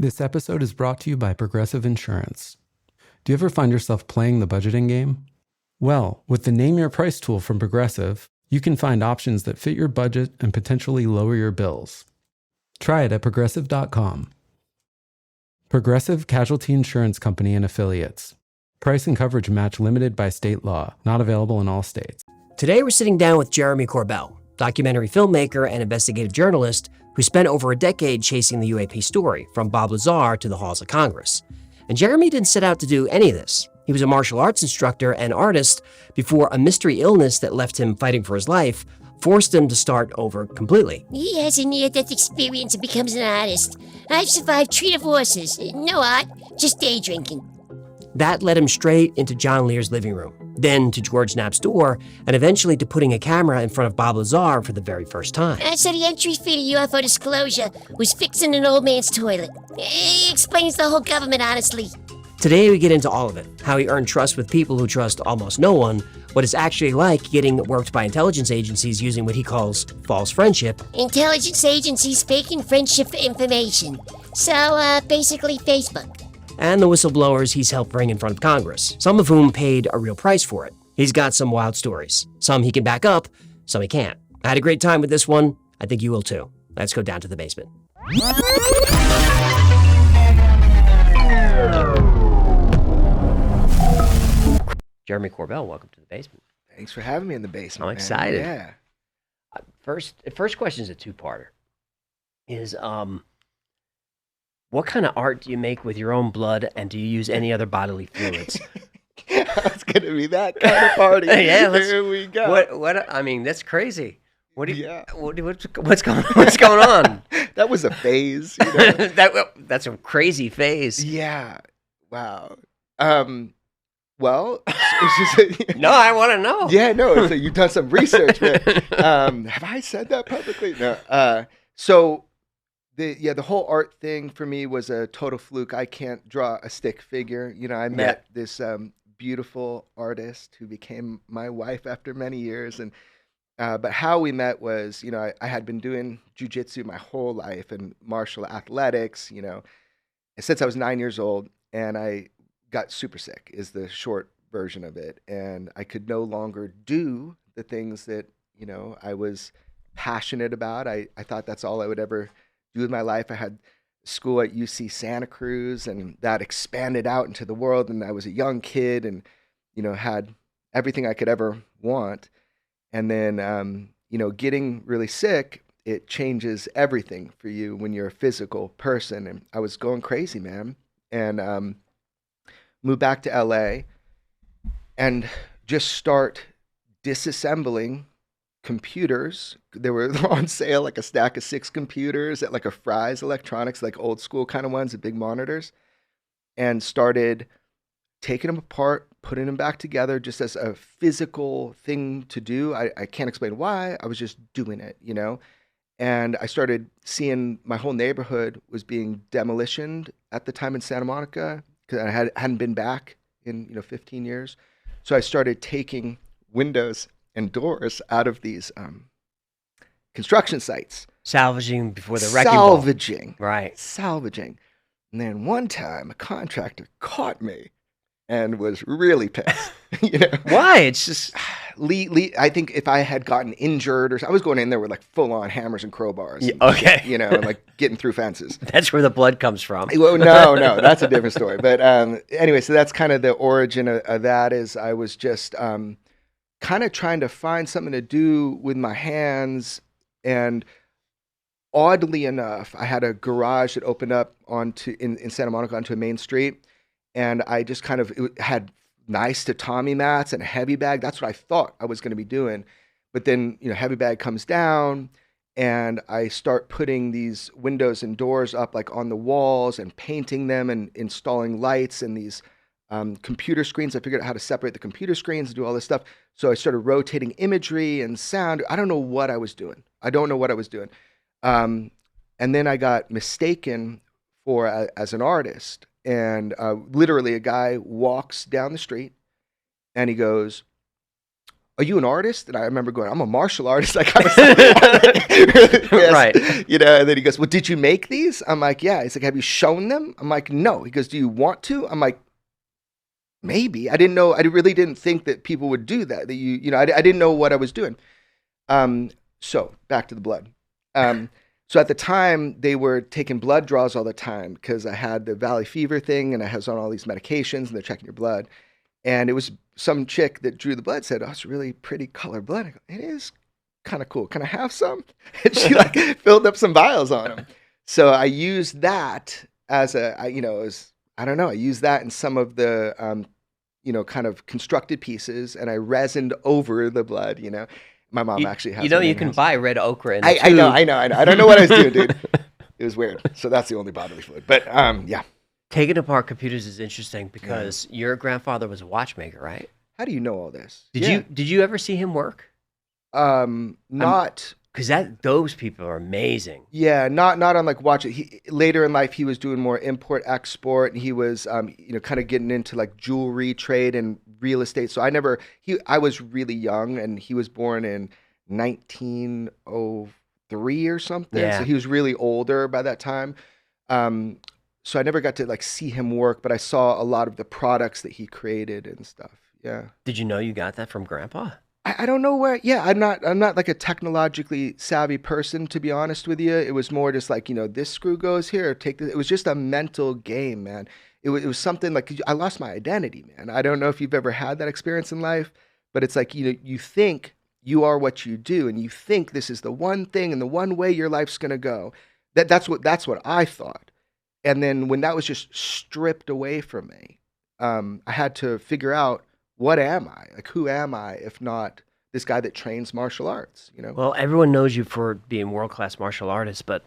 This episode is brought to you by Progressive Insurance. Do you ever find yourself playing the budgeting game? Well, with the Name Your Price tool from Progressive, you can find options that fit your budget and potentially lower your bills. Try it at progressive.com. Progressive Casualty Insurance Company and Affiliates. Price and coverage match limited by state law. Not available in all states. Today we're sitting down with Jeremy Corbell, documentary filmmaker and investigative journalist who spent over a decade chasing the UAP story, from Bob Lazar to the halls of Congress. And Jeremy didn't set out to do any of this. He was a martial arts instructor and artist before a mystery illness that left him fighting for his life forced him to start over completely. He has a near-death experience and becomes an artist. I've survived 3 divorces. No art, just day drinking. That led him straight into John Lear's living room, then to George Knapp's door, and eventually to putting a camera in front of Bob Lazar for the very first time. So the entry fee to UFO disclosure was fixing an old man's toilet. It explains the whole government, honestly. Today we get into all of it, how he earned trust with people who trust almost no one, what it's actually like getting worked by intelligence agencies using what he calls false friendship. Intelligence agencies faking friendship for information. So, basically Facebook. And the whistleblowers he's helped bring in front of Congress, some of whom paid a real price for it. He's got some wild stories. Some he can back up, some he can't. I had a great time with this one. I think you will too. Let's go down to the basement. Jeremy Corbell, welcome to the basement. Thanks for having me in the basement. I'm excited. Man. Yeah. First question is a two-parter. Is what kind of art do you make with your own blood, and do you use any other bodily fluids? It's gonna be that kind of party. Yeah, here we go. What? I mean, that's crazy. What do you? Yeah. What's going on? That was a phase. You know? That's a crazy phase. Yeah. Wow. Well, it's just, No, I want to know. Yeah, no. So you've done some research, man. Have I said that publicly? No. So the whole art thing for me was a total fluke. I can't draw a stick figure. You know, I met this beautiful artist who became my wife after many years, and but how we met was, you know, I had been doing jujitsu my whole life and martial athletics, you know, since I was 9 years old, and I got super sick is the short version of it. And I could no longer do the things that, you know, I was passionate about. I thought that's all I would ever do with my life. I had school at UC Santa Cruz, and that expanded out into the world. And I was a young kid and, you know, had everything I could ever want. And then, you know, getting really sick, it changes everything for you when you're a physical person. And I was going crazy, man. And, moved back to LA and just start disassembling computers. They were on sale, like a stack of 6 computers at like a Fry's Electronics, like old school kind of ones, the big monitors, and started taking them apart, putting them back together just as a physical thing to do. I can't explain why. I was just doing it, you know? And I started seeing my whole neighborhood was being demolitioned at the time in Santa Monica, because I hadn't been back in, you know, 15 years. So I started taking windows and doors out of these construction sites. Salvaging before the wrecking ball. Salvaging. Right. Salvaging. And then one time a contractor caught me and was really pissed. You know? Why? It's just... I think if I had gotten injured or I was going in there with like full on hammers and crowbars. Yeah, okay. You know, and like getting through fences. That's where the blood comes from. Well, no, that's a different story. But anyway, so that's kind of the origin of that. Is I was just kind of trying to find something to do with my hands. And oddly enough, I had a garage that opened up in Santa Monica onto a main street. And I just kind of had nice tatami mats and a heavy bag. That's what I thought I was going to be doing. But then, you know, heavy bag comes down and I start putting these windows and doors up like on the walls and painting them and installing lights and these computer screens. I figured out how to separate the computer screens and do all this stuff. So I started rotating imagery and sound. I don't know what I was doing. And then I got mistaken as an artist. And literally a guy walks down the street and he goes, are you an artist? And I remember going, I'm a martial artist. Like I was yes. Right. You know, and then he goes, well, did you make these? I'm like, yeah. He's like, have you shown them? I'm like, no. He goes, do you want to? I'm like, maybe. I didn't know. I really didn't think that people would do that. That you know, I didn't know what I was doing. So back to the blood. So at the time they were taking blood draws all the time because I had the valley fever thing and I was on all these medications and they're checking your blood. And it was some chick that drew the blood said, oh, it's really pretty colored blood. I go, it is kind of cool. Can I have some? And she like filled up some vials on them. So I used that as I don't know. I used that in some of the, kind of constructed pieces and I resined over the blood, My mom actually has. You can buy red ochre in a I know. I don't know what I was doing, dude. It was weird. So that's the only bodily fluid. But yeah. Taking apart computers is interesting because your grandfather was a watchmaker, right? How do you know all this? Did you ever see him work? Not because those people are amazing. Yeah, not on like watch it. Later in life, he was doing more import export, and he was kind of getting into like jewelry trade and real estate. So I was really young, and he was born in 1903 or something. Yeah. So he was really older by that time. So I never got to like see him work, but I saw a lot of the products that he created and stuff. Yeah. Did you know you got that from Grandpa? I don't know where. Yeah, I'm not like a technologically savvy person, to be honest with you. It was more just like, this screw goes here, take this. It was just a mental game, man. It was something like I lost my identity, man. I don't know if you've ever had that experience in life, but it's like, you think you are what you do, and you think this is the one thing and the one way your life's gonna go. That's what I thought. And then when that was just stripped away from me, I had to figure out, what am I? Like, who am I if not this guy that trains martial arts, Well, everyone knows you for being world-class martial artist, but...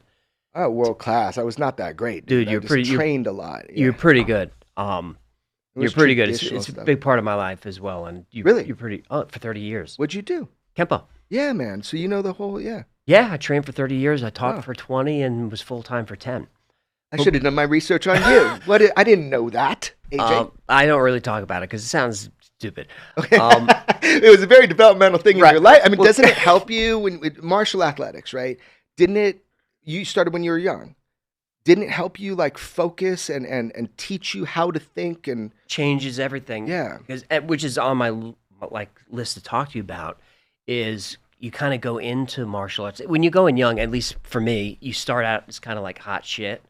Oh, world-class. I was not that great, dude. I trained a lot. Yeah. You're pretty good. You're pretty good. It's a big part of my life as well. And Really? You're pretty... Oh, for 30 years. What'd you do? Kempo. Yeah, man. So you know the whole... Yeah. Yeah, I trained for 30 years. I taught for 20 and was full-time for 10. I should have done my research on you. I didn't know that, AJ. I don't really talk about it because it sounds stupid. Okay. It was a very developmental thing in your life. I mean, doesn't it help you with martial athletics, right? Didn't it, you started when you were young. Didn't it help you like focus and teach you how to think and changes everything? Yeah. Which is on my list to talk to you about is you kind of go into martial arts. When you go in young, at least for me, you start out as kind of like hot shit.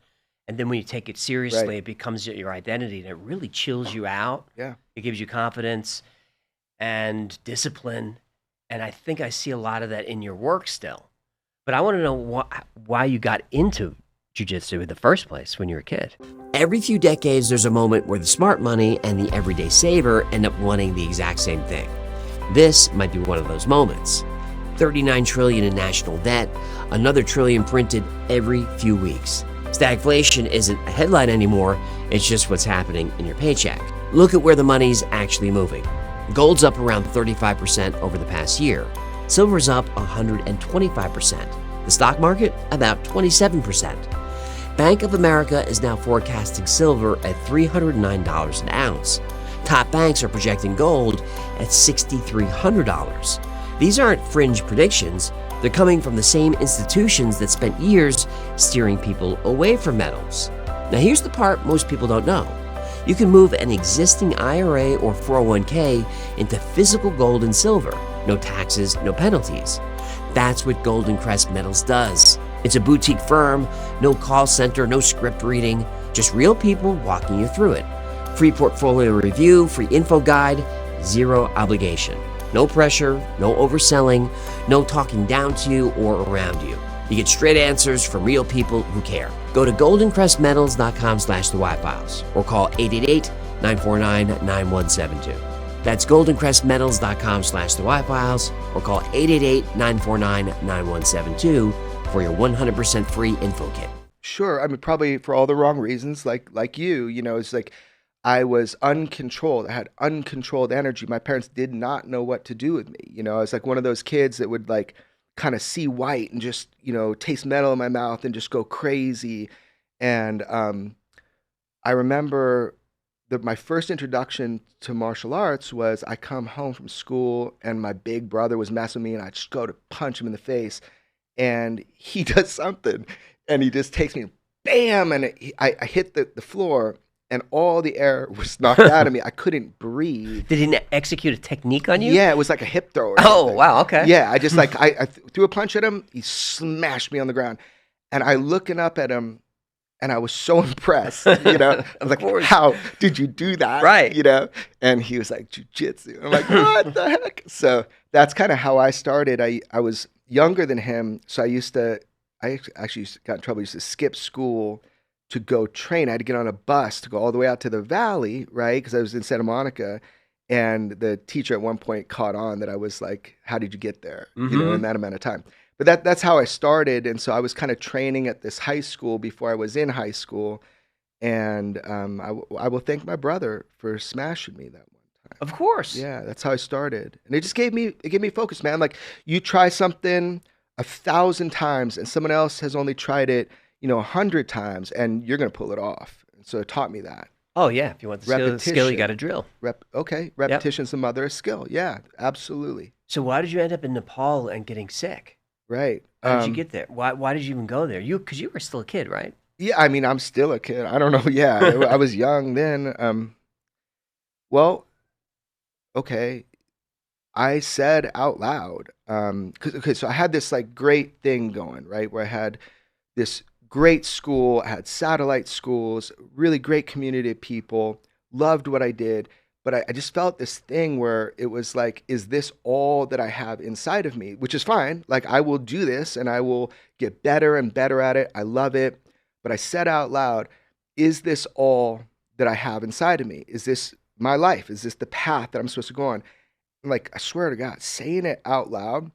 And then when you take it seriously, It becomes your identity, and it really chills you out. Yeah. It gives you confidence and discipline. And I think I see a lot of that in your work still. But I want to know why you got into jiu-jitsu in the first place when you were a kid. Every few decades, there's a moment where the smart money and the everyday saver end up wanting the exact same thing. This might be one of those moments. $39 trillion in national debt, another trillion printed every few weeks. Stagflation isn't a headline anymore, it's just what's happening in your paycheck. Look at where the money's actually moving. Gold's up around 35% over the past year. Silver's up 125%. The stock market, about 27%. Bank of America is now forecasting silver at $309 an ounce. Top banks are projecting gold at $6,300. These aren't fringe predictions. They're coming from the same institutions that spent years steering people away from metals. Now here's the part most people don't know. You can move an existing IRA or 401k into physical gold and silver. No taxes, no penalties. That's what Golden Crest Metals does. It's a boutique firm, no call center, no script reading, just real people walking you through it. Free portfolio review, free info guide, zero obligation. No pressure, no overselling, no talking down to you or around you. You get straight answers from real people who care. Go to goldencrestmetals.com/thewhyfiles or call 888-949-9172. That's goldencrestmetals.com/thewhyfiles or call 888-949-9172 for your 100% free info kit. Sure. I mean, probably for all the wrong reasons, like you, it's like I was uncontrolled. I had uncontrolled energy. My parents did not know what to do with me. I was like one of those kids that would like kind of see white and just, taste metal in my mouth and just go crazy. And I remember my first introduction to martial arts was I come home from school and my big brother was messing with me and I just go to punch him in the face and he does something and he just takes me, bam, and I hit the floor and all the air was knocked out of me. I couldn't breathe. Did he execute a technique on you? Yeah, it was like a hip throw or Oh, something. wow, okay. Yeah, I just like, I threw a punch at him. He smashed me on the ground. And I looking up at him and I was so impressed, you know. I was like, course. how did you do that? Right. You know? And he was like, jiu-jitsu. I'm like, what the heck? So that's kind of how I started. I was younger than him. So I actually got in trouble. I used to skip school to go train. I had to get on a bus to go all the way out to the valley, right? Because I was in Santa Monica. And the teacher at one point caught on that I was like, how did you get there? You know, in that amount of time. But that's how I started. And so I was kind of training at this high school before I was in high school. And I will thank my brother for smashing me that one time. Of course. Yeah, that's how I started. And it just gave me focus, man. Like you try something 1,000 times and someone else has only tried it, 100 times and you're going to pull it off. And so it taught me that. Oh, yeah. If you want the skill, you got to drill. Repetition's the mother of skill. Yeah, absolutely. So why did you end up in Nepal and getting sick? Right. How did you get there? Why did you even go there? Because you were still a kid, right? Yeah, I mean, I'm still a kid. I don't know. Yeah, I was young then. Well, okay. I said out loud, so I had this like great thing going, right? Where I had this great school, I had satellite schools, really great community of people, loved what I did. But I just felt this thing where it was like, is this all that I have inside of me? Which is fine. Like, I will do this and I will get better and better at it. I love it. But I said out loud, is this all that I have inside of me? Is this my life? Is this the path that I'm supposed to go on? And like, I swear to God, saying it out loud,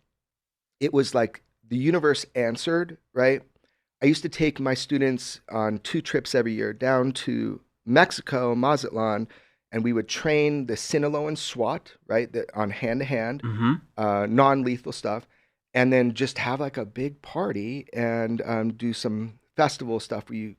it was like the universe answered, right? I used to take my students on 2 trips every year down to Mexico, Mazatlan, and we would train the Sinaloa and SWAT, right, on hand-to-hand, non-lethal stuff, and then just have like a big party and do some festival stuff where you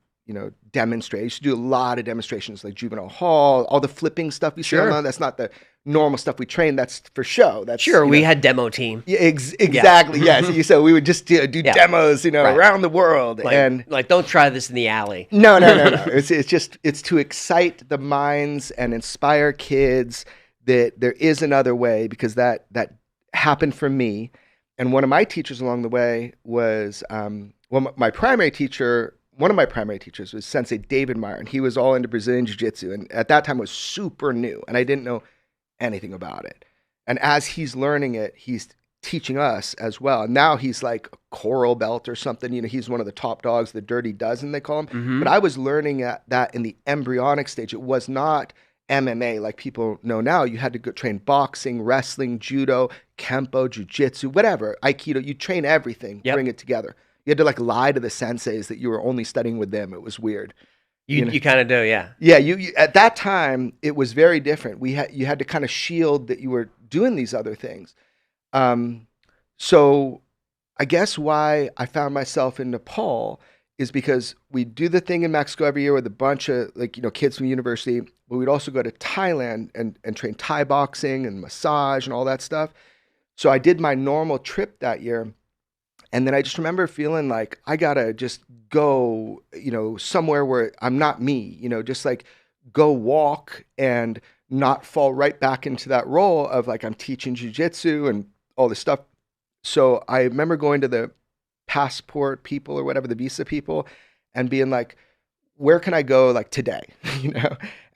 demonstrate. I used to do a lot of demonstrations like juvenile hall, all the flipping stuff we see online. That's not the normal stuff we train. That's for show. That's we had demo team. Yeah, exactly. Yeah. So we would just do demos, around the world, and like don't try this in the alley. No. It's to excite the minds and inspire kids that there is another way, because that happened for me. And one of my teachers along the way was my primary teacher. One of my primary teachers was Sensei David Meyer, and he was all into Brazilian Jiu-Jitsu, and at that time was super new, and I didn't know anything about it. And as he's learning it, he's teaching us as well. And now he's like a coral belt or something. He's one of the top dogs, the Dirty Dozen, they call him. But I was learning that in the embryonic stage. It was not MMA like people know now. You had to go train boxing, wrestling, judo, kempo, jiu-jitsu, whatever, aikido. You train everything, bring it together. You had to like lie to the senseis that you were only studying with them. It was weird. You kind of do, yeah. Yeah, you at that time it was very different. You had to kind of shield that you were doing these other things. So I guess why I found myself in Nepal is because we do the thing in Mexico every year with a bunch of kids from university, but we'd also go to Thailand and train Thai boxing and massage and all that stuff. So I did my normal trip that year. And then I just remember feeling like I gotta just go, somewhere where I'm not me, just like go walk and not fall right back into that role of like I'm teaching jiu-jitsu and all this stuff. So I remember going to the passport people or whatever, the visa people, and being like, where can I go like today?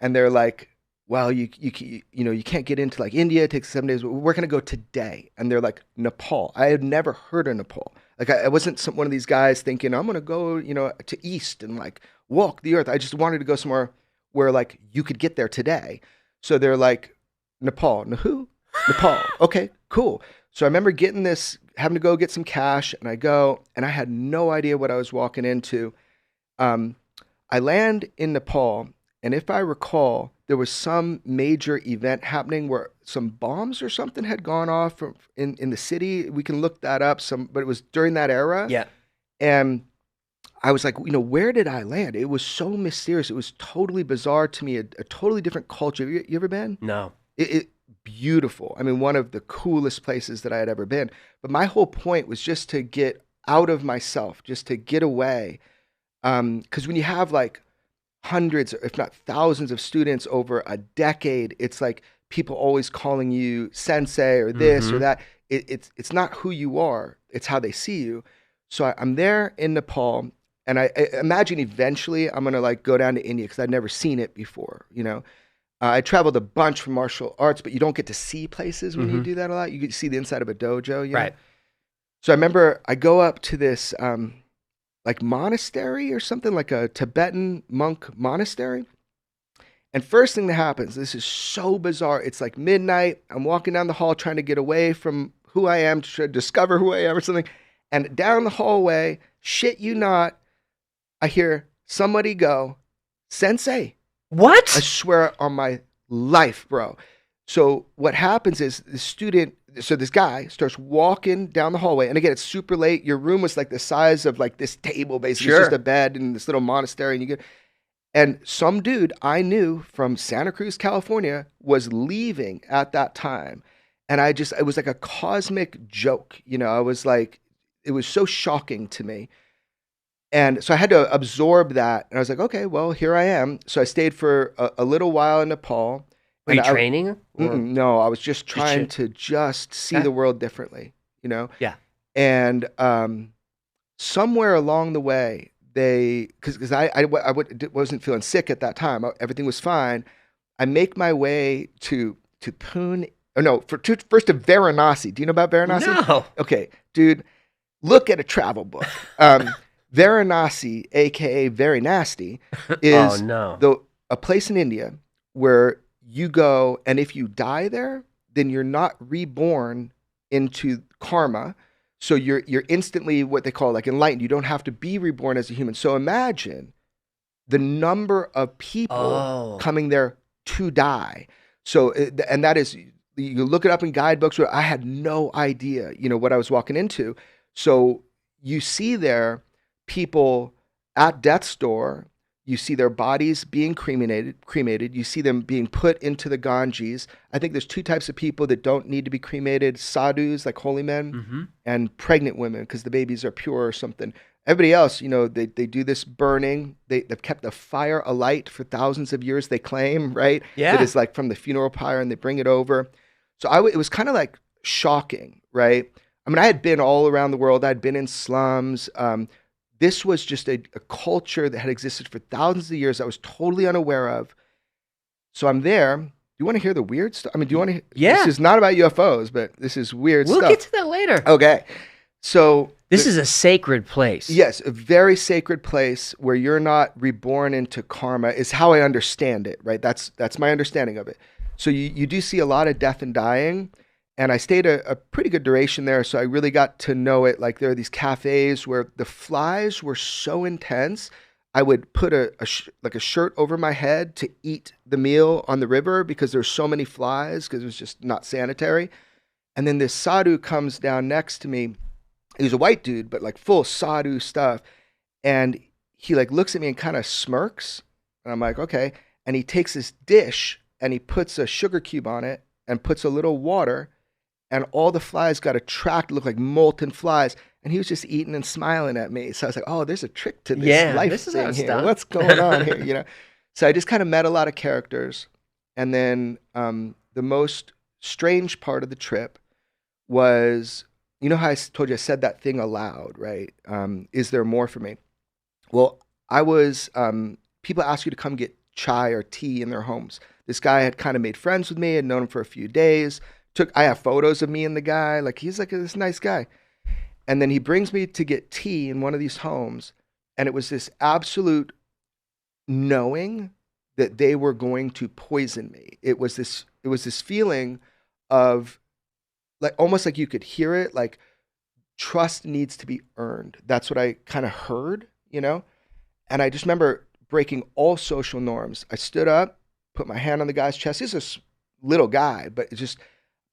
And they're like, well, you can't get into like India. It takes 7 days. Where can I go today? And they're like, Nepal. I had never heard of Nepal. Like I wasn't one of these guys thinking I'm gonna go, to East and like walk the earth. I just wanted to go somewhere where like you could get there today. So they're like, Nepal. Who? Nepal. Okay, cool. So I remember having to go get some cash, and I go, and I had no idea what I was walking into. I land in Nepal, and if I recall, there was some major event happening where some bombs or something had gone off in the city. We can look that up, but it was during that era. Yeah. And I was like, where did I land? It was so mysterious. It was totally bizarre to me, a totally different culture. You ever been? No. It beautiful. I mean, one of the coolest places that I had ever been. But my whole point was just to get out of myself, just to get away. Because when you have like hundreds, if not thousands of students over a decade, it's like people always calling you sensei or this or that. It's not who you are. It's how they see you. So I'm there in Nepal, and I imagine eventually I'm going to like go down to India because I'd never seen it before, I traveled a bunch for martial arts, but you don't get to see places when you do that a lot. You get to see the inside of a dojo, Right. So I remember I go up to this like monastery or something, like a Tibetan monk monastery. And first thing that happens, this is so bizarre. It's like midnight. I'm walking down the hall trying to get away from who I am, to try to discover who I am or something. And down the hallway, shit you not, I hear somebody go, "Sensei." What? I swear on my life, bro. So what happens is this guy starts walking down the hallway. And again, it's super late. Your room was like the size of like this table, basically. Sure. It's just a bed in this little monastery. And some dude I knew from Santa Cruz, California, was leaving at that time. And it was like a cosmic joke. I was like, it was so shocking to me. And so I had to absorb that. And I was like, okay, well, here I am. So I stayed for a little while in Nepal. Were you training? No, I was just trying to just see the world differently, Yeah. And somewhere along the way, because I wasn't feeling sick at that time. Everything was fine. I make my way to Pune. Oh, no, first to Varanasi. Do you know about Varanasi? No. Okay, dude, look at a travel book. Varanasi, aka Very Nasty, is a place in India where you go, and if you die there, then you're not reborn into karma. So you're instantly what they call like enlightened. You don't have to be reborn as a human. So imagine the number of people coming there to die. So, and that is, you look it up in guidebooks where I had no idea, what I was walking into. So you see there people at death's door. You see their bodies being cremated. You see them being put into the Ganges. I think there's two types of people that don't need to be cremated: sadhus, like holy men, and pregnant women, because the babies are pure or something. Everybody else, they do this burning. They've kept the fire alight for thousands of years, they claim, right? Yeah. That is like from the funeral pyre, and they bring it over. So it was kind of like shocking, right? I mean, I had been all around the world. I'd been in slums. This was just a culture that had existed for thousands of years I was totally unaware of. So I'm there. Do you want to hear the weird stuff? I mean, do you want to? Yeah. This is not about UFOs, but this is weird stuff. We'll get to that later. Okay. So this is a sacred place. Yes, a very sacred place where you're not reborn into karma is how I understand it, right? That's my understanding of it. So you do see a lot of death and dying. And I stayed a pretty good duration there, so I really got to know it. Like, there are these cafes where the flies were so intense, I would put a shirt over my head to eat the meal on the river because there's so many flies, because it was just not sanitary. And then this sadhu comes down next to me. He was a white dude, but like full sadhu stuff. And he like looks at me and kind of smirks. And I'm like, okay. And he takes this dish and he puts a sugar cube on it and puts a little water. And all the flies got attracted, looked like molten flies. And he was just eating and smiling at me. So I was like, oh, there's a trick to this life this is thing how it's here. done. What's going on here? So I just kind of met a lot of characters. And then the most strange part of the trip was, how I told you I said that thing aloud, right? Is there more for me? Well, I was, people ask you to come get chai or tea in their homes. This guy had kind of made friends with me, had known him for a few days. I have photos of me and the guy, like he's like this nice guy. And then he brings me to get tea in one of these homes. And it was this absolute knowing that they were going to poison me. It was this feeling of like, almost like you could hear it, like trust needs to be earned. That's what I kind of heard, And I just remember breaking all social norms. I stood up, put my hand on the guy's chest. He's a little guy, but it just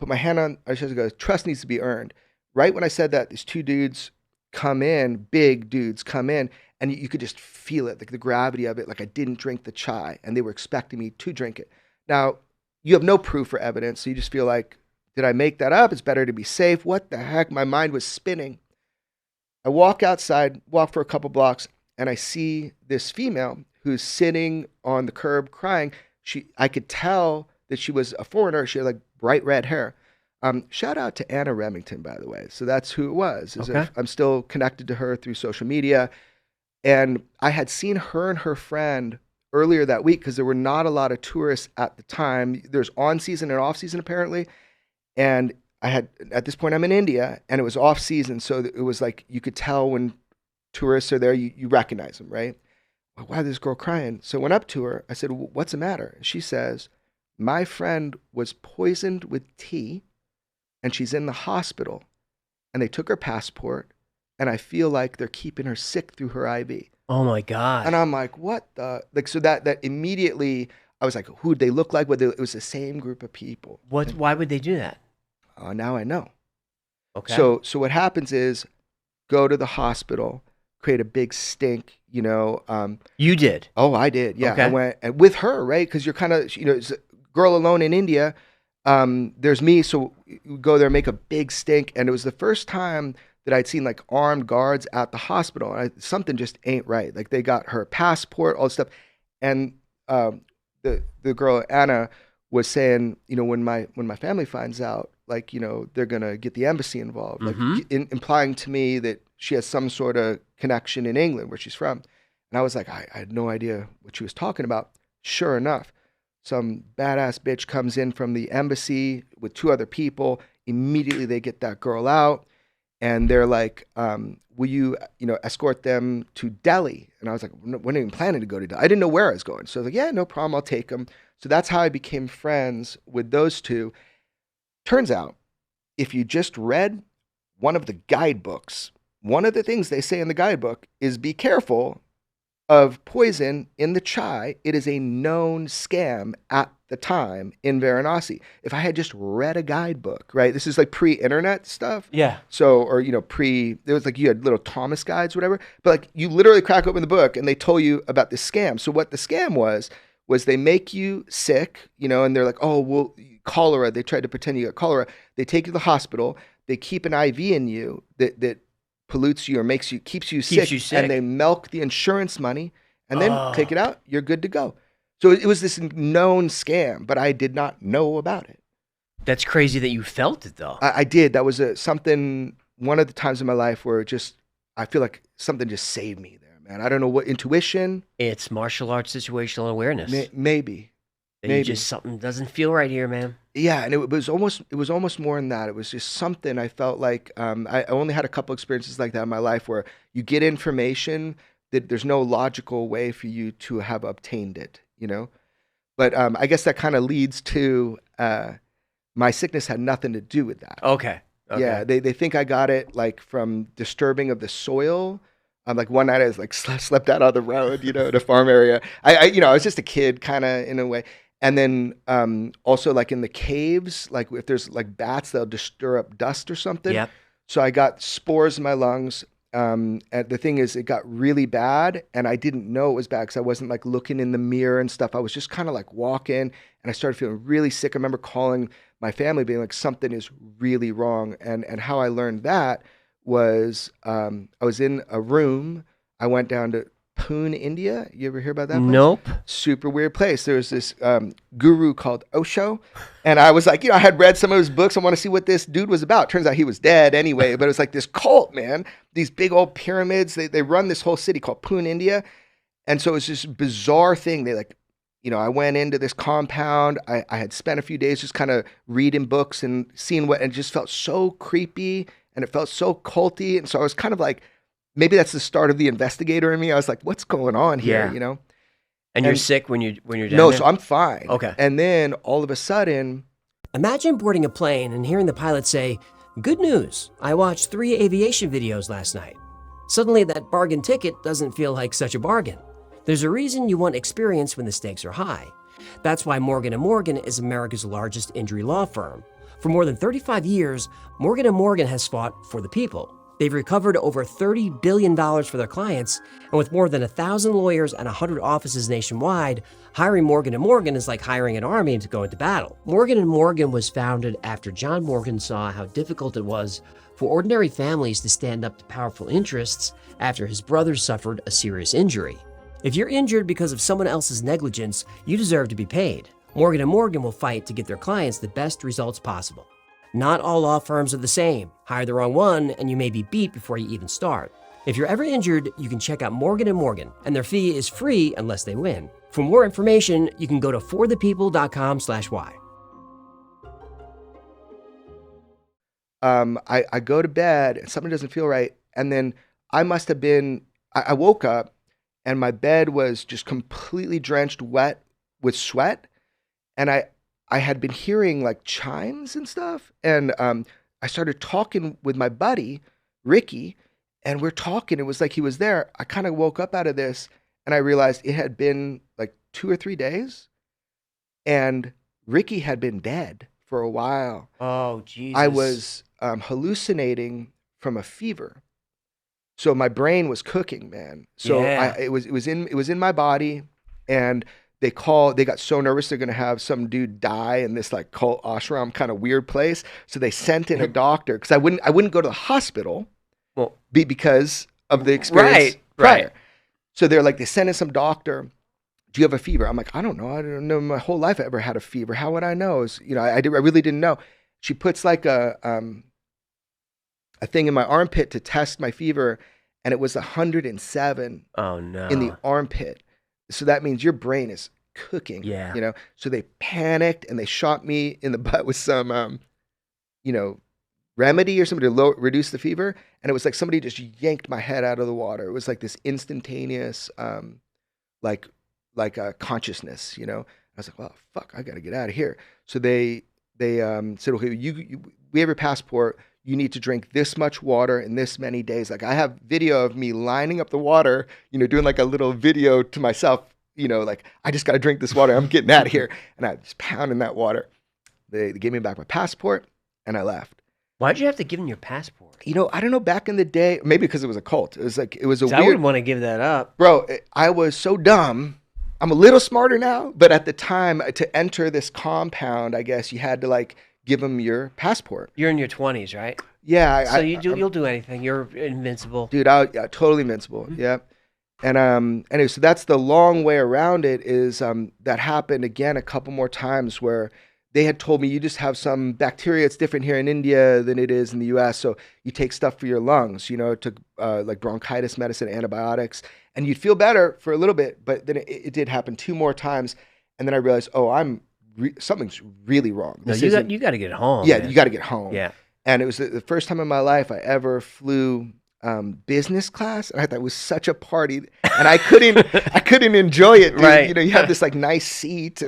put my hand on our chest and go, trust needs to be earned. Right when I said that, these two dudes come in, big dudes come in, And you could just feel it, like the gravity of it. Like I didn't drink the chai, and they were expecting me to drink it. Now, you have no proof or evidence, so you just feel like, did I make that up? It's better to be safe. What the heck? My mind was spinning. I walk outside, walk for a couple blocks, and I see this female who's sitting on the curb crying. I could tell that she was a foreigner. She had like bright red hair. Shout out to Anna Remington, by the way. So that's who it was. Okay. I'm still connected to her through social media. And I had seen her and her friend earlier that week because there were not a lot of tourists at the time. There's on season and off season apparently. And at this point I'm in India and it was off season. So it was like, you could tell when tourists are there, you recognize them, right? Why is this girl crying? So I went up to her. I said, what's the matter? And she says, my friend was poisoned with tea and she's in the hospital and they took her passport and I feel like they're keeping her sick through her IV. Oh my God. And I'm like, what the? Like, so that immediately I was like, who'd they look like? It was the same group of people. Why would they do that? Now I know. Okay. So what happens is go to the hospital, create a big stink, you know. You did? Oh, I did. Yeah. Okay. I went and with her, right? Because you're kind of, it's a girl alone in India. There's me. So we go there, make a big stink. And it was the first time that I'd seen like armed guards at the hospital. And something just ain't right. Like they got her passport, all this stuff. And the girl, Anna, was saying, when my family finds out, like, they're going to get the embassy involved, like implying to me that she has some sort of connection in England where she's from. And I was like, I had no idea what she was talking about. Sure enough, some badass bitch comes in from the embassy with 2 other people. Immediately they get that girl out and they're like, will you, escort them to Delhi? And I was like, we're not even planning to go to Delhi. I didn't know where I was going. So I was like, yeah, no problem. I'll take them. So that's how I became friends with those 2. Turns out, if you just read one of the guidebooks, one of the things they say in the guidebook is be careful of poison in the chai. It is a known scam at the time in Varanasi. If I had just read a guidebook, right? This is like pre-internet stuff. Yeah. So, or, there was like, you had little Thomas guides, whatever. But like you literally crack open the book and they told you about this scam. So what the scam was they make you sick, and they're like, oh, well, cholera. They tried to pretend you got cholera. They take you to the hospital. They keep an IV in you that pollutes you or keeps you sick. And they milk the insurance money and then take it out. You're good to go. So it was this known scam, but I did not know about it. That's crazy that you felt it though. I did. That was one of the times in my life where I feel like something just saved me there, man. I don't know what intuition. It's martial arts situational awareness. Maybe. Something doesn't feel right here, man. Yeah, and it was almost more than that. It was just something I felt like I only had a couple experiences like that in my life where you get information that there's no logical way for you to have obtained it, But I guess that kind of leads to my sickness had nothing to do with that. Okay. Yeah, they think I got it like from disturbing of the soil. Like one night I was like slept out on the road, in a farm area. I was just a kid kind of in a way. And then also like in the caves, like if there's like bats, they'll just stir up dust or something. Yep. So I got spores in my lungs. And the thing is, it got really bad and I didn't know it was bad because I wasn't like looking in the mirror and stuff. I was just kind of like walking and I started feeling really sick. I remember calling my family being like, something is really wrong. And how I learned that was I was in a room. I went down to Pune, India. You ever hear about that place? Nope. Super weird place. There was this guru called Osho. And I was like, I had read some of his books. I want to see what this dude was about. Turns out he was dead anyway. But it was like this cult, man. These big old pyramids. They run this whole city called Pune, India. And so it's this bizarre thing. They like, I went into this compound. I had spent a few days just kind of reading books and seeing and it just felt so creepy. And it felt so culty. And so I was kind of like, maybe that's the start of the investigator in me. I was like, what's going on here, Yeah. And you're sick when you're down No, there? so I'm fine. Okay. And then all of a sudden, Imagine boarding a plane and hearing the pilot say, "Good news, I watched 3 aviation videos last night." Suddenly that bargain ticket doesn't feel like such a bargain. There's a reason you want experience when the stakes are high. That's why Morgan & Morgan is America's largest injury law firm. For more than 35 years, Morgan & Morgan has fought for the people. They've recovered over $30 billion for their clients, and with more than 1,000 lawyers and 100 offices nationwide, hiring Morgan & Morgan is like hiring an army to go into battle. Morgan & Morgan was founded after John Morgan saw how difficult it was for ordinary families to stand up to powerful interests after his brother suffered a serious injury. If you're injured because of someone else's negligence, you deserve to be paid. Morgan & Morgan will fight to get their clients the best results possible. Not all law firms are the same. Hire the wrong one and you may be beat before you even start. If you're ever injured, you can check out Morgan & Morgan, and their fee is free unless they win. For more information, you can go to forthepeople.com/why. I go to bed and something doesn't feel right. And then I must have been, I woke up and my bed was just completely drenched wet with sweat. And I had been hearing like chimes and stuff. And I started talking with my buddy, Ricky, and we're talking. It was like he was there. I kind of woke up out of this and I realized it had been like 2 or 3 days. And Ricky had been dead for a while. Oh, Jesus. I was hallucinating from a fever. So my brain was cooking, man. So Yeah. it was in my body, and they got so nervous they're gonna have some dude die in this like cult ashram kind of weird place. So they sent in a doctor because I wouldn't go to the hospital, Well, because of the experience prior. right. So they're like, they sent in some doctor. Do you have a fever? I'm like, I don't know. I don't know my whole life I ever had a fever. How would I know? I really didn't know. She puts like a thing in my armpit to test my fever, and it was 107 Oh, no. in the armpit. So that means your brain is cooking. Yeah. So they panicked and they shot me in the butt with some, remedy or something to reduce the fever. And it was like somebody just yanked my head out of the water. It was like this instantaneous, like a consciousness. I was like, well, fuck, I got to get out of here. So they said, okay, we have your passport. You need to drink this much water in this many days. Like I have video of me lining up the water, doing like a little video to myself, like I just got to drink this water. I'm getting out of here. And I just pounding that water. They gave me back my passport and I left. Why'd you have to give him your passport? I don't know, back in the day, maybe because it was a cult. It was a 'Cause weird. I wouldn't want to give that up. Bro, I was so dumb. I'm a little smarter now, but at the time, to enter this compound, I guess you had to like give them your passport. You're in your 20s, right? Yeah. So you'll do anything. You're invincible. Dude, totally invincible. Mm-hmm. Yeah. And anyway, so that's the long way around it is that happened again a couple more times where they had told me you just have some bacteria. It's different here in India than it is in the US. So you take stuff for your lungs, took like bronchitis medicine, antibiotics, and you'd feel better for a little bit. But then it did happen 2 more times. And then I realized, something's really wrong. No, you got to get home. Yeah, man. you got to get home. Yeah. And it was the first time in my life I ever flew business class, and I thought it was such a party, and I couldn't enjoy it, dude. Right. You have this like nice seat,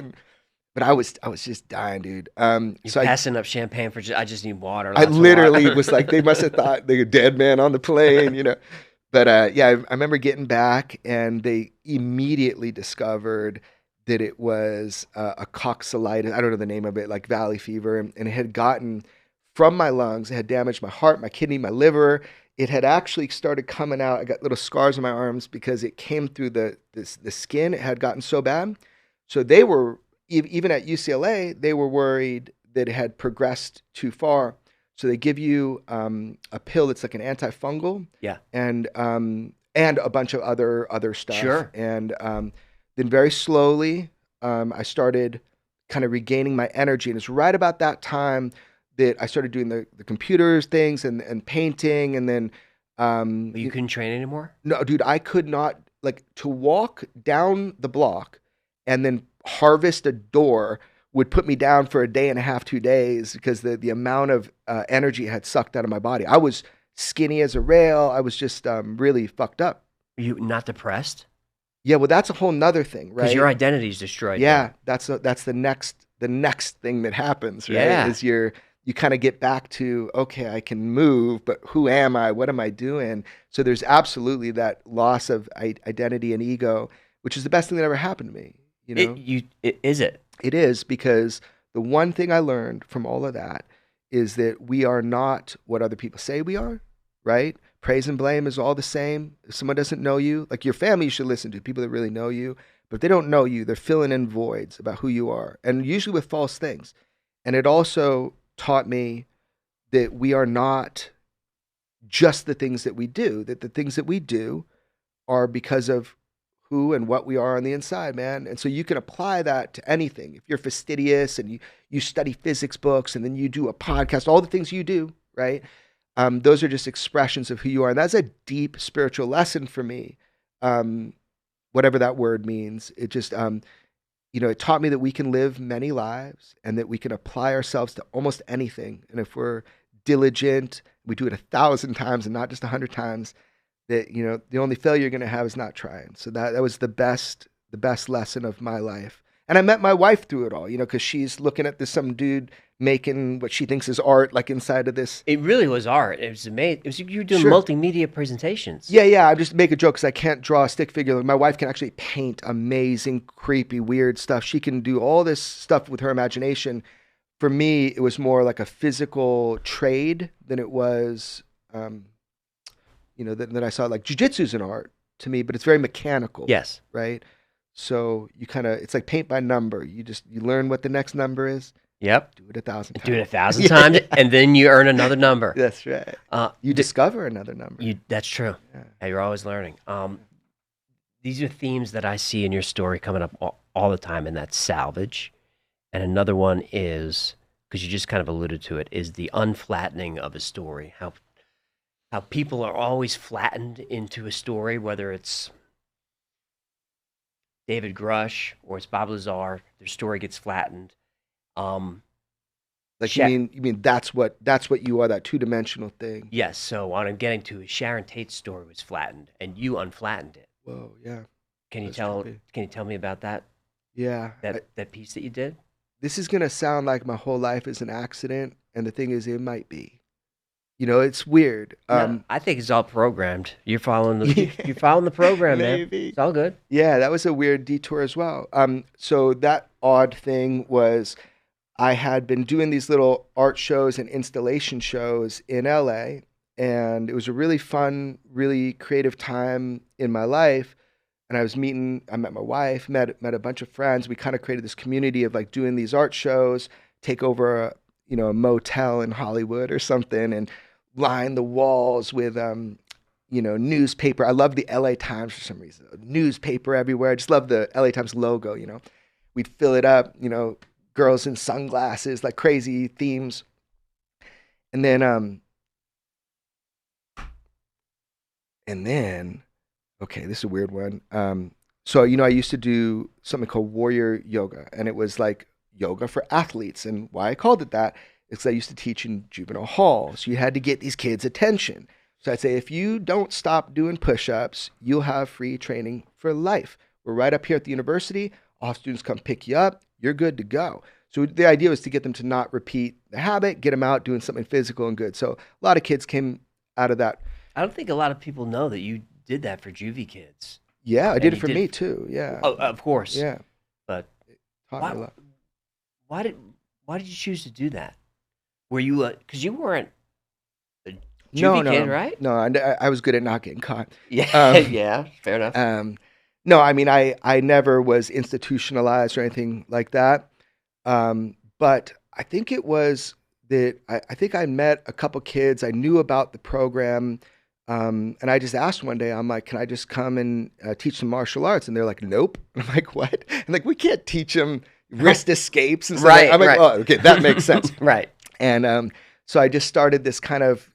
but I was just dying, dude. You're So passing up champagne for I just need water. I literally was like, they must have thought they were dead man on the plane, But yeah, I remember getting back, and they immediately discovered that it was a coxalitis. I don't know the name of it, like valley fever, and it had gotten from my lungs. It had damaged my heart, my kidney, my liver. It had actually started coming out. I got little scars on my arms because it came through the skin. It had gotten so bad. So they were, even at UCLA, they were worried that it had progressed too far. So they give you a pill that's like an antifungal. Yeah. And a bunch of other stuff. Sure. And then very slowly, I started kind of regaining my energy. And it's right about that time that I started doing the computers things and painting, and then You couldn't train anymore? no, dude, I could not, like, to walk down the block and then harvest a door would put me down for a day and a half, 2 days, because the amount of energy it had sucked out of my body. I was skinny as a rail. I was just really fucked up. Are you not depressed? Yeah, well, that's a whole nother thing, right? Because your identity's destroyed. Yeah, that's the next thing that happens, right? Yeah. Is you kind of get back to, okay, I can move, but who am I? What am I doing? So there's absolutely that loss of identity and ego, which is the best thing that ever happened to me. Is it? It is, because the one thing I learned from all of that is that we are not what other people say we are. right? Praise and blame is all the same. If someone doesn't know you, like your family you should listen to, people that really know you. But if they don't know you, they're filling in voids about who you are, and usually with false things. And it also taught me that we are not just the things that we do, that the things that we do are because of who and what we are on the inside, man. And so you can apply that to anything. If you're fastidious and you study physics books and then you do a podcast, all the things you do, right? Those are just expressions of who you are. And that's a deep spiritual lesson for me. Whatever that word means, it just, it taught me that we can live many lives and that we can apply ourselves to almost anything. And if we're diligent, we do it 1,000 times and not just 100 times, that, the only failure you're going to have is not trying. So that was the best lesson of my life. And I met my wife through it all, because she's looking at some dude making what she thinks is art, like inside of this. It really was art. It was amazing. You were doing Sure. multimedia presentations. Yeah. I just make a joke because I can't draw a stick figure. My wife can actually paint amazing, creepy, weird stuff. She can do all this stuff with her imagination. For me, it was more like a physical trade than it was, that I saw. Like jujitsu's an art to me, but it's very mechanical. Yes. Right? So you it's like paint by number. You learn what the next number is. Yep. Do it 1,000 times. Do it 1,000 times, and then you earn another number. That's right. You discover another number. That's true. Yeah, you're always learning. These are themes that I see in your story coming up all the time, and that's salvage. And another one is, because you just kind of alluded to it, is the unflattening of a story. How people are always flattened into a story, whether it's David Grush or it's Bob Lazar, their story gets flattened. Like you mean that's what you are, that two-dimensional thing. Yes. So what I'm getting to is Sharon Tate's story was flattened, and you unflattened it. Whoa, yeah. Can you tell me about that? Yeah. That piece that you did? This is gonna sound like my whole life is an accident, and the thing is, it might be. It's weird. No, I think it's all programmed. You're following the program, man. Maybe. It's all good. Yeah, that was a weird detour as well. So that odd thing was, I had been doing these little art shows and installation shows in LA, and it was a really fun, really creative time in my life. And I met my wife, met a bunch of friends. We kind of created this community of like doing these art shows, take over a motel in Hollywood or something, and line the walls with newspaper. I love the LA Times for some reason. Newspaper everywhere. I just love the LA Times logo, We'd fill it up, girls in sunglasses, like crazy themes. And then okay, this is a weird one. So I used to do something called warrior yoga, and it was like yoga for athletes. And why I called it that is because I used to teach in juvenile hall. So you had to get these kids' attention. So I'd say, if you don't stop doing push-ups, you'll have free training for life. We're right up here at the university. All students come pick you up. You're good to go. So the idea was to get them to not repeat the habit, get them out doing something physical and good. So a lot of kids came out of that. I don't think a lot of people know that you did that for juvie kids. Yeah, I did it for me too. Yeah. Oh, of course. Yeah. But Taught me a lot. why did you choose to do that? Were you because you weren't a juvie kid, right? No, I was good at not getting caught. Yeah, yeah, fair enough. No, I mean, I never was institutionalized or anything like that. But I think it was that I think I met a couple kids. I knew about the program. And I just asked one day, I'm like, can I just come and teach some martial arts? And they're like, nope. I'm like, what? And like, we can't teach them wrist escapes and stuff. Right, I'm like, right. oh, okay, that makes sense. Right. And so I just started this kind of,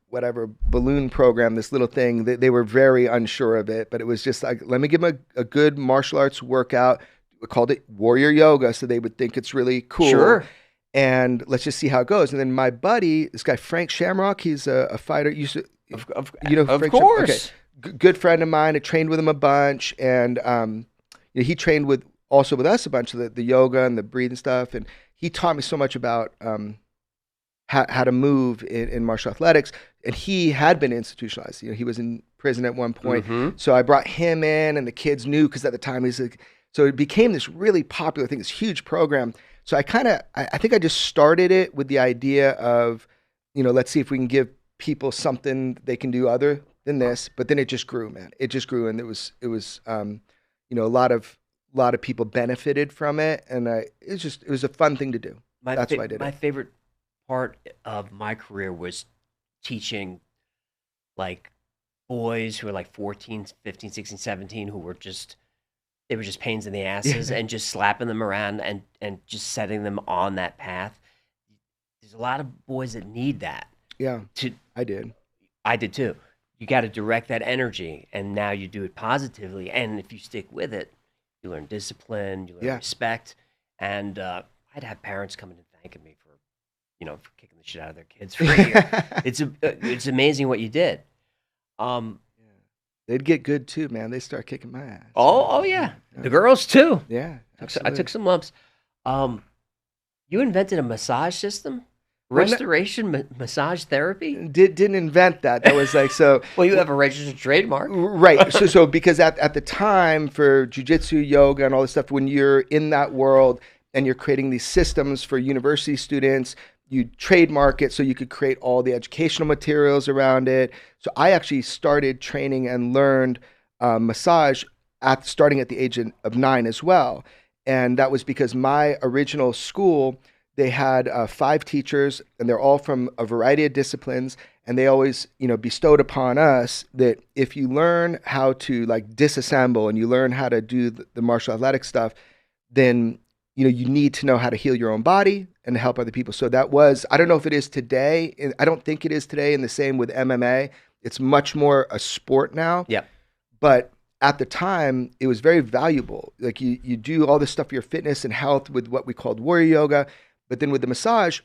whatever balloon program, this little thing. They were very unsure of it, but it was just like, let me give them a good martial arts workout. We called it warrior yoga, so they would think it's really cool. Sure. And let's just see how it goes. And then my buddy, this guy Frank Shamrock, he's a fighter. Of Frank course. Okay. Good friend of mine. I trained with him a bunch, and he trained with us a bunch of the yoga and the breathing stuff. And he taught me so much about how to move in martial athletics. And he had been institutionalized. He was in prison at one point. Mm-hmm. So I brought him in, and the kids knew, because at the time so it became this really popular thing, this huge program. So I think I just started it with the idea of, let's see if we can give people something they can do other than this. But then it just grew, man. It just grew, and it was you know, a lot of people benefited from it, and it was a fun thing to do. That's why I did My it. favorite part of my career was teaching like boys who were like 14, 15, 16, 17 who were just they were just pains in the asses and just slapping them around and just setting them on that path. There's a lot of boys that need that. Yeah, I did. I did too. You got to direct that energy, and now you do it positively. And if you stick with it, you learn discipline, you learn respect. And I'd have parents coming and thanking me for, you know, for kicking the shit out of their kids for a year. It's amazing what you did. They'd get good too, man. They start kicking my ass. Oh yeah, the girls too. Yeah, I took some lumps. You invented a massage system, restoration massage therapy. Didn't invent that. That was like so. Well, you have a registered trademark, right? So because at the time for jujitsu, yoga, and all this stuff, when you're in that world and you're creating these systems for university students, you trademark it so you could create all the educational materials around it. So I actually started training and learned massage starting at the age of 9 as well. And that was because my original school, they had 5 teachers, and they're all from a variety of disciplines. And they always, you know, bestowed upon us that if you learn how to like disassemble and you learn how to do the martial athletic stuff, then, you know, you need to know how to heal your own body and help other people. So that was, I don't know if it is today. I don't think it is today, and the same with MMA. It's much more a sport now. Yeah. But at the time, it was very valuable. Like you do all this stuff for your fitness and health with what we called warrior yoga. But then with the massage,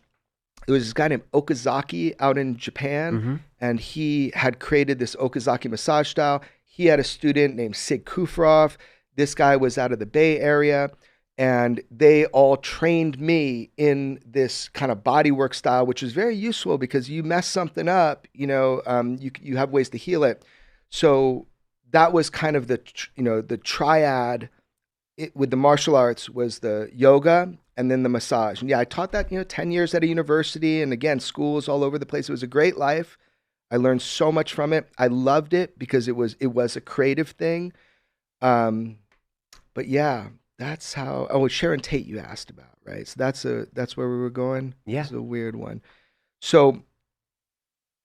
there was this guy named Okazaki out in Japan, and he had created this Okazaki massage style. He had a student named Sig Kufrov. This guy was out of the Bay Area, and they all trained me in this kind of bodywork style, which is very useful because you mess something up, you know, you have ways to heal it. So that was kind of the triad with the martial arts was the yoga and then the massage. And yeah, I taught that, 10 years at a university, and again, schools all over the place. It was a great life. I learned so much from it. I loved it because it was a creative thing. But yeah, that's how. Oh, Sharon Tate you asked about, right? So that's where we were going. Yeah, it's a weird one. So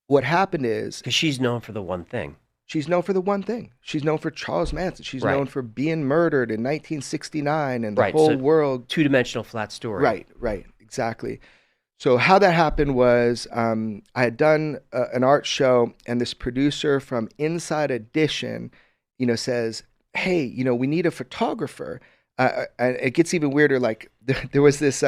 what happened is because she's known for the one thing. She's known for the one thing. She's known for Charles Manson. She's known for being murdered in 1969 and the whole world. Two-dimensional flat story. Right, exactly. So how that happened was I had done an art show, and this producer from Inside Edition, says, hey, we need a photographer. And it gets even weirder. Like there was this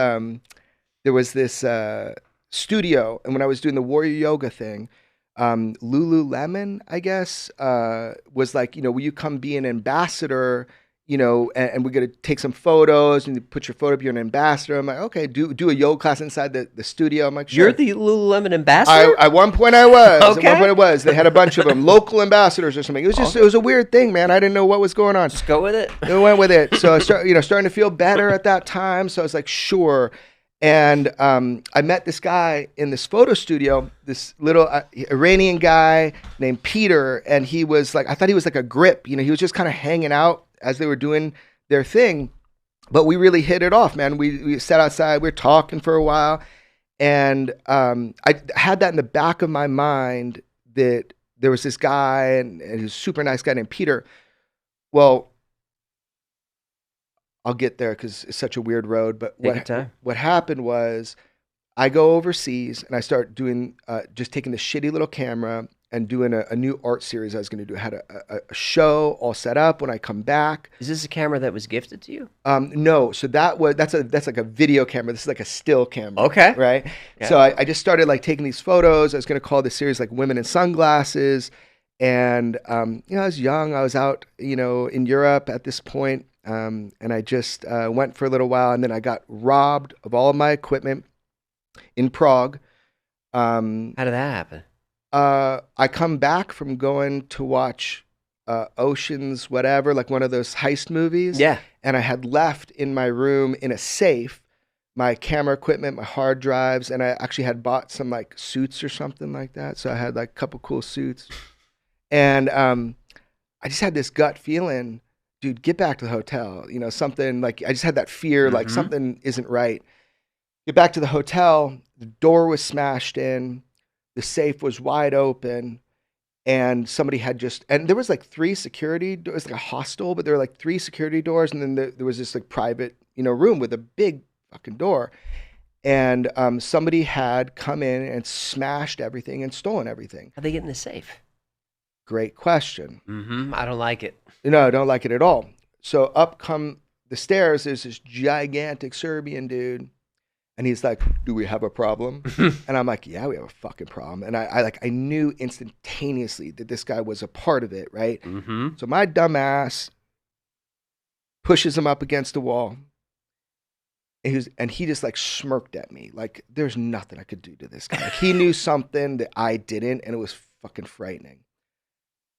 studio, and when I was doing the warrior yoga thing, Lululemon, I guess, was like, will you come be an ambassador, and we're going to take some photos and you put your photo up, you're an ambassador. I'm like, okay, do a yoga class inside the studio. I'm like, sure. You're the Lululemon ambassador? At one point I was. Okay. At one point I was. They had a bunch of them, local ambassadors or something. It was just, it was a weird thing, man. I didn't know what was going on. Just go with it. I went with it. So I starting to feel better at that time. So I was like, sure. And I met this guy in this photo studio, this little Iranian guy named Peter, and he was like, I thought he was like a grip, he was just kind of hanging out as they were doing their thing, but we really hit it off, man. We sat outside, we were talking for a while, and I had that in the back of my mind that there was this guy, and he was a super nice guy named Peter. Well, I'll get there because it's such a weird road. But what happened was I go overseas and I start doing, just taking the shitty little camera and doing a new art series I was going to do. I had a show all set up when I come back. Is this a camera that was gifted to you? No. So that's like a video camera. This is like a still camera. Okay. Right? Yeah. So I just started like taking these photos. I was going to call this series like Women in Sunglasses. And, I was young. I was out, in Europe at this point. And I just went for a little while, and then I got robbed of all of my equipment in Prague. How did that happen? I come back from going to watch Ocean's whatever, like one of those heist movies. Yeah. And I had left in my room in a safe my camera equipment, my hard drives, and I actually had bought some like suits or something like that. So I had like a couple cool suits. And I just had this gut feeling, dude, get back to the hotel. You know, something like, I just had that fear, like something isn't right. Get back to the hotel, the door was smashed in, the safe was wide open, and somebody had and there was like 3 security doors, like a hostel, but there were like 3 security doors, and then there was this like private, room with a big fucking door. And somebody had come in and smashed everything and stolen everything. How'd they get in the safe? Great question. I don't like it. No, I don't like it at all. So up come the stairs, there's this gigantic Serbian dude. And he's like, do we have a problem? And I'm like, yeah, we have a fucking problem. And I knew instantaneously that this guy was a part of it, right? So my dumb ass pushes him up against the wall. And he just like smirked at me. Like, there's nothing I could do to this guy. Like, he knew something that I didn't, and it was fucking frightening.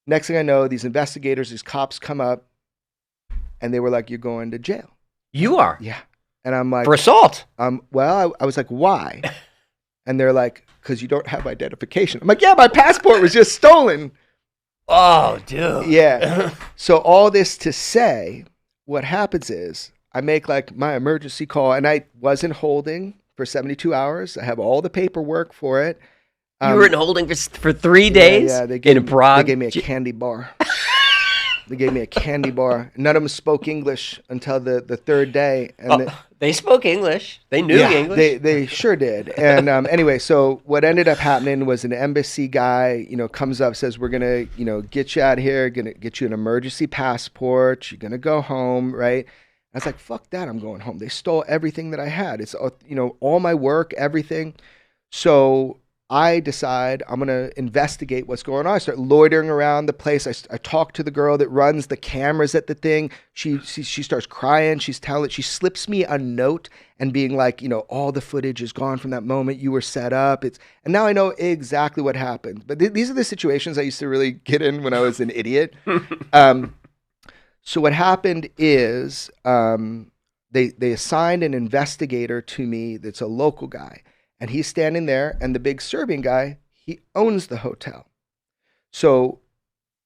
Next thing I know, these investigators, these cops come up, and they were like, you're going to jail. You are? Yeah. And I'm like, for assault? Well, I was like, why? And they're like, because you don't have identification. I'm like, yeah, my passport was just stolen. Oh, dude. Yeah. So all this to say, what happens is I make like my emergency call, and I wasn't holding for 72 hours. I have all the paperwork for it. You were in holding for 3 days? Yeah, they gave me a candy bar. They gave me a candy bar. None of them spoke English until the 3rd day. And they spoke English. They knew English. They sure did. And anyway, so what ended up happening was an embassy guy, comes up, says, we're going to, get you out of here, going to get you an emergency passport. You're going to go home, right? I was like, fuck that. I'm going home. They stole everything that I had. It's, all my work, everything. So I decide I'm going to investigate what's going on. I start loitering around the place. I talk to the girl that runs the cameras at the thing. She starts crying. She slips me a note and being like, all the footage is gone from that moment you were set up. And now I know exactly what happened. But these are the situations I used to really get in when I was an idiot. So what happened is they assigned an investigator to me that's a local guy. And he's standing there, and the big Serbian guy, he owns the hotel. So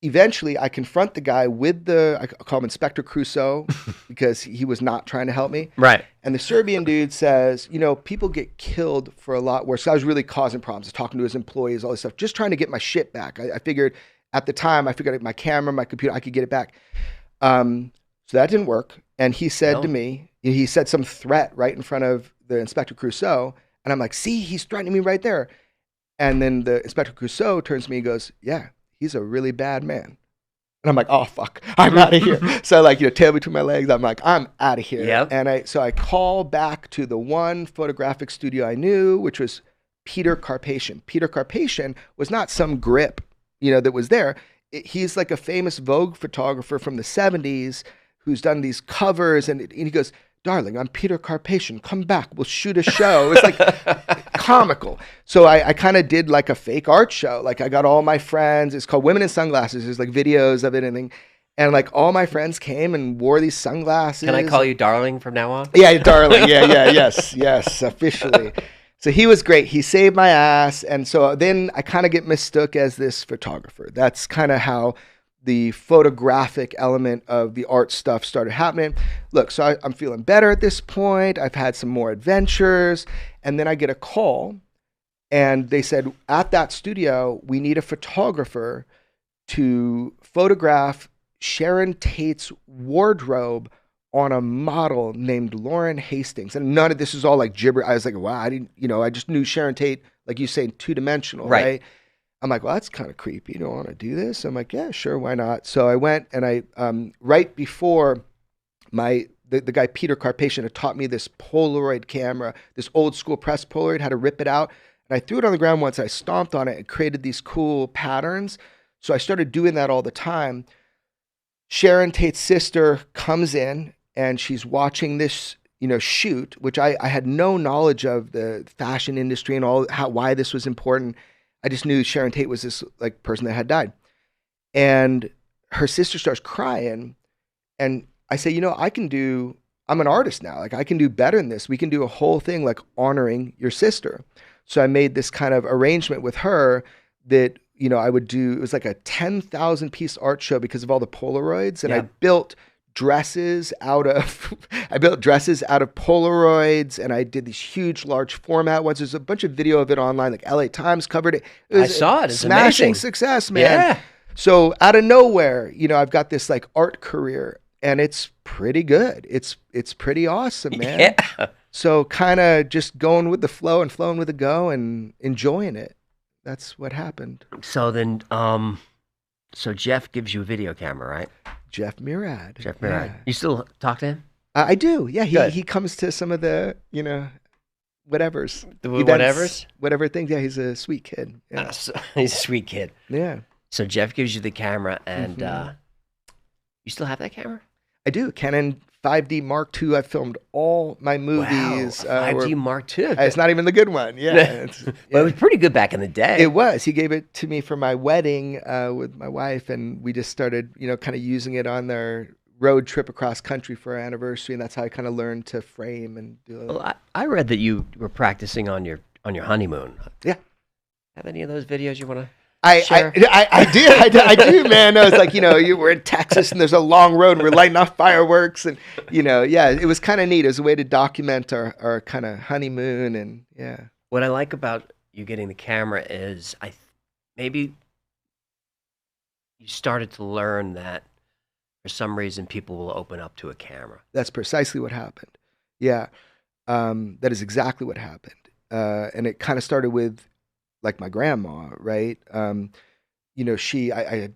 eventually I confront the guy with I call him Inspector Crusoe because he was not trying to help me. Right. And the Serbian dude says, people get killed for a lot worse. So I was really causing problems. I was talking to his employees, all this stuff, just trying to get my shit back. I figured at the time, my camera, my computer, I could get it back. So that didn't work. And he said to me, he said some threat right in front of the Inspector Crusoe. And I'm like, see, he's threatening me right there. And then the Inspector Crusoe turns to me and goes, yeah, he's a really bad man. And I'm like, oh, fuck, I'm out of here. So tail between my legs, I'm like, I'm out of here. Yep. And I call back to the one photographic studio I knew, which was Peter Carpathian. Peter Carpathian was not some grip, that was there. He's like a famous Vogue photographer from the 70s who's done these covers. And he goes, darling, I'm Peter Carpathian. Come back. We'll shoot a show. It's like comical. So I kind of did like a fake art show. Like I got all my friends. It's called Women in Sunglasses. There's like videos of it and like all my friends came and wore these sunglasses. Can I call you darling from now on? Yeah, darling. Yes, officially. So he was great. He saved my ass. And so then I kind of get mistook as this photographer. That's kind of how the photographic element of the art stuff started happening. Look, so I'm feeling better at this point. I've had some more adventures. And then I get a call and they said, at that studio, we need a photographer to photograph Sharon Tate's wardrobe on a model named Lauren Hastings. And none of this is all like gibber. I was like, wow, I didn't, I just knew Sharon Tate, like you say, 2-dimensional, right? I'm like, well, that's kind of creepy. You don't want to do this? I'm like, yeah, sure, why not? So I went and I, right before the guy Peter Carpathian had taught me this Polaroid camera, this old school press Polaroid, how to rip it out. And I threw it on the ground once. I stomped on it and created these cool patterns. So I started doing that all the time. Sharon Tate's sister comes in and she's watching this, shoot, which I had no knowledge of the fashion industry and why this was important. I just knew Sharon Tate was this like person that had died. And her sister starts crying. And I say, I can do I'm an artist now. Like I can do better than this. We can do a whole thing like honoring your sister. So I made this kind of arrangement with her that, you know, I would do, it was like a 10,000 piece art show because of all the Polaroids. And I built dresses out of Polaroids, and I did these huge, large format ones. There's a bunch of video of it online, like LA Times covered it. I saw it. It's smashing amazing. Success, man. Yeah. So out of nowhere, you know, I've got this like art career, and it's pretty good. It's pretty awesome, man. Yeah. So kind of just going with the flow and flowing with the go and enjoying it. That's what happened. So then, so Jeff gives you a video camera, right? Jeff Murad. Yeah. You still talk to him? I do. Yeah. Good. He comes to some of the, you know, whatevers. The events, whatevers? Whatever things. Yeah. He's a sweet kid. Yeah. He's a sweet kid. Yeah. So Jeff gives you the camera, and you still have that camera? I do. Canon 5D Mark II. I filmed all my movies. Wow, 5D Mark II. It's not even the good one. Yeah. Well, it was pretty good back in the day. It was. He gave it to me for my wedding with my wife, and we just started, you know, kind of using it on their road trip across country for our anniversary, and that's how I kind of learned to frame and do it. Well, I read that you were practicing on your honeymoon. Yeah. Have any of those videos you want to? I do, man. I was like, you know, we're in Texas and there's a long road and we're lighting off fireworks, and, you know, yeah, it was kind of neat. It was a way to document our kind of honeymoon, and yeah. What I like about you getting the camera is maybe you started to learn that for some reason people will open up to a camera. That's precisely what happened. Yeah, that is exactly what happened. And it kind of started with like my grandma, right? You know, I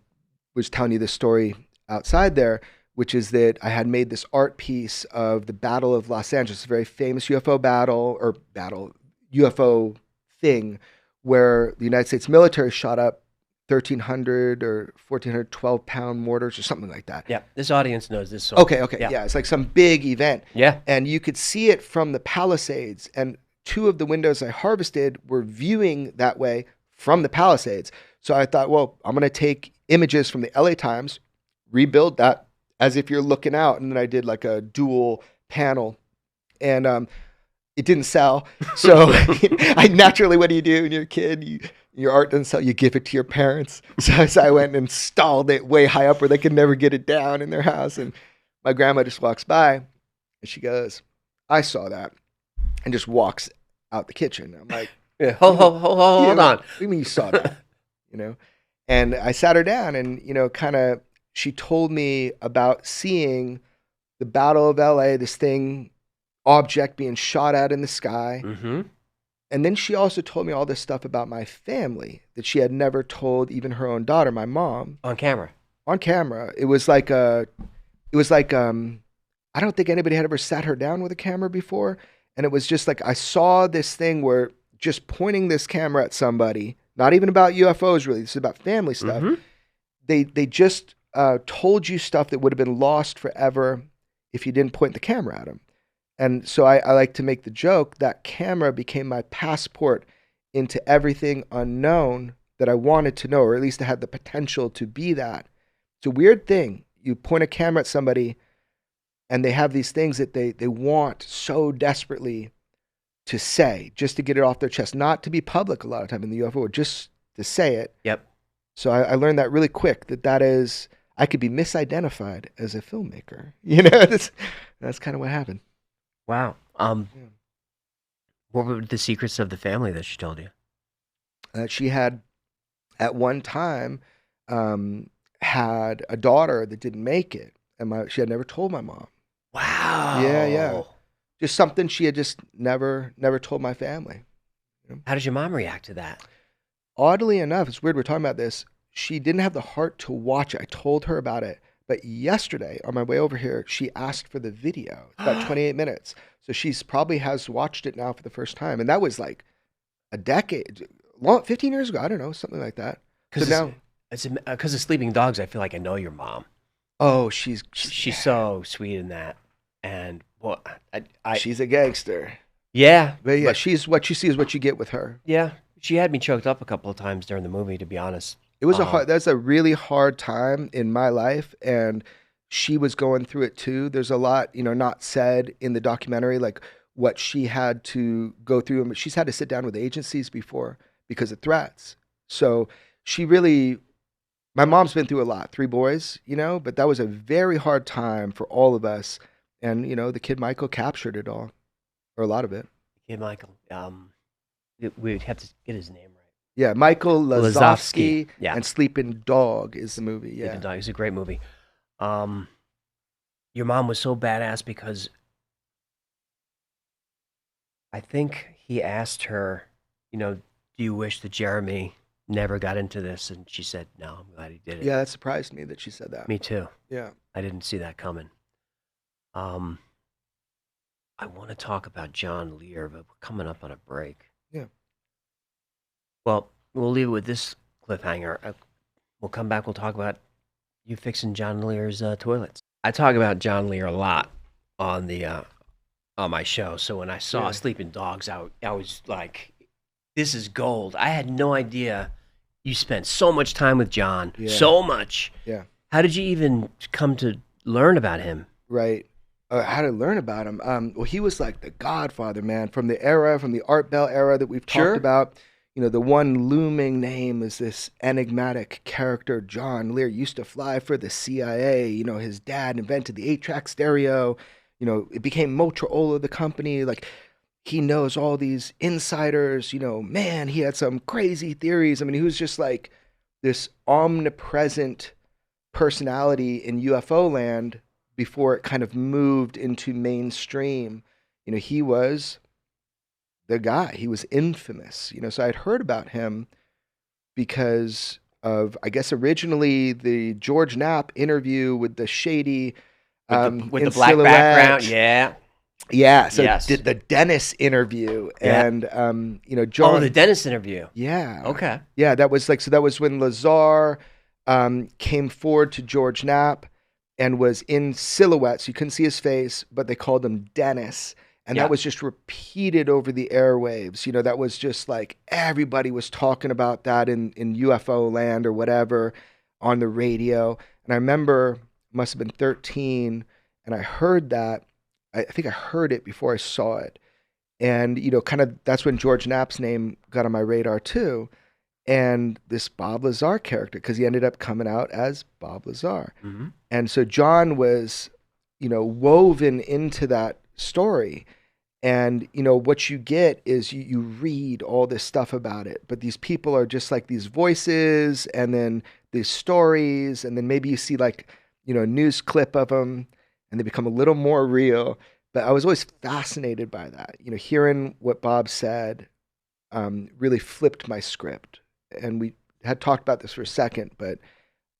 was telling you this story outside there, which is that I had made this art piece of the Battle of Los Angeles, a very famous UFO UFO thing where the United States military shot up 1,300 or 1,400 12-pound mortars or something like that. Yeah, this audience knows this. So Okay. Yeah, it's like some big event. Yeah. And you could see it from the Palisades, and two of the windows I harvested were viewing that way from the Palisades. So I thought, well, I'm going to take images from the LA Times, rebuild that as if you're looking out. And then I did like a dual panel, and it didn't sell. So I naturally, what do you do when you're a kid? Your art doesn't sell, you give it to your parents. So I went and installed it way high up where they could never get it down in their house. And my grandma just walks by and she goes, I saw that. And just walks out the kitchen. I'm like, yeah, hold on. What do you mean you saw that? You know? And I sat her down, and, you know, kind of, she told me about seeing the Battle of LA, this object being shot at in the sky. Mm-hmm. And then she also told me all this stuff about my family that she had never told even her own daughter, my mom. On camera. It was like, I don't think anybody had ever sat her down with a camera before. And it was just like, I saw this thing where just pointing this camera at somebody, not even about UFOs really, this is about family stuff. Mm-hmm. They just told you stuff that would have been lost forever if you didn't point the camera at them. And so I like to make the joke that camera became my passport into everything unknown that I wanted to know, or at least it had the potential to be that. It's a weird thing. You point a camera at somebody, and they have these things that they want so desperately to say, just to get it off their chest, not to be public a lot of time in the UFO, just to say it. Yep. So I learned that really quick, that is, I could be misidentified as a filmmaker. You know, that's kind of what happened. Wow. What were the secrets of the family that she told you? She had, at one time, had a daughter that didn't make it, and she had never told my mom. Wow. Yeah. Just something she had just never told my family. How did your mom react to that? Oddly enough, it's weird we're talking about this. She didn't have the heart to watch it. I told her about it. But yesterday, on my way over here, she asked for the video. It's about 28 minutes. So she's probably has watched it now for the first time. And that was like a decade, 15 years ago. I don't know, something like that. Because of Sleeping Dogs, I feel like I know your mom. Oh, she's so sweet in that. And well, she's a gangster. Yeah. But yeah, she's what you see is what you get with her. Yeah. She had me choked up a couple of times during the movie, to be honest. It was that's a really hard time in my life, and she was going through it too. There's a lot, not said in the documentary, like what she had to go through. And she's had to sit down with agencies before because of threats. So she really, my mom's been through a lot, 3 boys, but that was a very hard time for all of us. And, the kid Michael captured it all, or a lot of it. Kid Michael. We'd have to get his name right. Yeah, Michael Lazowski Yeah. and Sleeping Dog is the movie. Yeah. Sleeping Dog. It's a great movie. Your mom was so badass because I think he asked her, do you wish that Jeremy never got into this? And she said, no, I'm glad he did it. Yeah, that surprised me that she said that. Me too. Yeah. I didn't see that coming. I want to talk about John Lear, but we're coming up on a break. Yeah. Well, we'll leave it with this cliffhanger. We'll come back. We'll talk about you fixing John Lear's toilets. I talk about John Lear a lot on the on my show. So when I saw Sleeping Dogs, I was like, "This is gold." I had no idea you spent so much time with John. Yeah. So much. Yeah. How did you even come to learn about him? Right. How to learn about him? Well, he was like the godfather, man, from the Art Bell era that we've talked about. The one looming name is this enigmatic character, John Lear. Used to fly for the CIA. His dad invented the 8-track stereo. It became Motorola, the company. Like, he knows all these insiders. Man, he had some crazy theories. I mean, he was just like this omnipresent personality in UFO land before it kind of moved into mainstream. He was the guy. He was infamous. So I'd heard about him because of, I guess, originally the George Knapp interview with the shady with the in black silhouette. background. Yeah. Yeah. So Yes. the Dennis interview and John. Oh, the Dennis interview. Yeah. Okay. Yeah, that was that was when Lazar came forward to George Knapp and was in silhouette, so you couldn't see his face, but they called him Dennis. And that was just repeated over the airwaves. That was just like everybody was talking about that in UFO land or whatever on the radio. And I remember, must have been 13, and I heard that. I think I heard it before I saw it. And, kind of that's when George Knapp's name got on my radar too. And this Bob Lazar character, because he ended up coming out as Bob Lazar. Mm-hmm. And so John was, woven into that story. And, what you get is you read all this stuff about it. But these people are just like these voices and then these stories. And then maybe you see like, a news clip of them and they become a little more real. But I was always fascinated by that. Hearing what Bob said really flipped my script. And we had talked about this for a second, but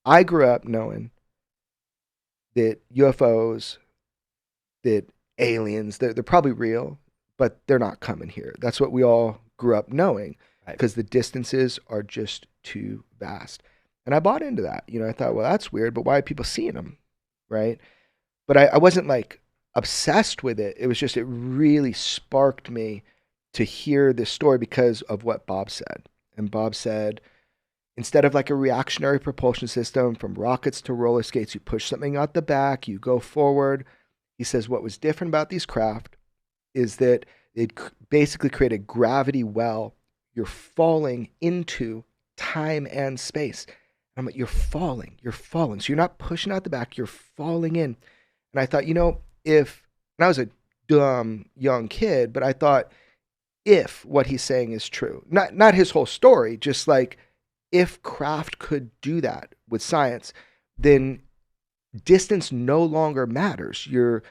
I grew up knowing that UFOs, that aliens, they're probably real, but they're not coming here. That's what we all grew up knowing because the distances are just too vast. And I bought into that. I thought, well, that's weird, but why are people seeing them, right? But I wasn't like obsessed with it. It was just, it really sparked me to hear this story because of what Bob said. And Bob said, instead of like a reactionary propulsion system from rockets to roller skates, you push something out the back, you go forward. He says what was different about these craft is that it basically created a gravity well. You're falling into time and space. And I'm like, you're falling. So you're not pushing out the back, you're falling in. And I thought, and I was a dumb young kid, but I thought, if what he's saying is true, not his whole story, just like if craft could do that with science, then distance no longer matters. You're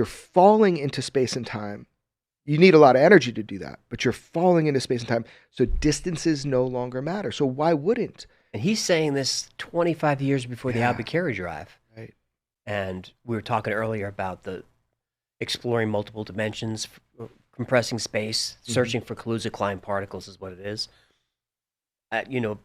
falling into space and time. You need a lot of energy to do that, but you're falling into space and time. So distances no longer matter. So why wouldn't? And he's saying this 25 years before the Albuquerque Drive. Right. And we were talking earlier about the exploring multiple dimensions, compressing space, searching for Kaluza-Klein particles is what it is.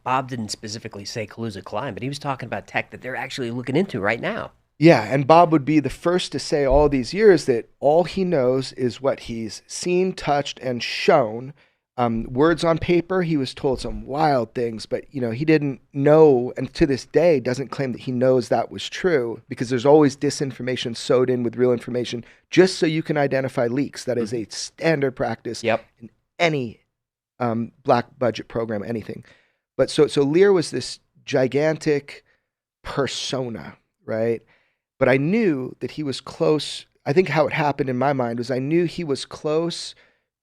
Bob didn't specifically say Kaluza-Klein, but he was talking about tech that they're actually looking into right now. Yeah, and Bob would be the first to say all these years that all he knows is what he's seen, touched, and shown Words on paper, he was told some wild things, but he didn't know, and to this day doesn't claim that he knows that was true, because there's always disinformation sewed in with real information just so you can identify leaks. That is a standard practice in any black budget program, anything. But so Lear was this gigantic persona, right? But I knew that he was close. I think how it happened in my mind was I knew he was close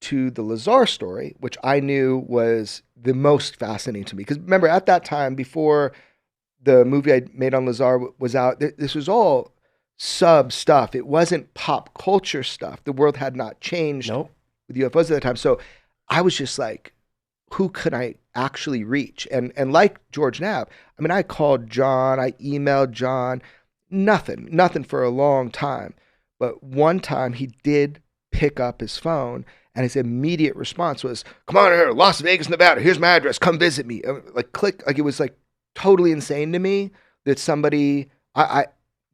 to the Lazar story, which I knew was the most fascinating to me. Because remember, at that time, before the movie I made on Lazar was out, this was all sub stuff. It wasn't pop culture stuff. The world had not changed with UFOs at the time. So I was just like, who could I actually reach? And like George Knapp, I mean, I called John, I emailed John, nothing for a long time. But one time he did pick up his phone, and his immediate response was, "Come on here, Las Vegas, Nevada. Here's my address. Come visit me." Like click, like it was like totally insane to me that somebody,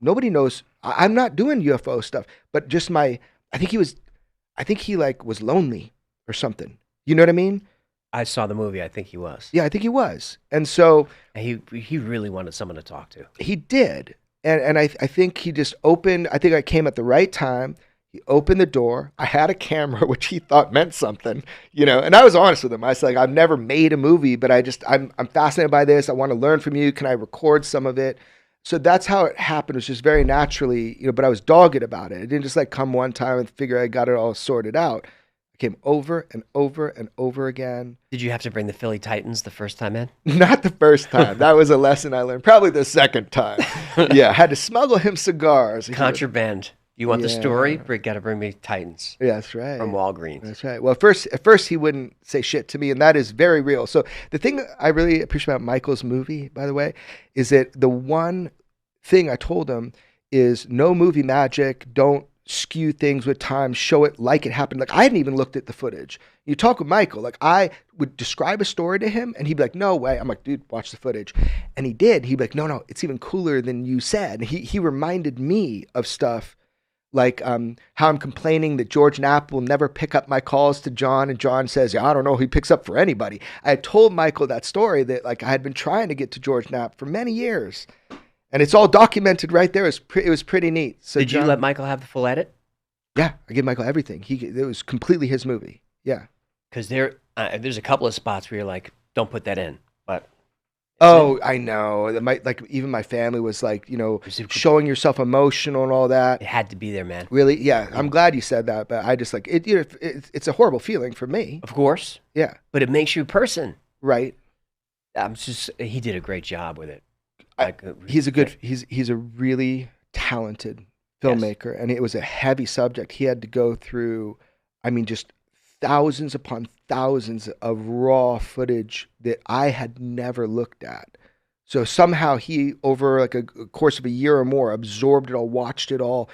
nobody knows. I'm not doing UFO stuff, but just I think he like was lonely or something. You know what I mean? I saw the movie. I think he was. Yeah, I think he was. And so And he really wanted someone to talk to. he did. And I think he just opened, I think I came at the right time. He opened the door. I had a camera, which he thought meant something, and I was honest with him. I was like, I've never made a movie, but I'm fascinated by this. I want to learn from you. Can I record some of it? So that's how it happened. It was just very naturally, but I was dogged about it. It didn't just like come one time and figure I got it all sorted out. I came over and over and over again. Did you have to bring the Philly Titans the first time in? Not the first time. That was a lesson I learned. Probably the second time. Yeah, I had to smuggle him cigars. Contraband. You want the story? Got to bring me Titans. Yeah, that's right. From Walgreens. That's right. Well, at first he wouldn't say shit to me, and that is very real. So the thing I really appreciate about Michael's movie, by the way, is that the one thing I told him is no movie magic. Don't skew things with time. Show it like it happened. Like I hadn't even looked at the footage. You talk with Michael, like I would describe a story to him, and he'd be like, "No way." I'm like, "Dude, watch the footage," and he did. He'd be like, "No, it's even cooler than you said." And he reminded me of stuff. Like how I'm complaining that George Knapp will never pick up my calls to John, and John says, "Yeah, I don't know, he picks up for anybody." I had told Michael that story that like I had been trying to get to George Knapp for many years, and it's all documented right there. It was pretty neat. So did you let Michael have the full edit? Yeah, I gave Michael everything. It was completely his movie. Yeah, because there's a couple of spots where you're like, "Don't put that in," but. Oh, I know. Even my family was like, showing yourself emotional and all that. It had to be there, man. Really? Yeah. I'm glad you said that, but I just like it. It's a horrible feeling for me. Of course. Yeah. But it makes you a person. Right. He did a great job with it. He's a really talented filmmaker, and it was a heavy subject. He had to go through, just thousands upon thousands of raw footage that I had never looked at. So somehow he, over like a course of a year or more, absorbed it all, watched it all,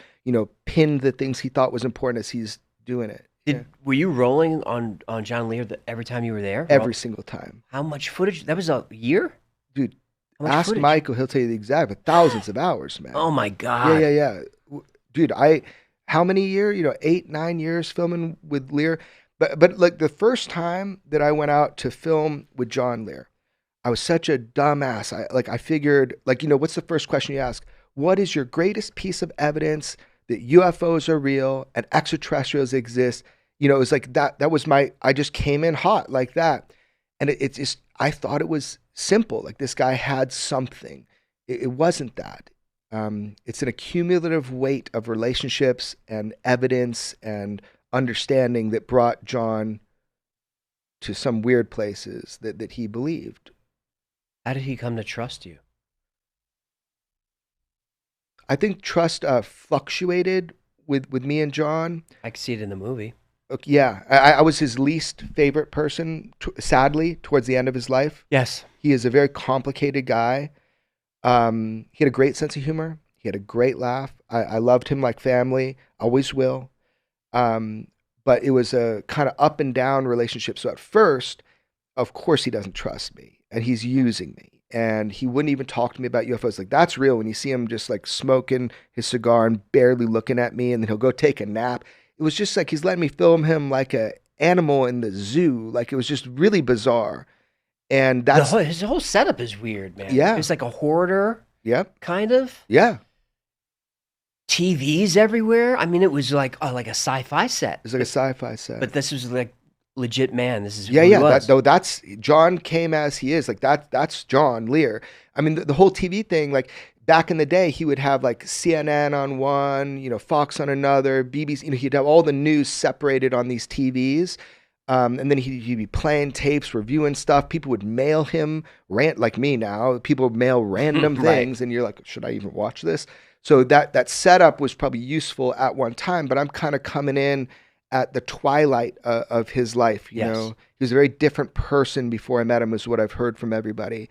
pinned the things he thought was important as he's doing it. Were you rolling on John Lear every time you were there? Every single time. How much footage? That was a year? Dude, ask Michael, he'll tell you the exact, but thousands of hours, man. Oh my God. Yeah. Dude, how many years? 8, 9 years filming with Lear. But like the first time that I went out to film with John Lear, I was such a dumbass. I figured, what's the first question you ask? What is your greatest piece of evidence that UFOs are real and extraterrestrials exist? It was like that. That was I just came in hot like that. And it's just, I thought it was simple. Like this guy had something. It wasn't that. It's an accumulative weight of relationships and evidence and understanding that brought John to some weird places that he believed. How did he come to trust you? I think trust fluctuated with me and John. I could see it in the movie. Yeah, I was his least favorite person, sadly, towards the end of his life. Yes. He is a very complicated guy. He had a great sense of humor. He had a great laugh. I loved him like family, always will. But it was a kind of up and down relationship. So at first, of course, he doesn't trust me and he's using me, and he wouldn't even talk to me about UFOs. Like that's real. When you see him just like smoking his cigar and barely looking at me, and then he'll go take a nap. It was just like he's letting me film him like a animal in the zoo. Like, it was just really bizarre. And that's his whole setup is weird, man. Yeah. It's like a hoarder, yep, kind of. yeah. TVs everywhere. I mean, it was like a sci-fi set. It's like a sci-fi set. But this was like legit man. This is yeah, who he yeah. was. That's John came as he is. Like that's John Lear. I mean, the whole TV thing. Like back in the day, he would have like CNN on one, Fox on another, BBC. He'd have all the news separated on these TVs. And then he'd be playing tapes, reviewing stuff. People would mail him like me now. People mail random things, and you're like, should I even watch this? So that setup was probably useful at one time, but I'm kind of coming in at the twilight of his life. You know, he was a very different person before I met him, is what I've heard from everybody.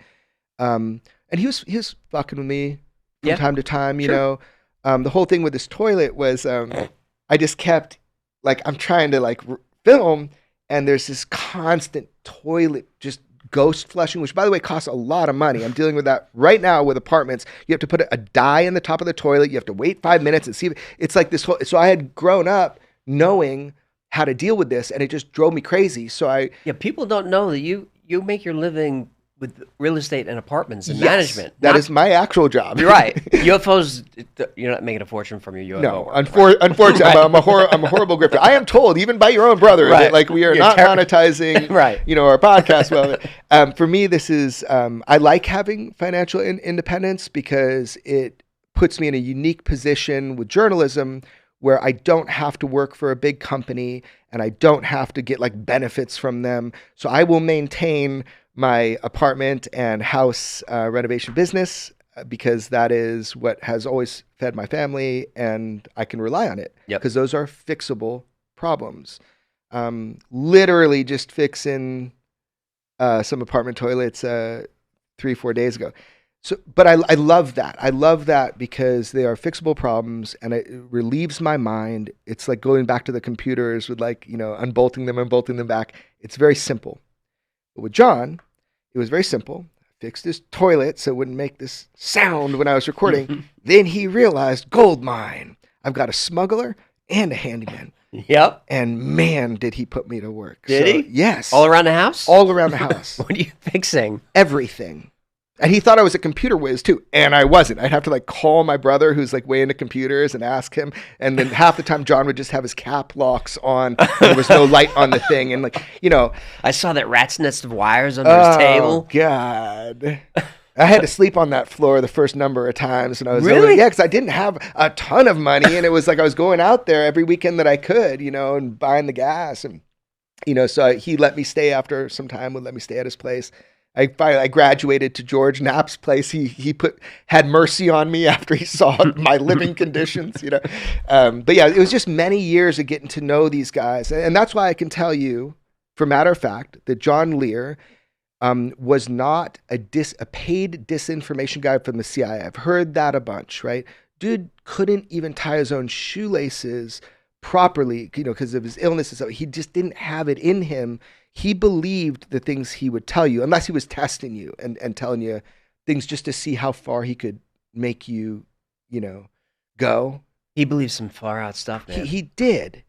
And he was fucking with me from time to time. You know, the whole thing with this toilet was I just kept like I'm trying to like film. And there's this constant toilet just ghost flushing, which, by the way, costs a lot of money. I'm dealing with that right now with apartments. You have to put a dye in the top of the toilet. You have to wait 5 minutes and see. It's like this whole. So I had grown up knowing how to deal with this, and it just drove me crazy. So people don't know that you make your living with real estate and apartments and management. That is my actual job. You're right. UFOs, you're not making a fortune from your UFO. No, work, unfortunately, I'm a horrible grifter. I am told, even by your own brother, that like we are not monetizing, our podcast. Well, for me, this is I like having financial independence because it puts me in a unique position with journalism where I don't have to work for a big company and I don't have to get like benefits from them. So I will maintain my apartment and house renovation business because that is what has always fed my family, and I can rely on it because those are fixable problems. Literally just fixing some apartment toilets 3-4 days ago. So, but I love that. I love that because they are fixable problems, and it relieves my mind. It's like going back to the computers with unbolting them back. It's very simple. But with John, it was very simple. I fixed his toilet so it wouldn't make this sound when I was recording. Then he realized, gold mine. I've got a smuggler and a handyman. Yep. And man, did he put me to work. Did he? Yes. All around the house? All around the house. What are you fixing? Everything. And he thought I was a computer whiz too, and I wasn't. I'd have to like call my brother who's like way into computers and ask him. And then half the time John would just have his cap locks on. And there was no light on the thing. And I saw that rat's nest of wires under his table. Oh, God. I had to sleep on that floor the first number of times. And I was really? Yeah, because I didn't have a ton of money. And it was like I was going out there every weekend that I could, and buying the gas. And, so he let me stay after some time, would let me stay at his place. I graduated to George Knapp's place. He had mercy on me after he saw my living conditions, But yeah, it was just many years of getting to know these guys. And that's why I can tell you, for matter of fact, that John Lear was not a paid disinformation guy from the CIA. I've heard that a bunch, right? Dude couldn't even tie his own shoelaces properly, because of his illness and stuff. He just didn't have it in him. He believed the things he would tell you, unless he was testing you and telling you things just to see how far he could make you, go. He believed some far out stuff, man. He did.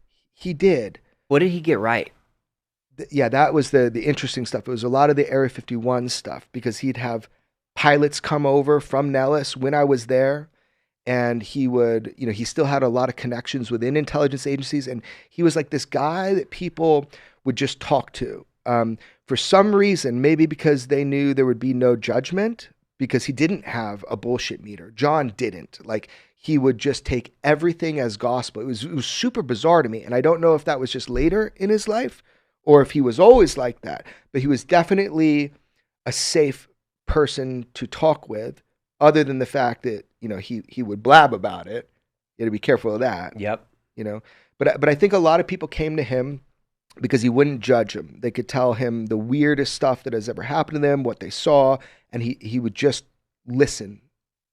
What did he get right? Yeah, that was the interesting stuff. It was a lot of the Area 51 stuff because he'd have pilots come over from Nellis when I was there. And he would, he still had a lot of connections within intelligence agencies. And he was like this guy that people would just talk to. For some reason, maybe because they knew there would be no judgment, because he didn't have a bullshit meter. John didn't. Like, he would just take everything as gospel. It was super bizarre to me. And I don't know if that was just later in his life or if he was always like that. But he was definitely a safe person to talk with, other than the fact that, he would blab about it. You had to be careful of that. Yep. But I think a lot of people came to him because he wouldn't judge them. They could tell him the weirdest stuff that has ever happened to them, what they saw, and he would just listen.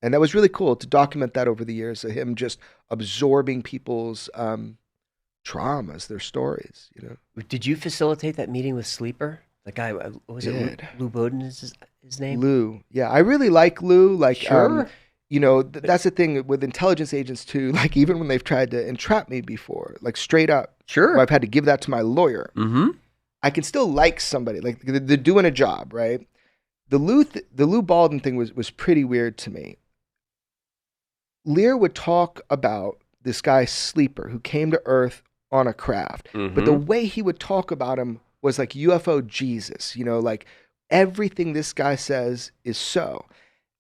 And that was really cool to document that over the years of him just absorbing people's traumas, their stories, Did you facilitate that meeting with Sleeper? The guy, was it Lou Bowden is his name? Lou. Yeah, I really like Lou. Like, sure. That's the thing with intelligence agents too. Like, even when they've tried to entrap me before, like straight up Sure. Or I've had to give that to my lawyer. Mm-hmm. I can still like somebody, like they're doing a job, right? The Lou Baldwin thing was pretty weird to me. Lear would talk about this guy Sleeper who came to Earth on a craft, but the way he would talk about him was like UFO Jesus, like everything this guy says is so.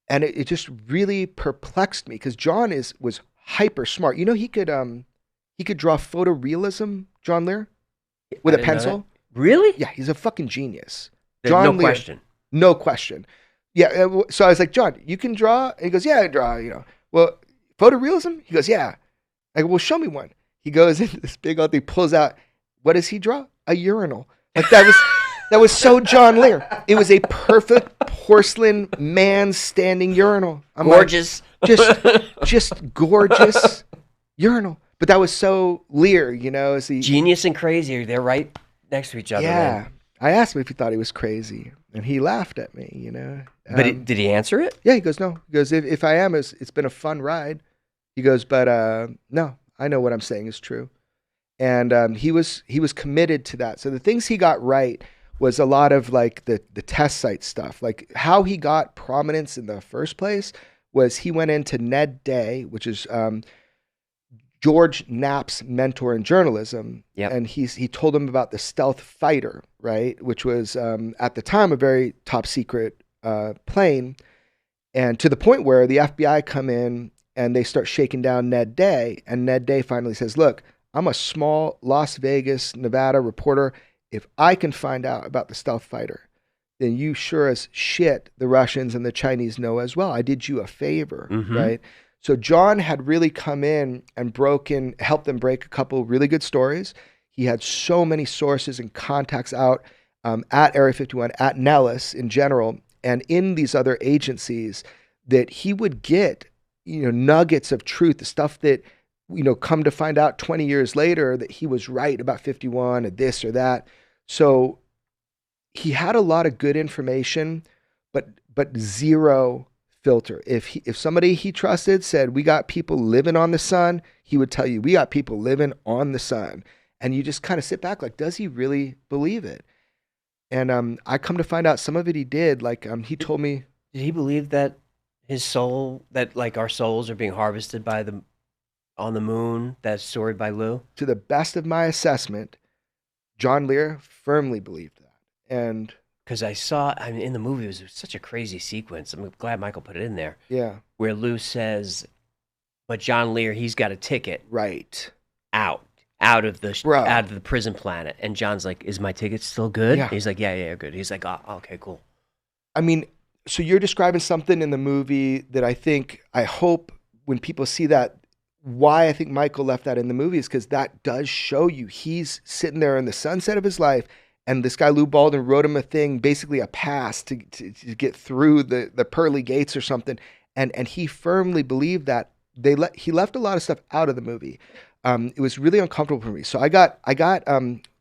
And it just really perplexed me because John was hyper smart. He could draw photorealism, John Lear, with a pencil. Really? Yeah, he's a fucking genius. There's John no Lear, question. no question. Yeah, so I was like, John, you can draw? And he goes, yeah, I draw, Well, photorealism? He goes, yeah. I go, well, show me one. He goes into this big old thing, pulls out, what does he draw? A urinal. Like that was so John Lear. It was a perfect porcelain man standing urinal. I'm Gorgeous. Like, just gorgeous urinal. But that was so Lear, as he, Genius and crazy. They're right next to each other. yeah. Man. I asked him if he thought he was crazy, and he laughed at me, But did he answer it? Yeah, he goes, no. He goes, if I am, it's been a fun ride. He goes, but no, I know what I'm saying is true. And he was committed to that. So the things he got right was a lot of like the test site stuff. Like how he got prominence in the first place was he went into Ned Day, which is George Knapp's mentor in journalism. Yep. And he told him about the stealth fighter, right? Which was at the time a very top secret plane. And to the point where the FBI come in and they start shaking down Ned Day. And Ned Day finally says, look, I'm a small Las Vegas, Nevada reporter. If I can find out about the stealth fighter, then you sure as shit, the Russians and the Chinese know as well. I did you a favor, right? So John had really come in and helped them break a couple really good stories. He had so many sources and contacts out at Area 51, at Nellis in general, and in these other agencies that he would get, nuggets of truth, the stuff that, come to find out 20 years later that he was right about 51 or this or that. So he had a lot of good information, but zero filter. If somebody he trusted said, we got people living on the sun, he would tell you, we got people living on the sun. And you just kind of sit back like, does he really believe it? And I come to find out some of it he did. Like he told me. Did he believe that his soul, that like our souls are being harvested on the moon? That story by Lou? To the best of my assessment, John Lear firmly believed that. And because in the movie, it was such a crazy sequence. I'm glad Michael put it in there. Yeah. Where Lou says, but John Lear, he's got a ticket. Right. Out of the prison planet. And John's like, is my ticket still good? Yeah. He's like, yeah, good. He's like, oh, okay, cool. I mean, so you're describing something in the movie that I hope when people see that, why I think Michael left that in the movie is because that does show you he's sitting there in the sunset of his life, and this guy Lou Baldwin wrote him a thing, basically a pass to get through the pearly gates or something, and he firmly believed that he left a lot of stuff out of the movie. It was really uncomfortable for me. So I got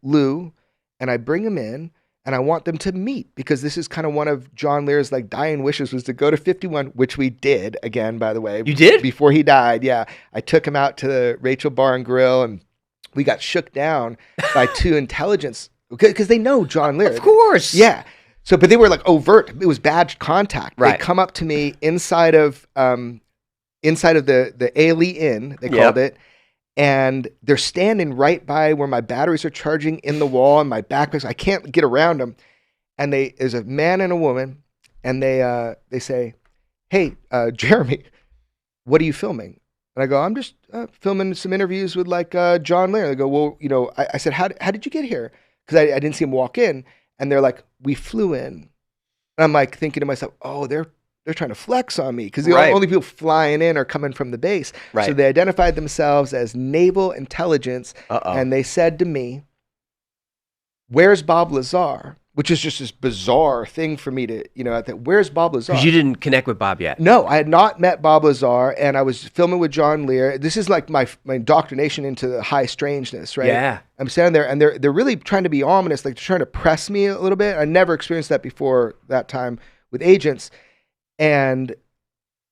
Lou, and I bring him in, and I want them to meet because this is kind of one of John Lear's like dying wishes was to go to 51, which we did again, by the way. You did? Before he died, yeah. I took him out to the Rachel Bar and Grill, and we got shook down by two intelligence because they know John Lear. Of course. Yeah. So, but they were like overt. It was bad contact. Right. They come up to me inside of the Ailey Inn, they called it. And they're standing right by where my batteries are charging in the wall and my backpacks. I can't get around them. And there's a man and a woman, and they say, "Hey, Jeremy, what are you filming?" And I go, "I'm just filming some interviews with like John Lear." They go, "Well, I said, how did you get here?" Because I didn't see him walk in. And they're like, "We flew in." And I'm like thinking to myself, "Oh, they're trying to flex on me," because the only people flying in are coming from the base. Right. So they identified themselves as naval intelligence, and they said to me, "Where's Bob Lazar?" Which is just this bizarre thing for me to, where's Bob Lazar? Because you didn't connect with Bob yet. No, I had not met Bob Lazar, and I was filming with John Lear. This is like my indoctrination into the high strangeness, right? Yeah. I'm standing there, and they're really trying to be ominous, like they're trying to press me a little bit. I never experienced that before that time with agents. And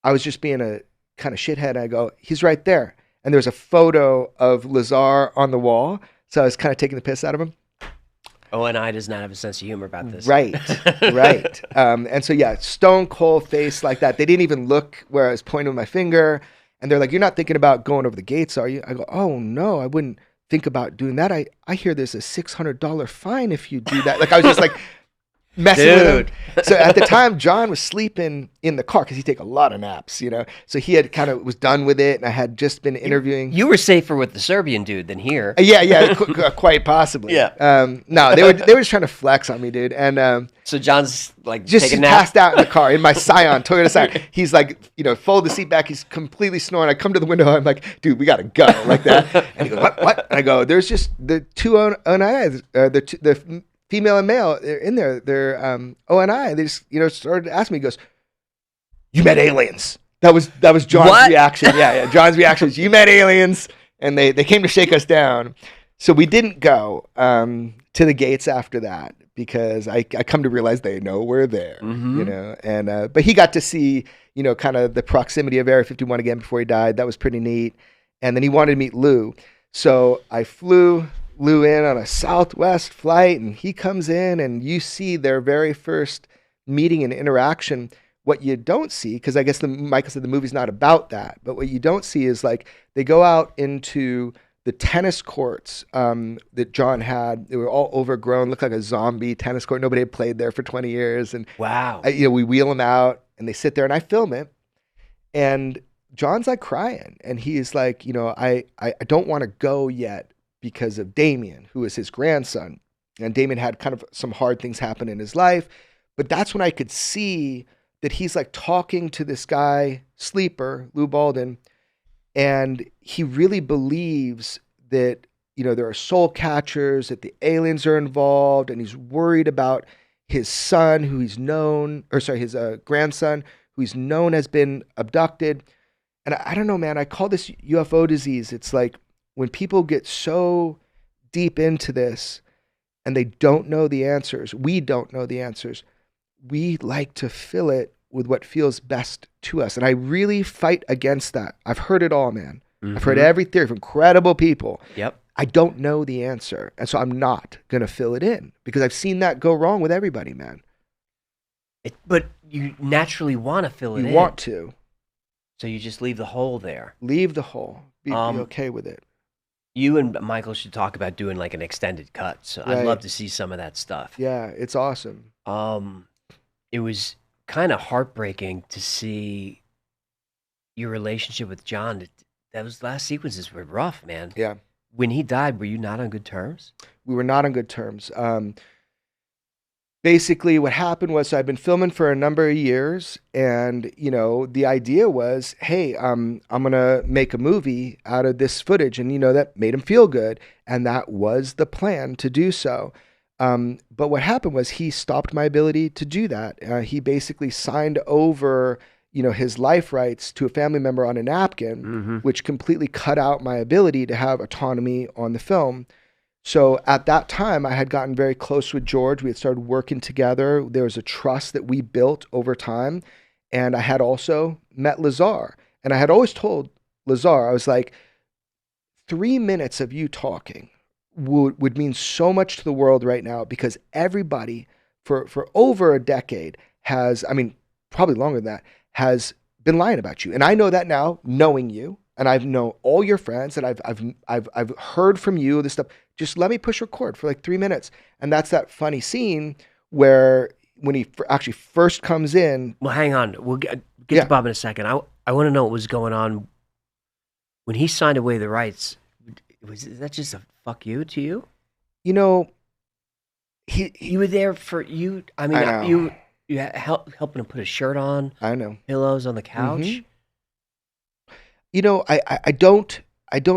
I was just being a kind of shithead. I go, "He's right there." And there's a photo of Lazar on the wall. So I was kind of taking the piss out of him. O&I does not have a sense of humor about this. Right, right. And so, yeah, stone cold face like that. They didn't even look where I was pointing with my finger. And they're like, you're not thinking about going over the gates, are you? I go, oh, no, I wouldn't think about doing that. I hear there's a $600 fine if you do that. Like, I was just like messing with him. So at the time, John was sleeping in the car because he take a lot of naps, you know. So he had kind of was done with it, and I had just been interviewing. You were safer with the Serbian dude than here. Yeah, quite possibly. Yeah. No, they were just trying to flex on me, dude. And so John's like just taking a nap. passed out in the car in my Scion, Toyota Scion. He's like, you know, fold the seat back. He's completely snoring. I come to the window. I'm like, dude, we gotta go, like that. And he goes, what? And I go, there's just the two ONIs, the female and male. They're in there. They're ONI. They just, you know, started to ask me. He goes, you met aliens. That was John's reaction. Yeah. John's reaction was, you met aliens, and they came to shake us down. So we didn't go to the gates after that because I come to realize they know we're there, you know. And but he got to see, you know, kind of the proximity of Area 51 again before he died. That was pretty neat. And then he wanted to meet Lou, so I flew Lou in on a Southwest flight, and he comes in, and you see their very first meeting and interaction. What you don't see, because I guess Michael said the movie's not about that, but what you don't see is like they go out into the tennis courts that John had. They were all overgrown, looked like a zombie tennis court. Nobody had played there for 20 years. And wow, you know, we wheel them out, and they sit there, and I film it. And John's like crying, and he's like, you know, I don't want to go yet because of Damien, who is his grandson. And Damien had kind of some hard things happen in his life, but that's when I could see that he's like talking to this guy, Sleeper, Lou Baldwin, and he really believes that, you know, there are soul catchers, that the aliens are involved, and he's worried about his son, who he's known, or sorry, his grandson, who he's known has been abducted. And I don't know, man, I call this UFO disease. It's like when people get so deep into this and they don't know the answers, we don't know the answers, we like to fill it with what feels best to us. And I really fight against that. I've heard it all, man. I've heard every theory from credible people. Yep. I don't know the answer. And so I'm not going to fill it in because I've seen that go wrong with everybody, man. But you naturally want to fill it in. You want to. So you just leave the hole there. Leave the hole. Be okay with it. You and Michael should talk about doing like an extended cut. So Right. I'd love to see some of that stuff. Yeah, it's awesome. It was kind of heartbreaking to see your relationship with John. Those last sequences were rough, man. Yeah. When he died, were you not on good terms? We were not on good terms. Basically, what happened was, so I'd been filming for a number of years, and you know, the idea was, hey, I'm gonna make a movie out of this footage, and you know, that made him feel good, and that was the plan to do so. But what happened was he stopped my ability to do that. He basically signed over, you know, his life rights to a family member on a napkin, which completely cut out my ability to have autonomy on the film. So at that time, I had gotten very close with George. We had started working together. There was a trust that we built over time. And I had also met Lazar. And I had always told Lazar, I was like, 3 minutes of you talking would mean so much to the world right now, because everybody for over a decade has, I mean, probably longer than that, has been lying about you. And I know that now, knowing you, and I've known all your friends, and I've heard from you this stuff. Just let me push record for like 3 minutes. And that's that funny scene where when he actually first comes in. Well, hang on. We'll get to Bob in a second. I want to know what was going on when he signed away the rights. Is that just a fuck you to you? You know, you were there for you. I mean, I know. you helping him put a shirt on. I know. Pillows on the couch. You know, I don't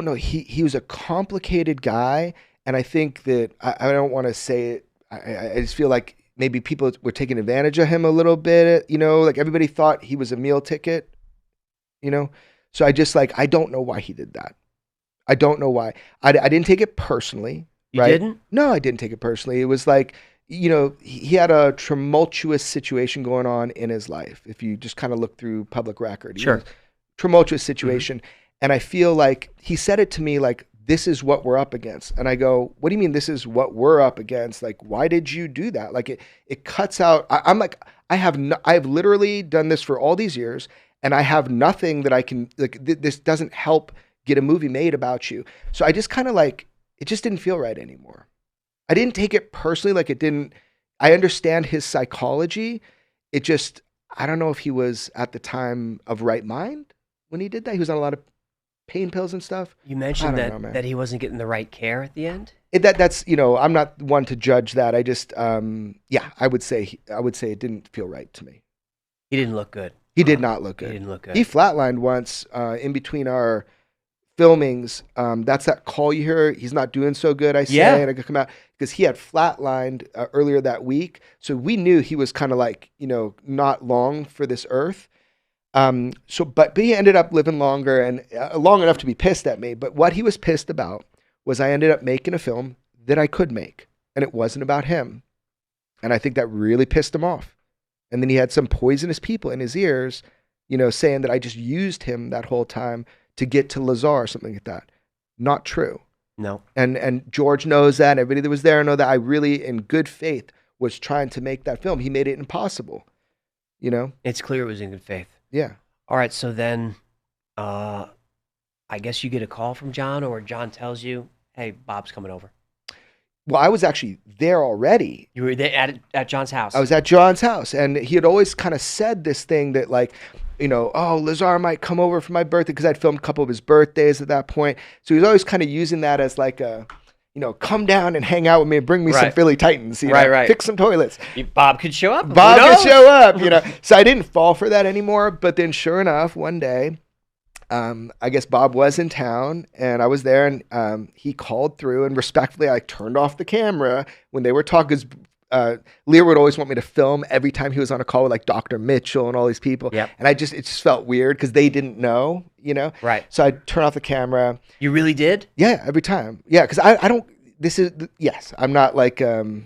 know. He was a complicated guy, and I think that I don't want to say it. I just feel like maybe people were taking advantage of him a little bit. You know, like everybody thought he was a meal ticket. You know, so I don't know why he did that. I don't know why. I didn't take it personally. You didn't? No, I didn't take it personally. It was like, you know, he had a tumultuous situation going on in his life. If you just kind of look through public record, sure, tumultuous situation. And I feel like he said it to me like, this is what we're up against. And I go, what do you mean this is what we're up against? Like, why did you do that? Like it cuts out. I'm like, I've literally done this for all these years, and I have nothing that I can, like, this doesn't help get a movie made about you. So I just kind of like, it just didn't feel right anymore. I didn't take it personally. Like, it didn't, I understand his psychology. It just, I don't know if he was at the time of right mind when he did that. He was on a lot of pain pills and stuff. You mentioned I don't know, that he wasn't getting the right care at the end. That's, I'm not one to judge that. I just, I would say it didn't feel right to me. He didn't look good. He did not look good. He didn't look good. He flatlined once in between our filmings. That's that call you hear. He's not doing so good, I say, and I could come out because he had flatlined earlier that week. So we knew he was kind of like, not long for this earth. But he ended up living longer and long enough to be pissed at me. But what he was pissed about was I ended up making a film that I could make, and it wasn't about him. And I think that really pissed him off. And then he had some poisonous people in his ears, saying that I just used him that whole time to get to Lazar or something like that. Not true. No. And George knows that. Everybody that was there know that I really, in good faith, was trying to make that film. He made it impossible. It's clear it was in good faith. Yeah. All right. So then, I guess you get a call from John, or John tells you, "Hey, Bob's coming over." Well, I was actually there already. You were there at John's house. I was at John's house, and he had always kind of said this thing that, like, Lazar might come over for my birthday, because I'd filmed a couple of his birthdays at that point. So he was always kind of using that as like a, come down and hang out with me and bring me some Philly Titans, right. fix some toilets. Bob could show up. Bob could show up, So I didn't fall for that anymore. But then sure enough, one day, I guess Bob was in town, and I was there, and he called through, and respectfully, I turned off the camera when they were talking. Lear would always want me to film every time he was on a call with like Dr. Mitchell and all these people. Yep. And it just felt weird because they didn't know, Right. So I'd turn off the camera. You really did? Yeah, every time. Yeah, because I don't, yes, I'm not like. A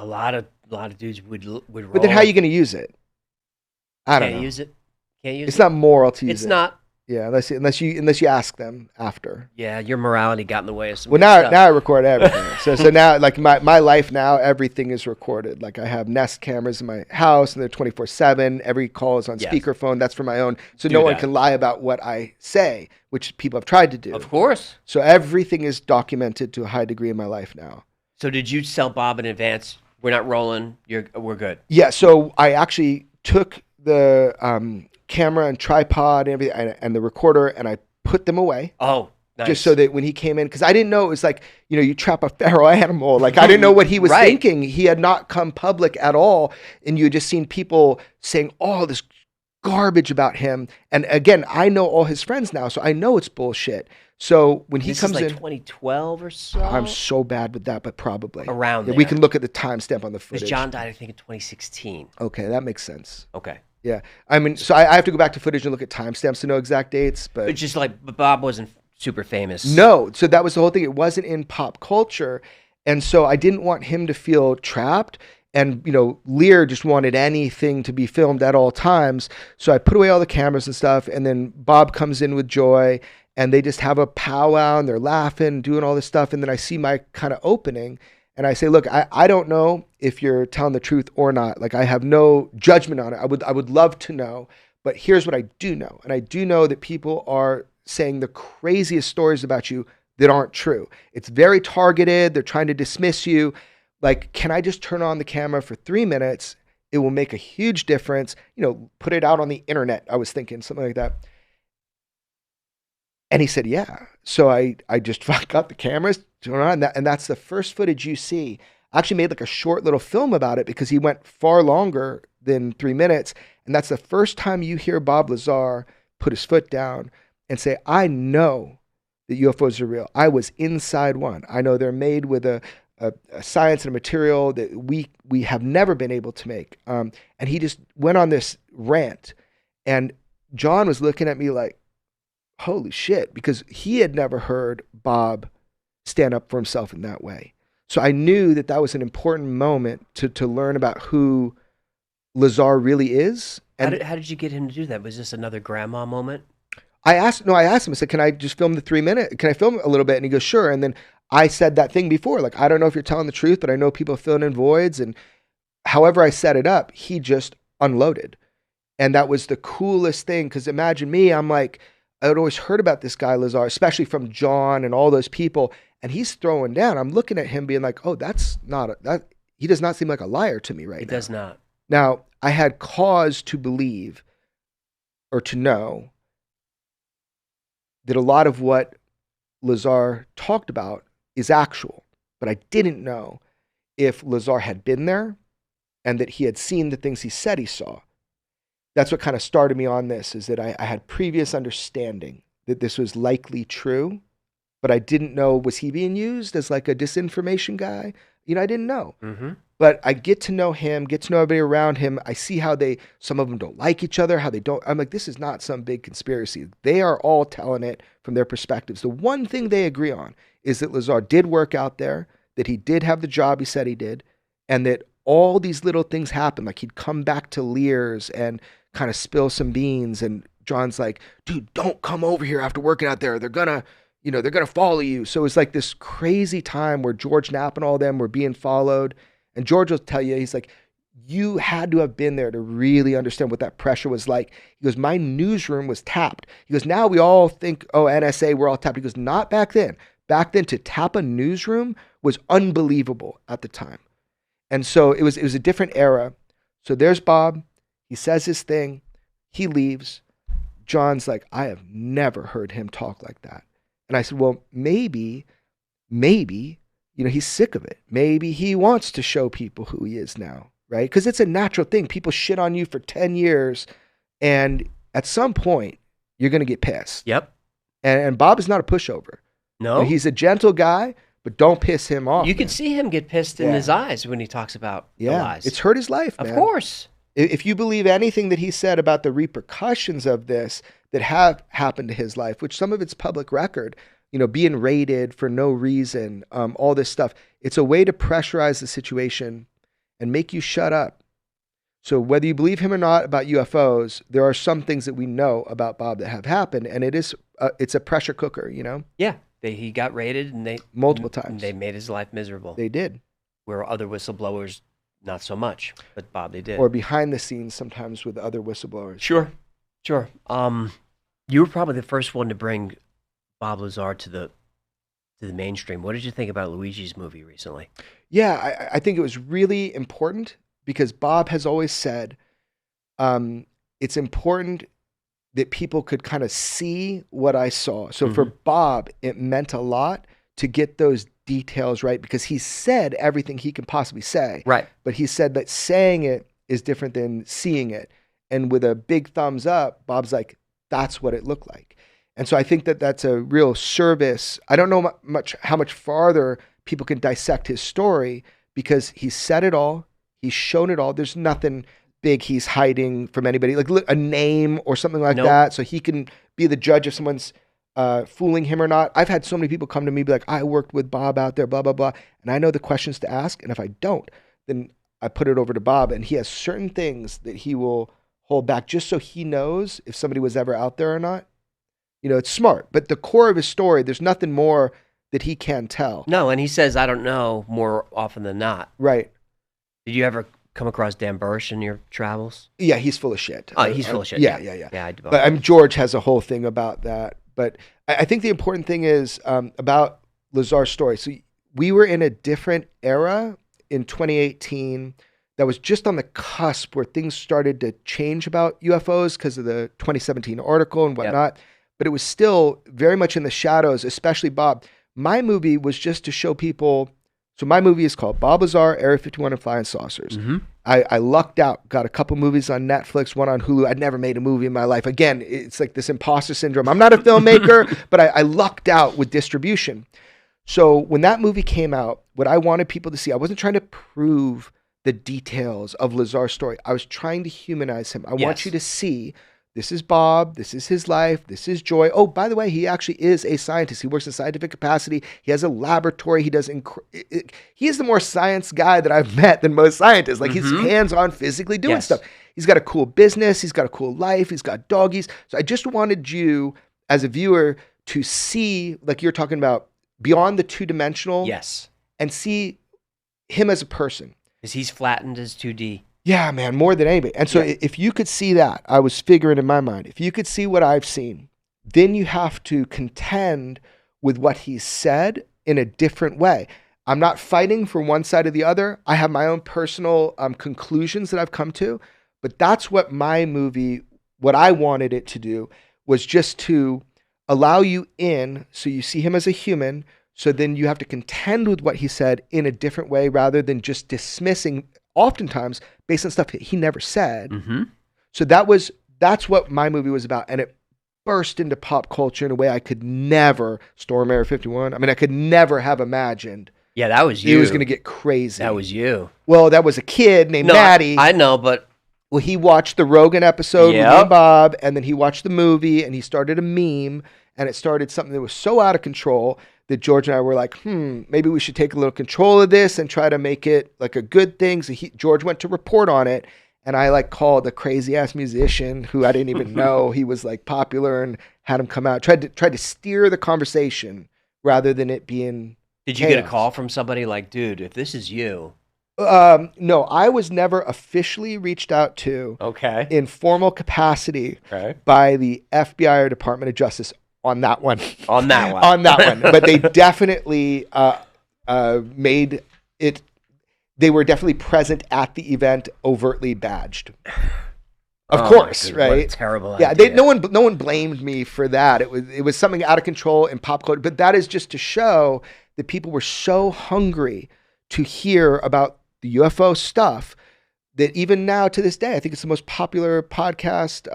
lot of dudes would roll. But then how are you going to use it? I don't know. Can't use it. It's not moral to use it. It's not. Yeah, unless you ask them after. Yeah, your morality got in the way of some. Well, now I record everything. so now, like my life now, everything is recorded. Like I have Nest cameras in my house, and they're 24/7. Every call is on speakerphone. That's for my own, so no one can lie about what I say, which people have tried to do. Of course. So everything is documented to a high degree in my life now. So did you tell Bob in advance, we're not rolling, we're good? Yeah. So I actually took the camera and tripod and everything and the recorder, and I put them away. Oh, nice. Just so that when he came in, because I didn't know it was like, you trap a feral animal. Like I didn't know what he was thinking. He had not come public at all, and you had just seen people saying all this garbage about him. And again, I know all his friends now, so I know it's bullshit. So when he comes is like in, 2012 or so. I'm so bad with that, but probably around there. We can look at the timestamp on the footage. Because John died, I think, in 2016. Okay, that makes sense. Okay. Yeah, I mean, so I have to go back to footage and look at timestamps to know exact dates, but It's just like Bob wasn't super famous. no. So that was the whole thing. It wasn't in pop culture, and so I didn't want him to feel trapped. And Lear just wanted anything to be filmed at all times. So I put away all the cameras and stuff, and then Bob comes in with Joy, and they just have a powwow, and they're laughing, doing all this stuff, and then I see my kind of opening. And I say, look, I don't know if you're telling the truth or not. Like, I have no judgment on it. I would love to know, but here's what I do know. And I do know that people are saying the craziest stories about you that aren't true. It's very targeted. They're trying to dismiss you. Like, can I just turn on the camera for 3 minutes? It will make a huge difference. Put it out on the internet. I was thinking something like that. And he said, yeah. So I just got the cameras, turned on, and that's the first footage you see. I actually made like a short little film about it because he went far longer than 3 minutes. And that's the first time you hear Bob Lazar put his foot down and say, I know that UFOs are real. I was inside one. I know they're made with a science and a material that we have never been able to make. And he just went on this rant. And John was looking at me like, holy shit, because he had never heard Bob stand up for himself in that way. So I knew that was an important moment to learn about who Lazar really is. And How did you get him to do that? Was this another grandma moment? I asked him, I said, can I just film the 3 minute? Can I film a little bit? And he goes, sure. And then I said that thing before, like, I don't know if you're telling the truth, but I know people are filling in voids. And however I set it up, he just unloaded. And that was the coolest thing. Cause imagine me, I'm like, I had always heard about this guy, Lazar, especially from John and all those people. And he's throwing down. I'm looking at him being like, oh, he does not seem like a liar to me right now. He does not. Now, I had cause to believe or to know that a lot of what Lazar talked about is actual, but I didn't know if Lazar had been there and that he had seen the things he said he saw. That's what kind of started me on this, is that I had previous understanding that this was likely true, but I didn't know, was he being used as like a disinformation guy? I didn't know. Mm-hmm. But I get to know him, get to know everybody around him. I see how some of them don't like each other, how they don't. I'm like, this is not some big conspiracy. They are all telling it from their perspectives. The one thing they agree on is that Lazar did work out there, that he did have the job he said he did, and that all these little things happened. Like he'd come back to Lear's and kind of spill some beans. And John's like, dude, don't come over here after working out there. They're gonna follow you. So it was like this crazy time where George Knapp and all them were being followed. And George will tell you, he's like, you had to have been there to really understand what that pressure was like. He goes, my newsroom was tapped. He goes, now we all think, oh, NSA, we're all tapped. He goes, not back then. Back then, to tap a newsroom was unbelievable at the time. And so it was a different era. So there's Bob. He says his thing. He leaves. John's like, I have never heard him talk like that. And I said, well, maybe, he's sick of it. Maybe he wants to show people who he is now, right? Because it's a natural thing. People shit on you for 10 years, and at some point, you're going to get pissed. Yep. And Bob is not a pushover. No. He's a gentle guy, but don't piss him off. You can see him get pissed in his eyes when he talks about the lies. It's hurt his life, man. Of course. If you believe anything that he said about the repercussions of this that have happened to his life, which some of it's public record, being raided for no reason, all this stuff, it's a way to pressurize the situation and make you shut up. So whether you believe him or not about UFOs, there are some things that we know about Bob that have happened, and it's a pressure cooker, Yeah. He got raided, and multiple times. They made his life miserable. They did. Where other whistleblowers, not so much, but Bob, they did. Or behind the scenes sometimes with other whistleblowers. Sure. You were probably the first one to bring Bob Lazar to the mainstream. What did you think about Luigi's movie recently? Yeah, I think it was really important because Bob has always said it's important that people could kind of see what I saw. So for Bob, it meant a lot to get those details right because he said everything he can possibly say. Right. But he said that saying it is different than seeing it. And with a big thumbs up, Bob's like, that's what it looked like. And so I think that that's a real service. I don't know how much farther people can dissect his story because he said it all. He's shown it all. There's nothing big he's hiding from anybody, like a name or something like that. So he can be the judge if someone's fooling him or not. I've had so many people come to me be like, I worked with Bob out there, blah, blah, blah. And I know the questions to ask. And if I don't, then I put it over to Bob. And he has certain things that he will hold back just so he knows if somebody was ever out there or not. It's smart. But the core of his story, there's nothing more that he can tell. No, and he says, I don't know, more often than not. Right. Did you ever come across Dan Bursch in your travels? Yeah, he's full of shit. Oh, he's full of shit. Yeah. But George has a whole thing about that. But I think the important thing is about Lazar's story. So we were in a different era in 2018 that was just on the cusp where things started to change about UFOs because of the 2017 article and whatnot. Yep. But it was still very much in the shadows, especially Bob. My movie was just to show people. So my movie is called Bob Lazar, Area 51 and Flying Saucers. Mm-hmm. I lucked out, got a couple movies on Netflix, one on Hulu. I'd never made a movie in my life. Again, it's like this imposter syndrome. I'm not a filmmaker, but I lucked out with distribution. So when that movie came out, what I wanted people to see, I wasn't trying to prove the details of Lazar's story. I was trying to humanize him. I want you to see this is Bob, this is his life, this is Joy. Oh, by the way, he actually is a scientist. He works in scientific capacity. He has a laboratory. He does. He is the more science guy that I've met than most scientists. Like he's hands-on physically doing stuff. He's got a cool business. He's got a cool life. He's got doggies. So I just wanted you as a viewer to see, like you're talking about, beyond the two-dimensional Yes. and see him as a person. Because he's flattened as 2D. Yeah, man, more than anybody. And so if you could see that, I was figuring in my mind, if you could see what I've seen, then you have to contend with what he said in a different way. I'm not fighting for one side or the other. I have my own personal conclusions that I've come to, but that's what my movie, what I wanted it to do, was just to allow you in so you see him as a human, so then you have to contend with what he said in a different way rather than just dismissing, oftentimes based on stuff he never said. Mm-hmm. So that's what my movie was about, and it burst into pop culture in a way I could never, Storm Area 51, I mean, I could never have imagined. Yeah, that was you. It was going to get crazy. That was you. Well, that was a kid named Maddie. I know, but... Well, he watched the Rogan episode with me and Bob, and then he watched the movie, and he started a meme, and it started something that was so out of control that George and I were like, maybe we should take a little control of this and try to make it like a good thing. So George went to report on it, and I like called a crazy ass musician who I didn't even know he was like popular, and had him come out, tried to steer the conversation rather than it being Did you chaos. get a call from somebody like, dude, if this is you? No, I was never officially reached out to in formal capacity by the FBI or Department of Justice on that one. On that one. On that one. But they definitely made it, they were definitely present at the event, overtly badged. Of course, right? What a terrible idea. idea. No one blamed me for that. It was something out of control in pop culture. But that is just to show that people were so hungry to hear about the UFO stuff that even now to this day, I think it's the most popular podcast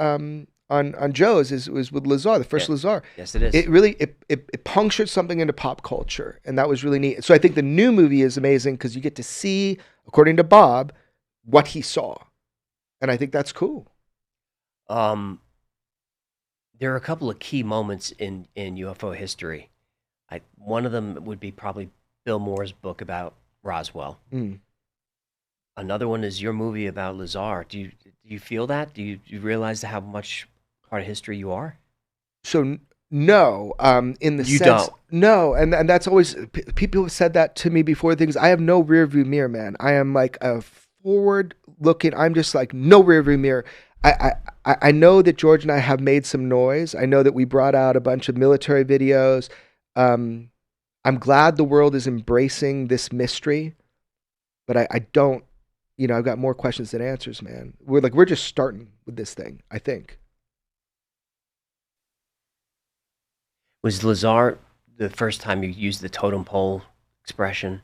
on Joe's was with Lazar, the first Lazar. Yes, it is. It really it punctured something into pop culture, and that was really neat. So I think the new movie is amazing because you get to see, according to Bob, what he saw, and I think that's cool. There are a couple of key moments in UFO history. One of them would be probably Bill Moore's book about Roswell. Another one is your movie about Lazar. Do you feel that? Do you realize how much part of history you are? So no, in the you sense, don't. No, and that's always people have said that to me before. Things I have no rear view mirror, man. I am like a forward looking. I'm just like no rear view mirror. I know that George and I have made some noise. I know that we brought out a bunch of military videos. I'm glad the world is embracing this mystery, but I don't. You know, I've got more questions than answers, man. We're just starting with this thing, I think. Was Lazar the first time you used the totem pole expression?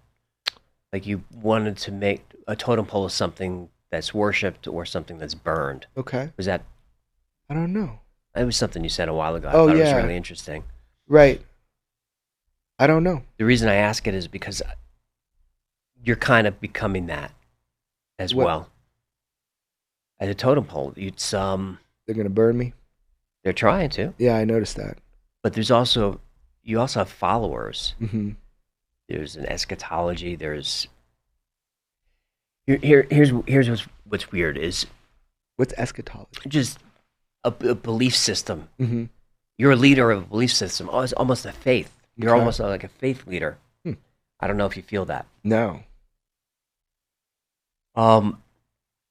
Like you wanted to make a totem pole of something that's worshipped or something that's burned. Okay. Was that? I don't know. It was something you said a while ago. I Oh, thought yeah. it was really interesting. Right. I don't know. The reason I ask it is because you're kind of becoming that as well. As a totem pole, it's They're gonna burn me. they're trying to, Yeah, I noticed that. but you also have followers. Mm-hmm. There's an eschatology. There's here's what's weird is What's eschatology? just a belief system. Mm-hmm. You're a leader of a belief system. Oh, it's almost a faith. You're Okay. almost like a faith leader. I don't know if you feel that. No.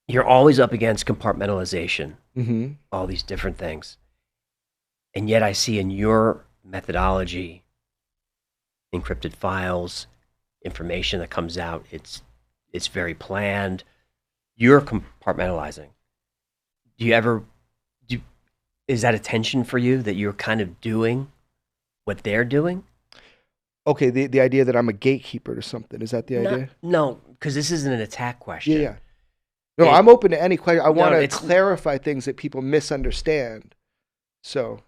You're always up against compartmentalization, Mm-hmm. all these different things. And yet I see in your methodology, encrypted files, information that comes out, it's very planned. You're compartmentalizing. Is that a tension for you that you're kind of doing what they're doing? Okay, the idea that I'm a gatekeeper to something, is that the idea? No, because this isn't an attack question. Yeah. No, I'm open to any question. I want to it's- clarify things that people misunderstand. So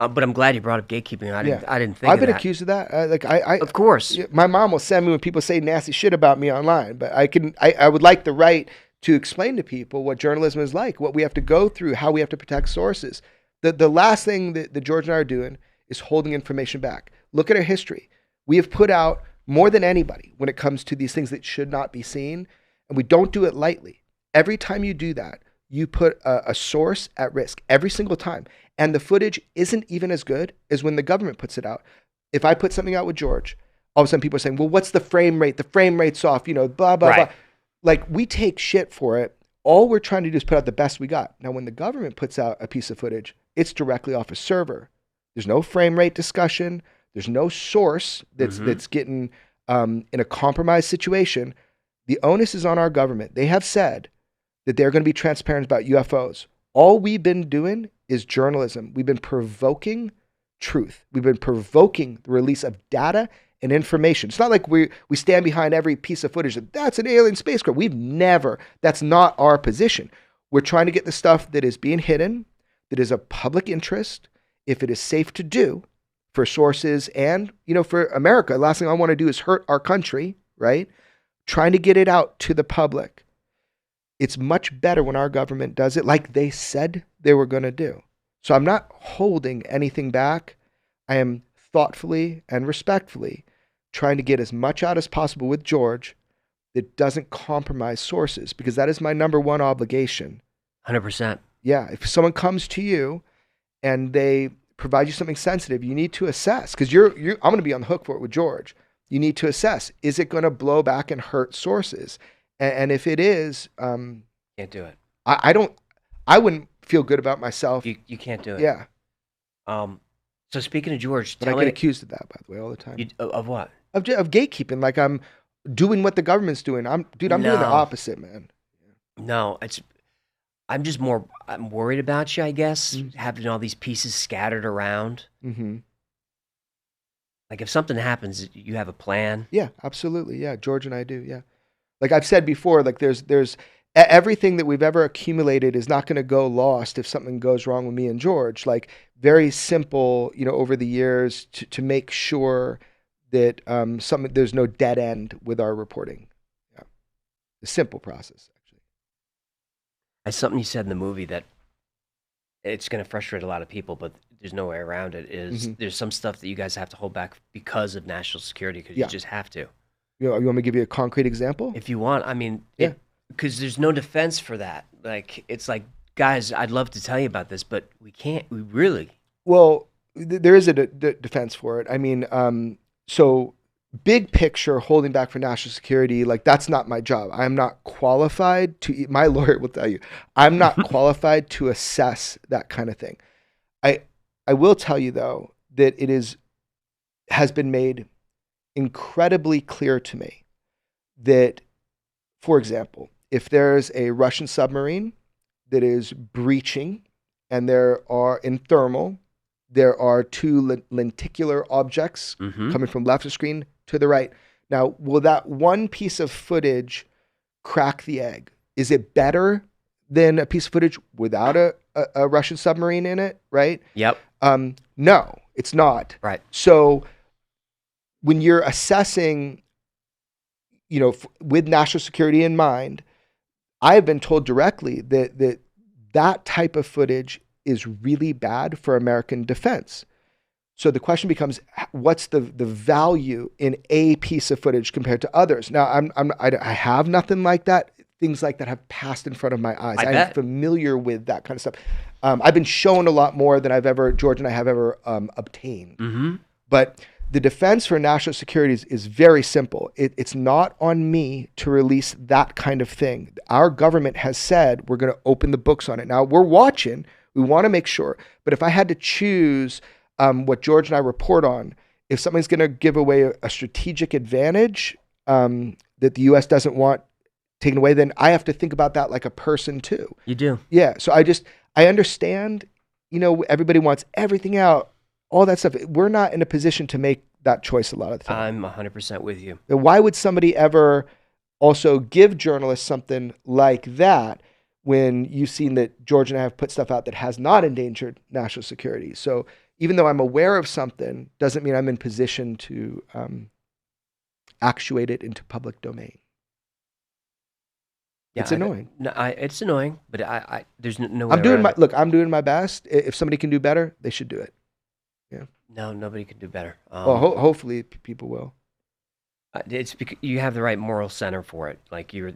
But I'm glad you brought up gatekeeping. I didn't think I've of been that. accused of that. Of course. My mom will send me when people say nasty shit about me online, but I would like the right to explain to people what journalism is like, what we have to go through, how we have to protect sources. The last thing that George and I are doing is holding information back. Look at our history. We have put out more than anybody when it comes to these things that should not be seen, and we don't do it lightly. Every time you do that, you put a source at risk every single time. And the footage isn't even as good as when the government puts it out. If I put something out with George, all of a sudden people are saying, well, what's the frame rate? The frame rate's off, blah, blah, blah. Like, we take shit for it. All we're trying to do is put out the best we got. Now, when the government puts out a piece of footage, it's directly off a server. There's no frame rate discussion. There's no source that's getting in a compromised situation. The onus is on our government. They have said that they're going to be transparent about UFOs. All we've been doing is journalism. We've been provoking truth. We've been provoking the release of data and information. It's not like we stand behind every piece of footage that's an alien spacecraft. We've never. That's not our position. We're trying to get the stuff that is being hidden, that is of public interest, if it is safe to do for sources and, for America. The last thing I want to do is hurt our country, right? Trying to get it out to the public. It's much better when our government does it like they said they were going to do. So I'm not holding anything back. I am thoughtfully and respectfully trying to get as much out as possible with George that doesn't compromise sources, because that is my number one obligation. 100%. Yeah. If someone comes to you and they provide you something sensitive, you need to assess, because I'm going to be on the hook for it with George. You need to assess, is it going to blow back and hurt sources? And if it is, can't do it. I wouldn't feel good about myself. You can't do it. Yeah. So speaking of George, But I get accused of that, by the way, all the time. Of what? Of gatekeeping, like I'm doing what the government's doing. I'm doing the opposite, man. No, I'm worried about you, I guess, having all these pieces scattered around. Mm-hmm. Like if something happens, you have a plan. Yeah, absolutely. Yeah, George and I do. Yeah, like I've said before, like there's everything that we've ever accumulated is not going to go lost if something goes wrong with me and George. Like very simple, over the years to make sure that there's no dead end with our reporting. Yeah, a simple process actually. As something you said in the movie that it's going to frustrate a lot of people, but there's no way around it. There's some stuff that you guys have to hold back because of national security, because you just have to. You want me to give you a concrete example? If you want, I mean, yeah. Because there's no defense for that. Like, it's like, guys, I'd love to tell you about this, but we can't. We really. Well, there is a defense for it. I mean, so big picture, holding back for national security, like that's not my job. I'm not qualified to. My lawyer will tell you, I'm not qualified to assess that kind of thing. I will tell you though that has been made incredibly clear to me that, for example, if there's a Russian submarine that is breaching and there are two lenticular objects coming from left of the screen to the right. Now, will that one piece of footage crack the egg? Is it better than a piece of footage without a Russian submarine in it, right? Yep. No, it's not. Right. So when you're assessing, with national security in mind, I have been told directly that type of footage is really bad for American defense. So the question becomes, what's the value in a piece of footage compared to others? Now, I have nothing like that. Things like that have passed in front of my eyes. I'm familiar with that kind of stuff. I've been shown a lot more than George and I have ever obtained. Mm-hmm. But the defense for national security is very simple. It's not on me to release that kind of thing. Our government has said we're going to open the books on it. Now, we're watching. We want to make sure. But if I had to choose what George and I report on, if something's going to give away a strategic advantage that the U.S. doesn't want taken away, then I have to think about that like a person too. You do. Yeah. So I understand, everybody wants everything out, all that stuff. We're not in a position to make that choice a lot of the time. I'm 100% with you. Why would somebody ever also give journalists something like that when you've seen that George and I have put stuff out that has not endangered national security? So even though I'm aware of something, doesn't mean I'm in position to actuate it into public domain. Yeah, it's annoying. It's annoying, but there's no way I'm doing my best. If somebody can do better, they should do it. Yeah. No, nobody can do better. Hopefully people will. It's because you have the right moral center for it. Like you're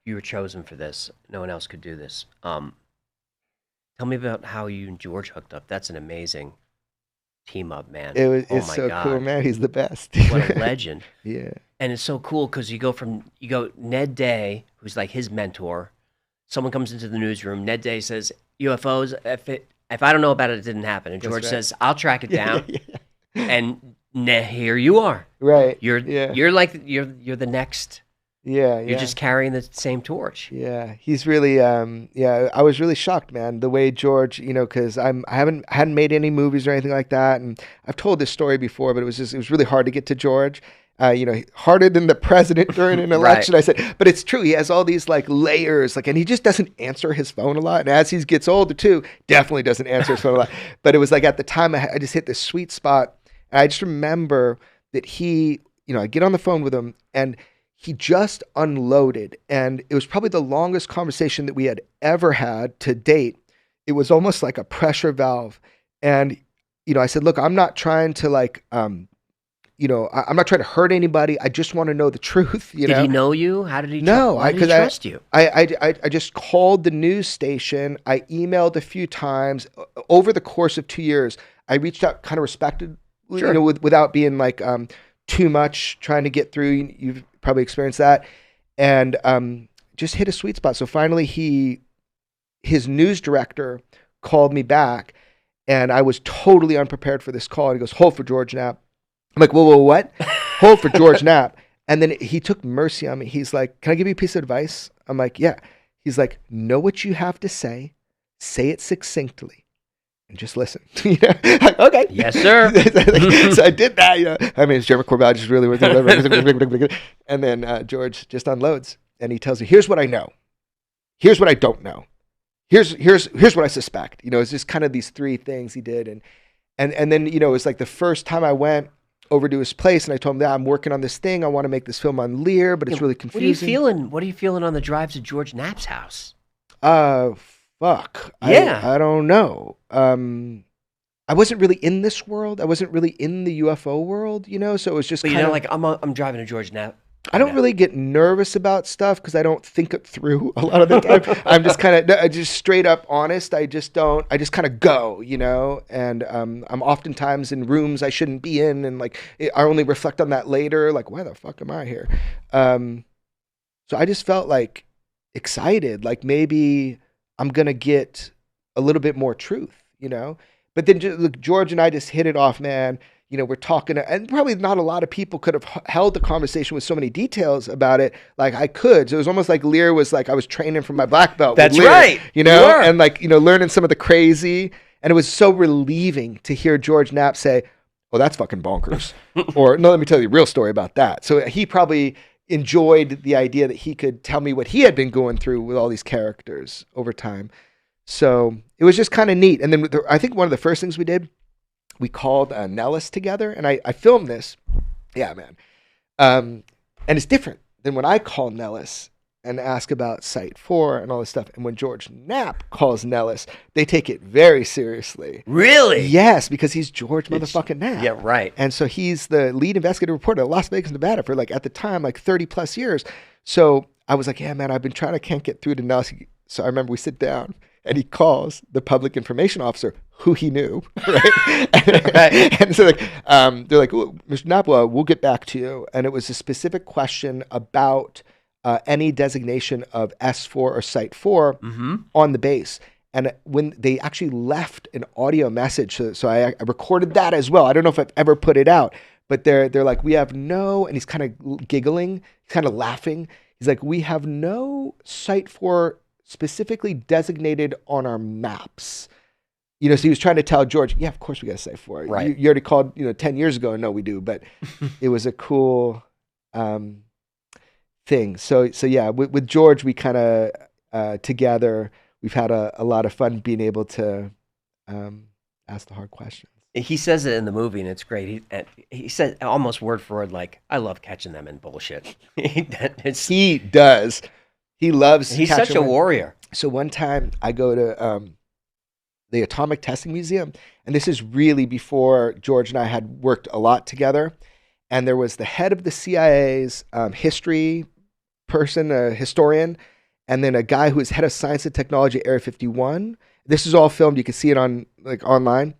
you were chosen for this. No one else could do this. Tell me about how you and George hooked up. That's an amazing team up, man. It's oh my so God. cool, man. He's the best. What a legend. Yeah. And it's so cool because you go Ned Day, who's like his mentor. Someone comes into the newsroom. Ned Day says, UFOs, if I don't know about it, it didn't happen. And That's George right. says, I'll track it down. Yeah. And here you are. Right. You're the next. Yeah. You're just carrying the same torch. Yeah, he's really, I was really shocked, man, the way George, because I hadn't made any movies or anything like that, and I've told this story before, but it was really hard to get to George, harder than the president during an election. Right. I said, but it's true. He has all these like layers, and he just doesn't answer his phone a lot, and as he gets older too, definitely doesn't answer his phone a lot. But it was like at the time I just hit this sweet spot, and I just remember that he, I get on the phone with him, and he just unloaded, and it was probably the longest conversation that we had ever had to date. It was almost like a pressure valve. And, I said, look, I'm not trying to I'm not trying to hurt anybody. I just want to know the truth. Did he know you? How did he why did he trust you? I just called the news station. I emailed a few times. Over the course of 2 years, I reached out kind of respectfully, Sure. without being like too much trying to get through. You've probably experienced that, and just hit a sweet spot. So finally, his news director called me back, and I was totally unprepared for this call. And he goes, "Hold for George Knapp." I'm like, "Whoa, what? Hold for George Knapp." And then he took mercy on me. He's like, "Can I give you a piece of advice?" I'm like, "Yeah." He's like, "Know what you have to say it succinctly, and just listen." Like, okay. Yes, sir. So I did that. I mean, it's Jeremy Corbell just really working. And then George just unloads, and he tells me, "Here's what I know. Here's what I don't know. Here's what I suspect." It's just kind of these three things he did, and then it was like the first time I went over to his place, and I told him that I'm working on this thing. I want to make this film on Lear, but it's really confusing. What are you feeling on the drive to George Knapp's house? Fuck. Yeah. I don't know. I wasn't really in this world. I wasn't really in the UFO world, so it was just But kind of like I'm driving to George Knapp. I don't really get nervous about stuff because I don't think it through a lot of the time. I'm just kind of just straight up honest. I just kind of go, and I'm oftentimes in rooms I shouldn't be in, and like I only reflect on that later, like why the fuck am I here? So I just felt like excited, like maybe I'm gonna get a little bit more truth, But then look, George and I just hit it off, man. We're talking, and probably not a lot of people could have held the conversation with so many details about it like I could. So it was almost like Lear was like I was training for my black belt. That's with Lear, right. And like, learning some of the crazy. And it was so relieving to hear George Knapp say, "Oh, that's fucking bonkers." Or, "No, let me tell you a real story about that." So he probably enjoyed the idea that he could tell me what he had been going through with all these characters over time. So it was just kind of neat. And then I think one of the first things we did, we called Nellis together, and I filmed this. Yeah, man. And it's different than when I call Nellis and ask about Site 4 and all this stuff. And when George Knapp calls Nellis, they take it very seriously. Really? Yes, because he's George motherfucking Knapp. Yeah, right. And so he's the lead investigative reporter at Las Vegas, Nevada for like, at the time, like 30 plus years. So I was like, yeah, man, I've been trying to can't get through to Nellis. So I remember we sit down, and he calls the public information officer, who he knew, right? And so they're like, "Mr. Knapp, we'll get back to you." And it was a specific question about any designation of S4 or Site 4 on the base. And when they actually left an audio message, so I recorded that as well. I don't know if I've ever put it out, but they're like, "We have no," and he's kind of giggling, he's kind of laughing. He's like, "We have no Site 4 specifically designated on our maps." So he was trying to tell George, yeah, of course we got to Site 4. Right. You already called, 10 years ago. No, we do. But it was a cool thing. So yeah, with George, we kind of together, we've had a lot of fun being able to ask the hard questions. He says it in the movie, and it's great. He said almost word for word, like, "I love catching them in bullshit." He does. He loves. He's such a warrior. So one time I go to the Atomic Testing Museum, and this is really before George and I had worked a lot together. And there was the head of the CIA's history person, a historian, and then a guy who is head of science and technology at Area 51. This is all filmed. You can see it on online.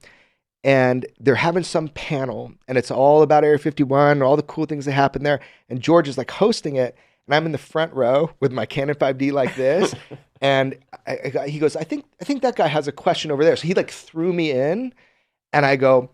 And they're having some panel, and it's all about Area 51 and all the cool things that happen there. And George is like hosting it, and I'm in the front row with my Canon 5D like this. And he goes, I think that guy has a question over there. So he like threw me in, and I go,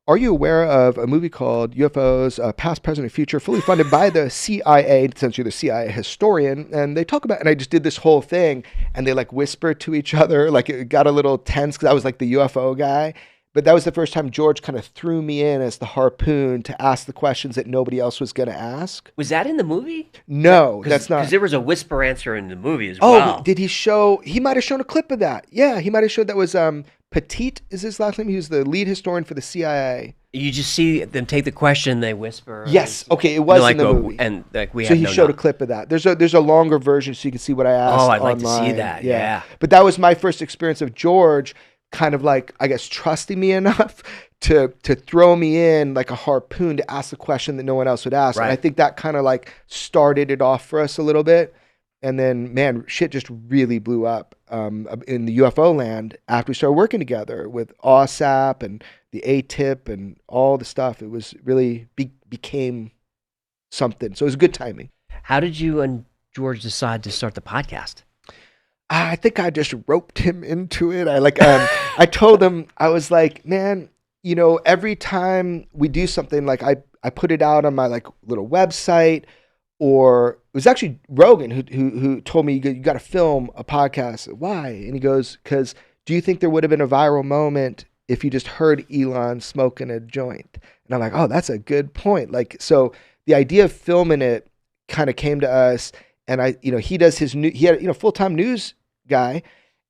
are you aware of a movie called UFOs, Past, Present, and Future, fully funded by the CIA, since you're the CIA historian, and they talk about, and I just did this whole thing, and they like whispered to each other, like it got a little tense because I was like the UFO guy. But that was the first time George kind of threw me in as the harpoon to ask the questions that nobody else was going to ask. Was that in the movie? No, that's not. Because there was a whisper answer in the movie as Oh, well. did he show? He might have shown a clip of that. Yeah, he might have showed that was Petit is his last name. He was the lead historian for the CIA. You just see them take the question, they whisper. Yes. Okay, it was like, in the movie. And like we so have he no showed no- a clip of that. There's a longer version so you can see what I asked. Oh, I'd like to see online. that. Yeah. But that was my first experience of George kind of like, I guess, trusting me enough to throw me in like a harpoon to ask the question that no one else would ask. Right. And I think that kind of like started it off for us a little bit. And then, man, shit just really blew up in the UFO land after we started working together with OSAP and the ATIP and all the stuff. It was really became something. So it was good timing. How did you and George decide to start the podcast? I think I just roped him into it. I told him, I was like, man, you know, every time we do something, like I put it out on my like little website, or it was actually Rogan who told me, you got to film a podcast. Why? And he goes, because do you think there would have been a viral moment if you just heard Elon smoking a joint? And I'm like, oh, that's a good point. Like, so the idea of filming it kind of came to us, and he does he had full-time news guy,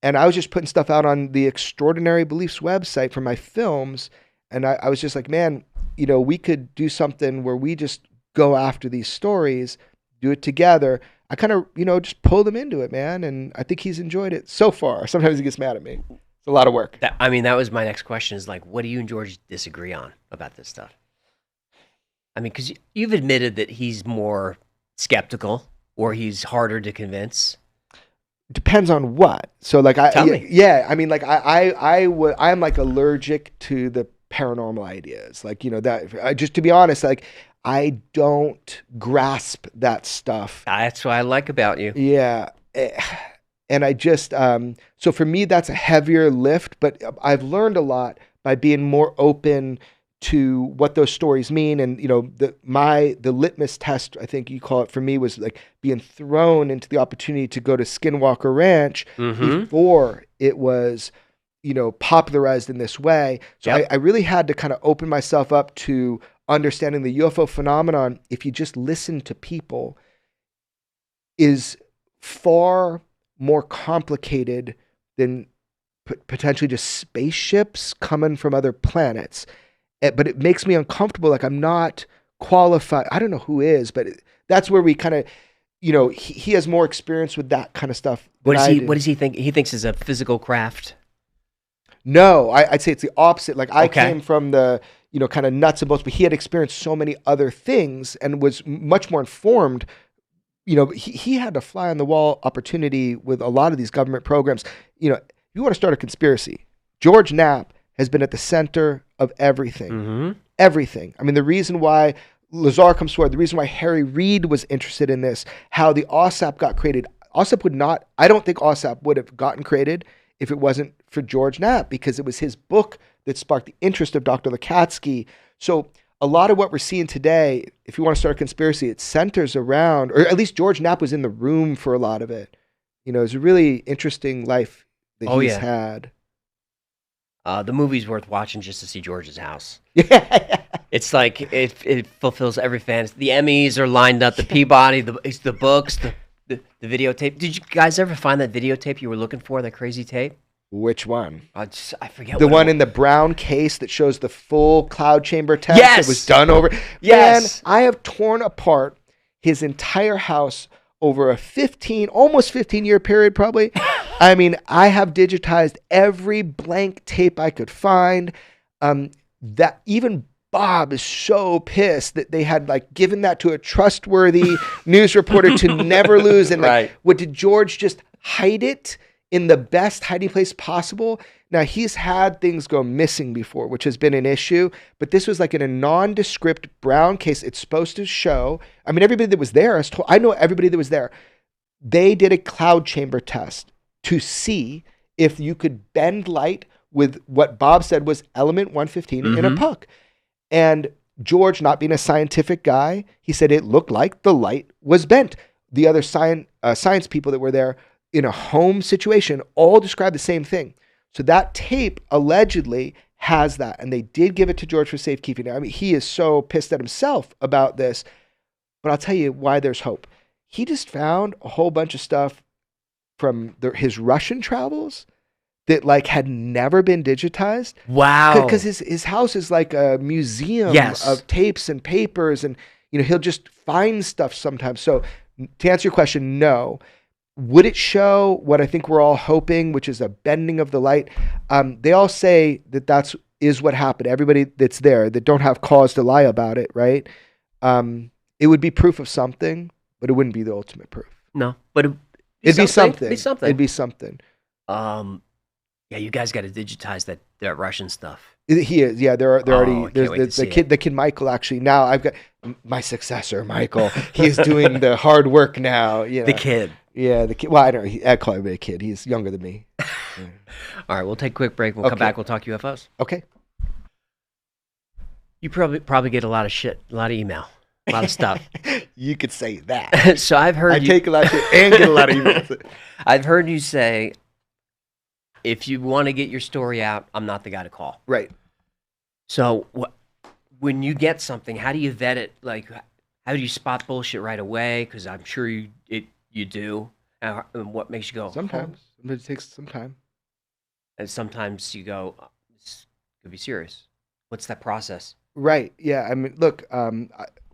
and I was just putting stuff out on the Extraordinary Beliefs website for my films, and I was just like, man, we could do something where we just go after these stories, do it together. I kind of just pulled him into it, man, and I think he's enjoyed it so far. Sometimes he gets mad at me. It's a lot of work. That was my next question, is like, what do you and George disagree on about this stuff? I mean, because you've admitted that he's more skeptical or he's harder to convince. Depends on what. So like Tell me. Yeah, I mean, like I'm like allergic to the paranormal ideas. Like, that just to be honest, like I don't grasp that stuff. That's what I like about you. Yeah. And I just so for me that's a heavier lift, but I've learned a lot by being more open to what those stories mean. And the litmus test, I think you call it, for me was like being thrown into the opportunity to go to Skinwalker Ranch before it was popularized in this way. So Yep. I really had to kind of open myself up to understanding the UFO phenomenon, if you just listen to people, is far more complicated than potentially just spaceships coming from other planets. But it makes me uncomfortable. Like I'm not qualified. I don't know who is, but that's where we kind of, he has more experience with that kind of stuff. What does he think? He thinks it's a physical craft. No, I'd say it's the opposite. Like I Okay. came from the, kind of nuts and bolts, but he had experienced so many other things and was much more informed. He had a fly on the wall opportunity with a lot of these government programs. You want to start a conspiracy. George Knapp has been at the center of everything. Mm-hmm. Everything. I mean, the reason why Lazar comes forward, the reason why Harry Reid was interested in this, how the OSAP got created. I don't think OSAP would have gotten created if it wasn't for George Knapp, because it was his book that sparked the interest of Dr. Lukatsky. So a lot of what we're seeing today, if you want to start a conspiracy, it centers around, or at least George Knapp was in the room for a lot of it. It's a really interesting life that he's had. The movie's worth watching just to see George's house. Yeah. It's like it fulfills every fantasy. The Emmys are lined up. The Peabody, the books, the videotape. Did you guys ever find that videotape you were looking for? That crazy tape? Which one? I forget. The what one it in the brown case that shows the full cloud chamber test Yes! that was done over. Yes! Man, I have torn apart his entire house over a almost 15-year period, probably. I mean, I have digitized every blank tape I could find. That even Bob is so pissed that they had like given that to a trustworthy news reporter to never lose. And like, Right. what did George just hide it in the best hiding place possible? Now he's had things go missing before, which has been an issue, but this was like in a nondescript brown case. It's supposed to show, I mean, everybody that was there, I know everybody that was there. They did a cloud chamber test to see if you could bend light with what Bob said was element 115 in a puck. And George, not being a scientific guy, he said it looked like the light was bent. The other science people that were there in a home situation all described the same thing. So that tape allegedly has that, and they did give it to George for safekeeping. I mean, he is so pissed at himself about this, but I'll tell you why there's hope. He just found a whole bunch of stuff from his Russian travels that like had never been digitized. Wow. Because his house is like a museum of tapes and papers, and he'll just find stuff sometimes. So to answer your question, no. Would it show what I think we're all hoping, which is a bending of the light? They all say that is what happened. Everybody that's there that don't have cause to lie about it, right? It would be proof of something, but it wouldn't be the ultimate proof. No, but it'd be something. It'd be something. Yeah, you guys got to digitize that Russian stuff. He is, yeah. They're already. There's the kid Michael. Actually, now I've got my successor, Michael. He is doing the hard work now. The kid. Yeah, the kid. Well, I don't. I call him a kid. He's younger than me. Yeah. All right, we'll take a quick break. We'll come back. We'll talk UFOs. Okay. You probably get a lot of shit, a lot of email, a lot of stuff. You could say that. So I've heard I take a lot of shit and get a lot of emails. I've heard you say, if you want to get your story out, I'm not the guy to call. Right. So when you get something, how do you vet it? Like, how do you spot bullshit right away? Because I'm sure you do. And what makes you go? Sometimes it takes some time. And sometimes you go, this could be serious. What's that process? Right. Yeah. I mean, look.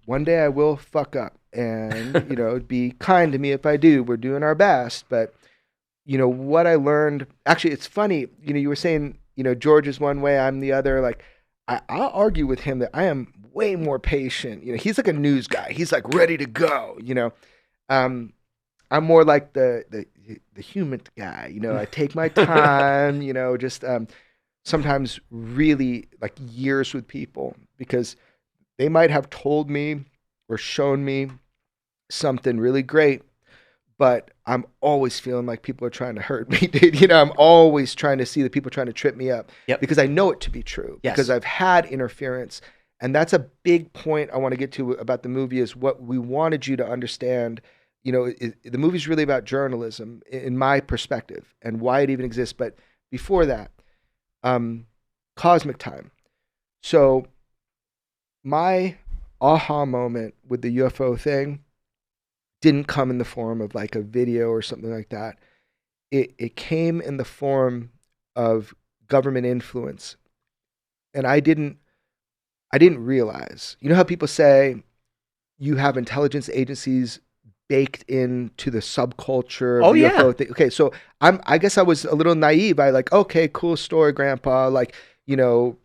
One day I will fuck up, and be kind to me if I do. We're doing our best, but what I learned. Actually, it's funny. You were saying, George is one way, I'm the other. Like, I'll argue with him that I am way more patient. He's like a news guy. He's like ready to go. I'm more like the human guy. I take my time. Just sometimes really like years with people, because they might have told me or shown me something really great, but I'm always feeling like people are trying to hurt me, dude. I'm always trying to see the people trying to trip me up, because I know it to be true, because I've had interference. And that's a big point I want to get to about the movie, is what we wanted you to understand. The movie's really about journalism in my perspective and why it even exists. But before that, cosmic time. So my aha moment with the UFO thing didn't come in the form of like a video or something like that. It came in the form of government influence. And I didn't realize, how people say you have intelligence agencies baked into the subculture of the UFO thing. Okay, so I guess I was a little naive. I like, okay, cool story, Grandpa. Like, your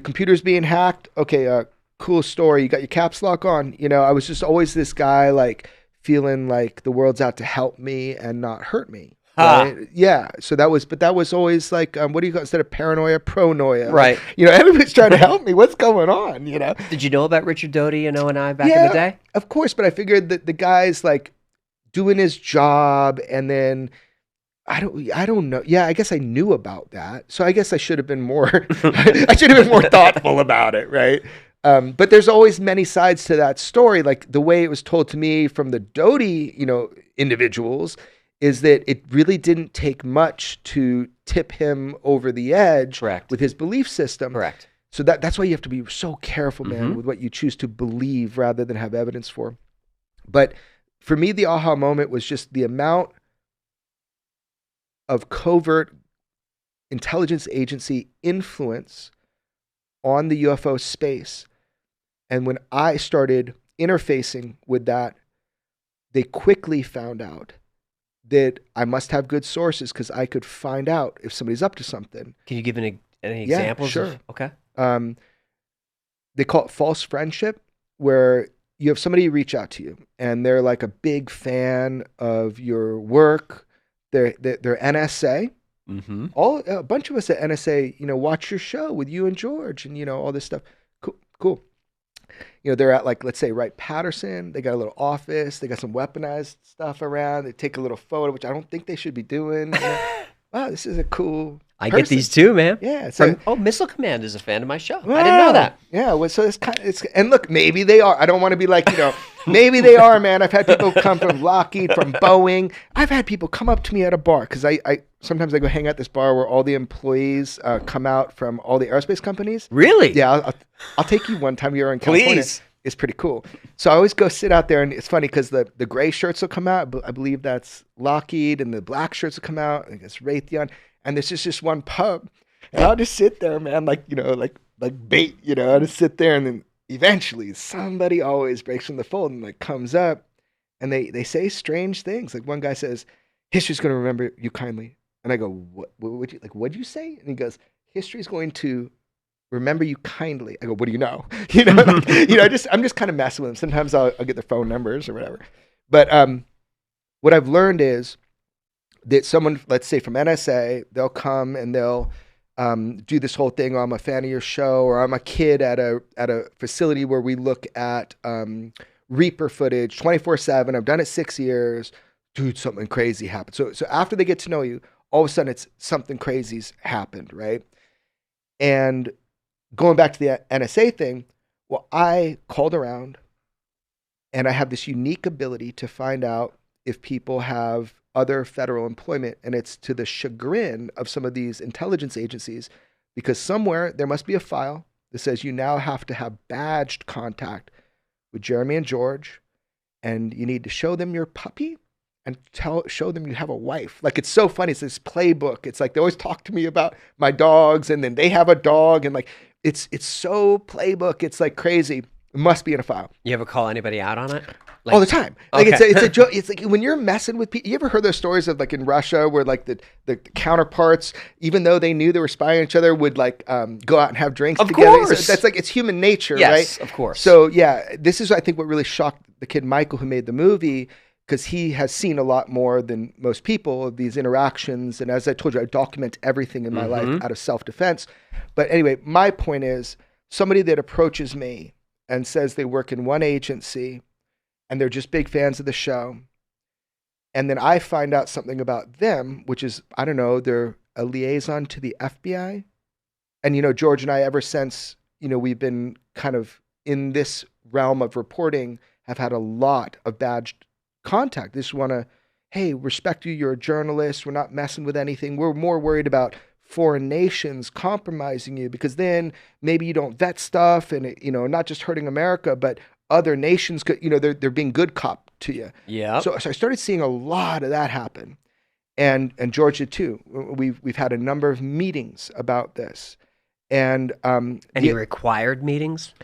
computer's being hacked. Okay, cool story. You got your caps lock on. I was just always this guy like feeling like the world's out to help me and not hurt me. Right? Yeah. So that was always like, what do you call instead of paranoia, pronoia? Right. Like, everybody's trying to help me. What's going on? Did you know about Richard Doty and O&I back in the day? Of course, but I figured that the guy's like doing his job, and then I don't know. Yeah, I guess I knew about that. So I guess I should have been more thoughtful about it, right? But there's always many sides to that story. Like the way it was told to me from the Doty, individuals, is that it really didn't take much to tip him over the edge. Correct. With his belief system. Correct. So that's why you have to be so careful, man, with what you choose to believe rather than have evidence for. But for me, the aha moment was just the amount of covert intelligence agency influence on the UFO space. And when I started interfacing with that, they quickly found out that I must have good sources, because I could find out if somebody's up to something. Can you give any examples? Sure. Okay. They call it false friendship, where you have somebody reach out to you and they're like a big fan of your work. They're NSA. Mm-hmm. A bunch of us at NSA, watch your show with you and George and, all this stuff. Cool. They're at like, let's say Wright-Patterson. They got a little office. They got some weaponized stuff around. They take a little photo, which I don't think they should be doing. Wow, this is a cool I person. get these too, man. Yeah. Missile Command is a fan of my show. I didn't know that. Yeah. Well, so and look, maybe they are. I don't want to be like, maybe they are, man. I've had people come from Lockheed, from Boeing. I've had people come up to me at a bar because I sometimes I go hang out at this bar where all the employees come out from all the aerospace companies. Really? Yeah. I'll take you one time you're in California. Please. It's pretty cool. So I always go sit out there, and it's funny because the gray shirts will come out. I believe that's Lockheed, and the black shirts will come out. I think it's Raytheon. And there's just one pub. And I'll just sit there, man, like bait, I'll just sit there, and then eventually somebody always breaks from the fold and like comes up, and they say strange things. Like one guy says, "History's going to remember you kindly." And I go, "What would you like? What'd you say?" And he goes, "History's going to remember you kindly." I go, "What do you know?" I'm just kind of messing with them. Sometimes I'll get their phone numbers or whatever. But what I've learned is that someone, let's say from NSA, they'll come and they'll do this whole thing. I'm a fan of your show, or I'm a kid at a facility where we look at Reaper footage 24/7. I've done it 6 years. Dude, something crazy happened. So after they get to know you, all of a sudden it's something crazy's happened, right? And going back to the NSA thing, well, I called around and I have this unique ability to find out if people have other federal employment, and it's to the chagrin of some of these intelligence agencies, because somewhere there must be a file that says you now have to have badged contact with Jeremy and George, and you need to show them your puppy and show them you have a wife. Like, it's so funny. It's this playbook. It's like they always talk to me about my dogs, and then they have a dog, and like it's so playbook. It's like crazy. It must be in a file. You ever call anybody out on it? All the time. Like Okay. it's a joke. It's like when you're messing with people. You ever heard those stories of like in Russia where like the counterparts, even though they knew they were spying on each other, would like go out and have drinks Of together. course. So that's like, it's human nature, Yes, right? of course. So yeah, this is I think what really shocked the kid Michael who made the movie, because he has seen a lot more than most people of these interactions. And as I told you, I document everything in my life out of self-defense. But anyway, my point is somebody that approaches me and says they work in one agency and they're just big fans of the show. And then I find out something about them, which is, I don't know, they're a liaison to the FBI. And, George and I, ever since, we've been kind of in this realm of reporting, have had a lot of badged contact. They just want to, hey, respect you. You're a journalist. We're not messing with anything. We're more worried about foreign nations compromising you, because then maybe you don't vet stuff and, not just hurting America, but other nations could, they're being good cop to you. Yeah. So I started seeing a lot of that happen. And George did too. We've had a number of meetings about this. And Any required meetings?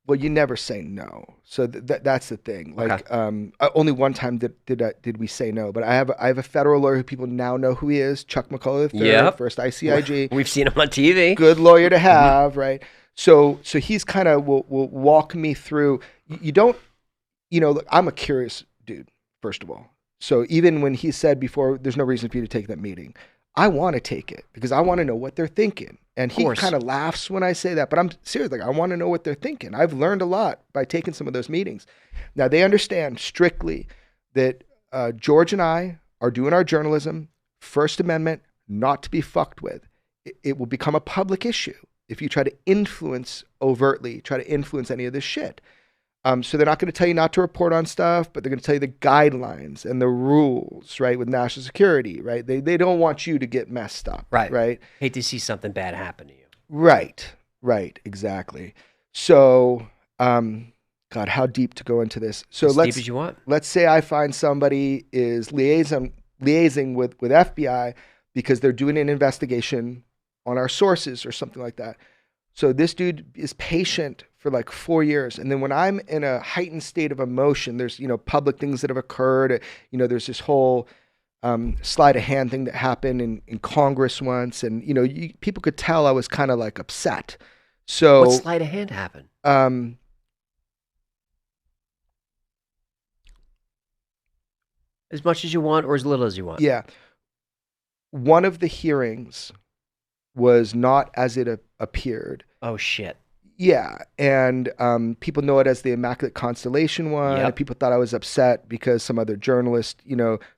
well, you never say no. So that's the thing. Like, only one time did we say no. But I have a federal lawyer who people now know who he is, Chuck McCullough III, Yep. first ICIG. We've seen him on TV. Good lawyer to have, right? So he's kind of will walk me through. You don't, look, I'm a curious dude, first of all. So even when he said before, there's no reason for you to take that meeting, I want to take it because I want to know what they're thinking. And he kind of laughs when I say that, but I'm serious. Like, I want to know what they're thinking. I've learned a lot by taking some of those meetings. Now, they understand strictly that George and I are doing our journalism, First Amendment, not to be fucked with. It will become a public issue if you try to influence overtly, try to influence any of this shit. So they're not going to tell you not to report on stuff, but they're going to tell you the guidelines and the rules, right, with national security, right? They don't want you to get messed up, right? Hate to see something bad happen to you. Right, exactly. So, God, how deep to go into this? So As deep as you want. Let's say I find somebody is liaising with FBI because they're doing an investigation on our sources or something like that. So this dude is patient for like 4 years. And then when I'm in a heightened state of emotion, there's, public things that have occurred. There's this whole sleight of hand thing that happened in Congress once. And, people could tell I was kind of like upset. So What sleight of hand happened? As much as you want or as little as you want? Yeah. One of the hearings was not as it appeared. Oh, shit. Yeah. And people know it as the Immaculate Constellation one. Yep. People thought I was upset because some other journalist,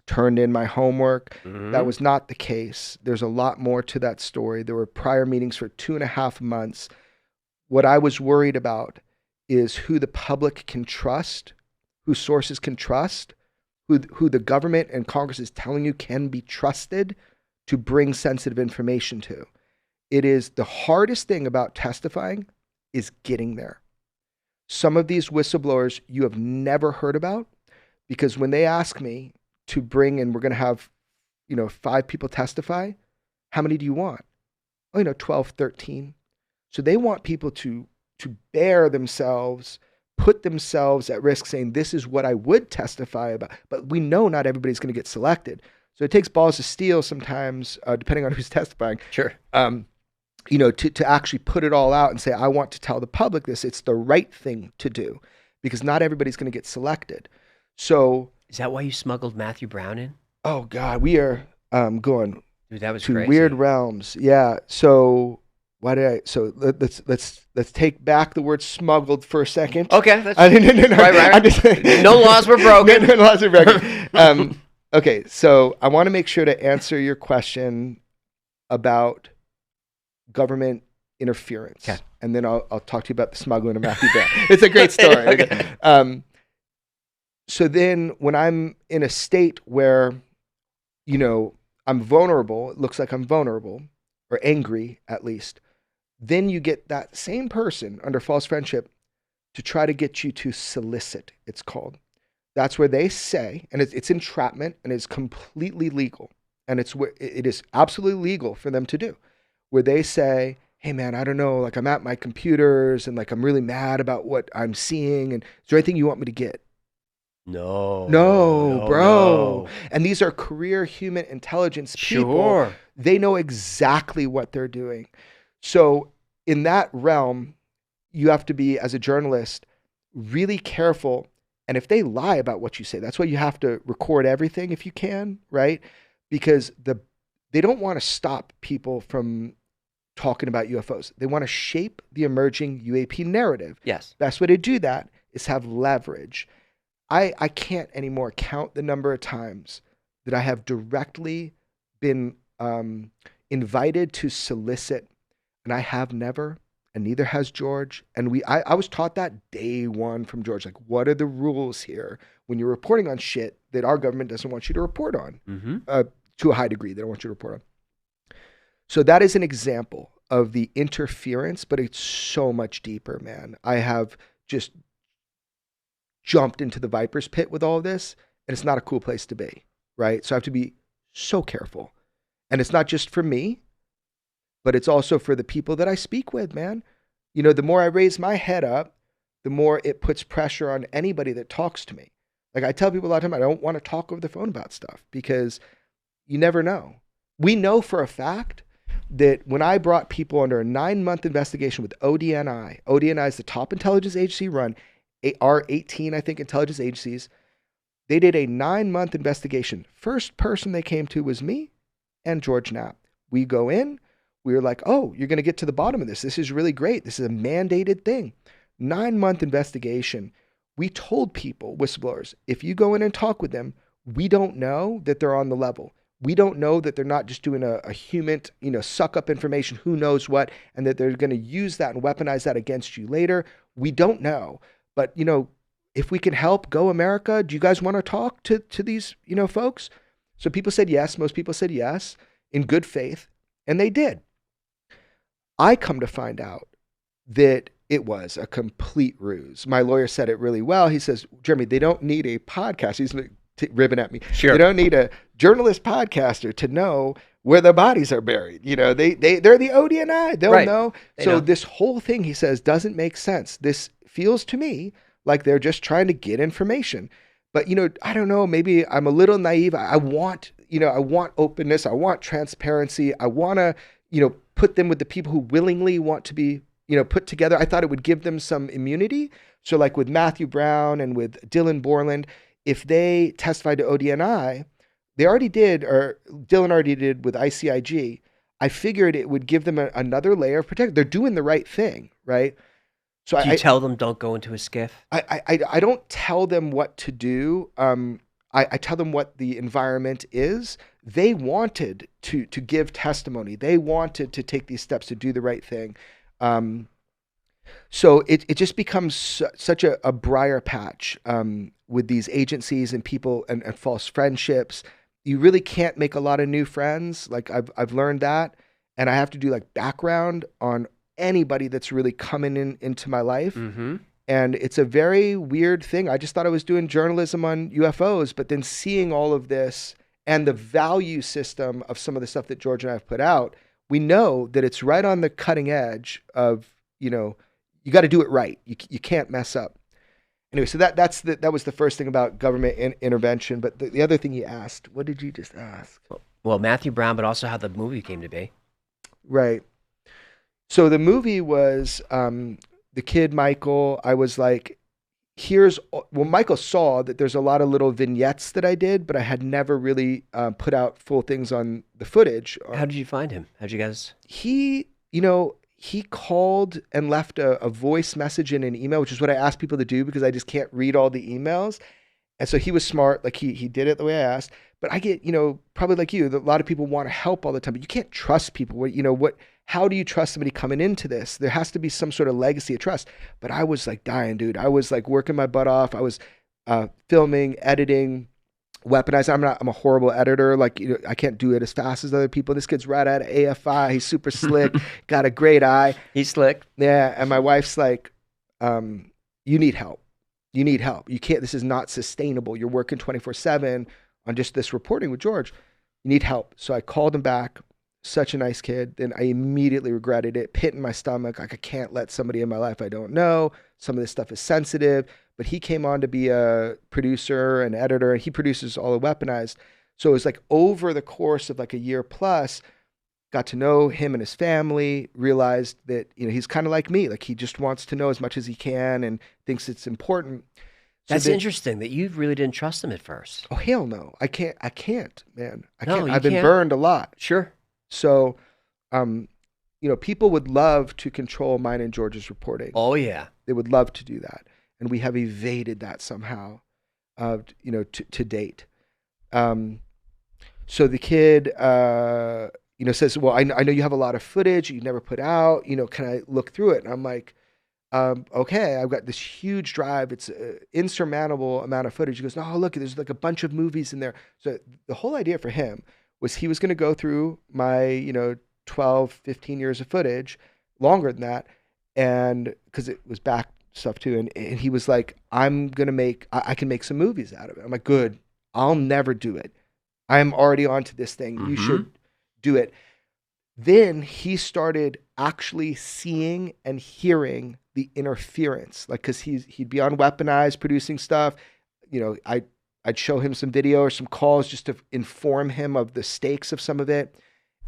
turned in my homework. Mhm. That was not the case. There's a lot more to that story. There were prior meetings for 2.5 months. What I was worried about is who the public can trust, who sources can trust, who the government and Congress is telling you can be trusted to bring sensitive information to. It is the hardest thing about testifying is getting there. Some of these whistleblowers you have never heard about, because when they ask me to bring in, we're going to have, 5 people testify. How many do you want? 12, 13. So they want people to bear themselves, put themselves at risk, saying, this is what I would testify about. But we know not everybody's going to get selected. So it takes balls of steel sometimes, depending on who's testifying. Sure. To actually put it all out and say, I want to tell the public this. It's the right thing to do, because not everybody's going to get selected. So Is that why you smuggled Matthew Brown in? oh God, we are going Dude, that was to crazy. weird realms. Yeah. So let's take back the word smuggled for a second. Okay. That's, No. Right. I'm just, no laws were broken. No laws were broken. Okay. So I want to make sure to answer your question about government interference. Okay. And then I'll talk to you about the smuggling of Matthew Brown. It's a great story. Okay. So then when I'm in a state where, I'm vulnerable, it looks like I'm vulnerable, or angry at least, then you get that same person under false friendship to try to get you to solicit, it's called. That's where they say, and it's entrapment, and it's completely legal. And it is absolutely legal for them to do, where they say, hey man, I don't know, like I'm at my computers and like I'm really mad about what I'm seeing, and is there anything you want me to get? No, bro. No. And these are career human intelligence people. Sure. They know exactly what they're doing. So in that realm, you have to be, as a journalist, really careful. And if they lie about what you say, that's why you have to record everything if you can, right? Because they don't want to stop people from talking about UFOs. They want to shape the emerging UAP narrative. Yes. Best way to do that is have leverage. I can't anymore count the number of times that I have directly been invited to solicit, and I have never, and neither has George. And I was taught that day one from George, like, what are the rules here when you're reporting on shit that our government doesn't want you to report on? Mm-hmm. To a high degree, they don't want you to report on. So that is an example of the interference, but it's so much deeper, man. I have just jumped into the viper's pit with all of this, and it's not a cool place to be, right? So I have to be so careful. And it's not just for me, but it's also for the people that I speak with, man. The more I raise my head up, the more it puts pressure on anybody that talks to me. Like I tell people a lot of time, I don't want to talk over the phone about stuff because you never know. We know for a fact that when I brought people under a 9-month investigation with ODNI is the top intelligence agency run, our 18, I think, intelligence agencies, they did a 9-month investigation. First person they came to was me and George Knapp. We go in, we were like, oh, you're going to get to the bottom of this. This is really great. This is a mandated thing. 9-month investigation. We told people, whistleblowers, if you go in and talk with them, we don't know that they're on the level. We don't know that they're not just doing a human, suck up information, who knows what, and that they're going to use that and weaponize that against you later. We don't know. But, if we can help, go America. Do you guys want to talk to these, folks? So people said yes. Most people said yes in good faith. And they did. I come to find out that it was a complete ruse. My lawyer said it really well. He says, Jeremy, they don't need a podcast. He's ribbing at me. Sure. They don't need a journalist podcaster to know where the bodies are buried. They're the ODNI. They'll know. So this whole thing, he says, doesn't make sense. This feels to me like they're just trying to get information. But, I don't know, maybe I'm a little naive. I want openness. I want transparency. I want to, put them with the people who willingly want to be put together. I thought it would give them some immunity. So like with Matthew Brown and with Dylan Borland, if they testified to ODNI, they already did, or Dylan already did with ICIG. I figured it would give them another layer of protection. They're doing the right thing, right? So Do you tell them don't go into a skiff? I don't tell them what to do. I tell them what the environment is. They wanted to give testimony. They wanted to take these steps to do the right thing. So it just becomes such a briar patch with these agencies and people and false friendships. You really can't make a lot of new friends. Like I've learned that, and I have to do like background on anybody that's really coming into my life. Mm-hmm. And it's a very weird thing. I just thought I was doing journalism on UFOs, but then seeing all of this and the value system of some of the stuff that George and I have put out, we know that it's right on the cutting edge of, you got to do it right. You can't mess up. Anyway, so that was the first thing about government intervention. But the other thing you asked, what did you just ask? Well, Matthew Brown, but also how the movie came to be. Right. So the movie was the kid Michael. I was like, Michael saw that there's a lot of little vignettes that I did, but I had never really put out full things on the footage. How did you find him? How'd you guys? He called and left a voice message in an email, which is what I asked people to do because I just can't read all the emails. And so he was smart. Like he did it the way I asked. But I get, probably like you, a lot of people want to help all the time, but you can't trust people. How do you trust somebody coming into this? There has to be some sort of legacy of trust. But I was like dying, dude. I was like working my butt off. I was filming, editing, weaponized. I'm a horrible editor. Like, I can't do it as fast as other people. This kid's right out of AFI. He's super slick, got a great eye. He's slick. Yeah. And my wife's like, you need help. You need help. You can't, this is not sustainable. You're working 24/7 on just this reporting with George. You need help. So I called him back. Such a nice kid. Then I immediately regretted it. Pit in my stomach. Like, I can't let somebody in my life I don't know. Some of this stuff is sensitive. But he came on to be a producer and editor, and he produces all the Weaponized. So it was like over the course of like a year plus, got to know him and his family, realized that, he's kind of like me. Like, he just wants to know as much as he can and thinks it's important. So That's interesting that you really didn't trust him at first. Oh, hell no. I can't, man. I No, can't. you I've been can't. burned a lot. Sure. So, people would love to control mine and George's reporting. Oh, yeah. They would love to do that. And we have evaded that somehow, to date. So the kid, says, well, I know you have a lot of footage you never put out. Can I look through it? And I'm like, okay, I've got this huge drive. It's an insurmountable amount of footage. He goes, oh, look, there's like a bunch of movies in there. So the whole idea for him was he was going to go through my, 12, 15 years of footage, longer than that. And because it was back stuff too. And he was like, I can make some movies out of it. I'm like, good. I'll never do it. I'm already onto this thing. You should do it. Then he started actually seeing and hearing the interference, like, cause he'd be on Weaponized producing stuff. I'd show him some video or some calls just to inform him of the stakes of some of it.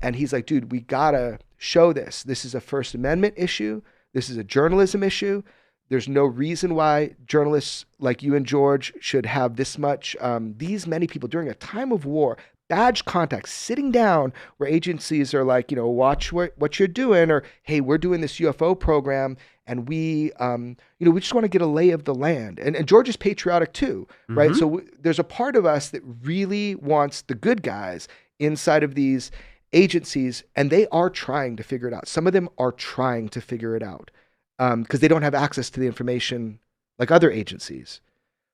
And he's like, dude, we gotta show this. This is a First Amendment issue. This is a journalism issue. There's no reason why journalists like you and George should have this much, these many people during a time of war, badge contacts, sitting down where agencies are like, watch what you're doing, or, hey, we're doing this UFO program, and we just want to get a lay of the land. And George is patriotic too, right? So there's a part of us that really wants the good guys inside of these agencies, and they are trying to figure it out. Some of them are trying to figure it out because they don't have access to the information like other agencies.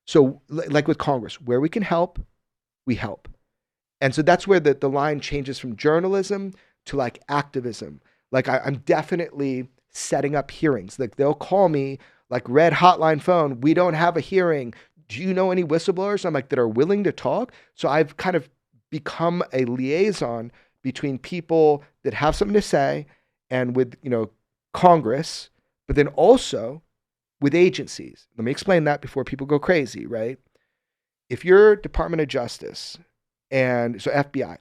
So like with Congress, where we can help, we help. And so that's where the line changes from journalism to like activism. Like I'm definitely setting up hearings. Like they'll call me like red hotline phone. We don't have a hearing. Do you know any whistleblowers? I'm like, that are willing to talk. So I've kind of become a liaison between people that have something to say and with, Congress, but then also with agencies. Let me explain that before people go crazy, right? If you're Department of Justice, and so FBI,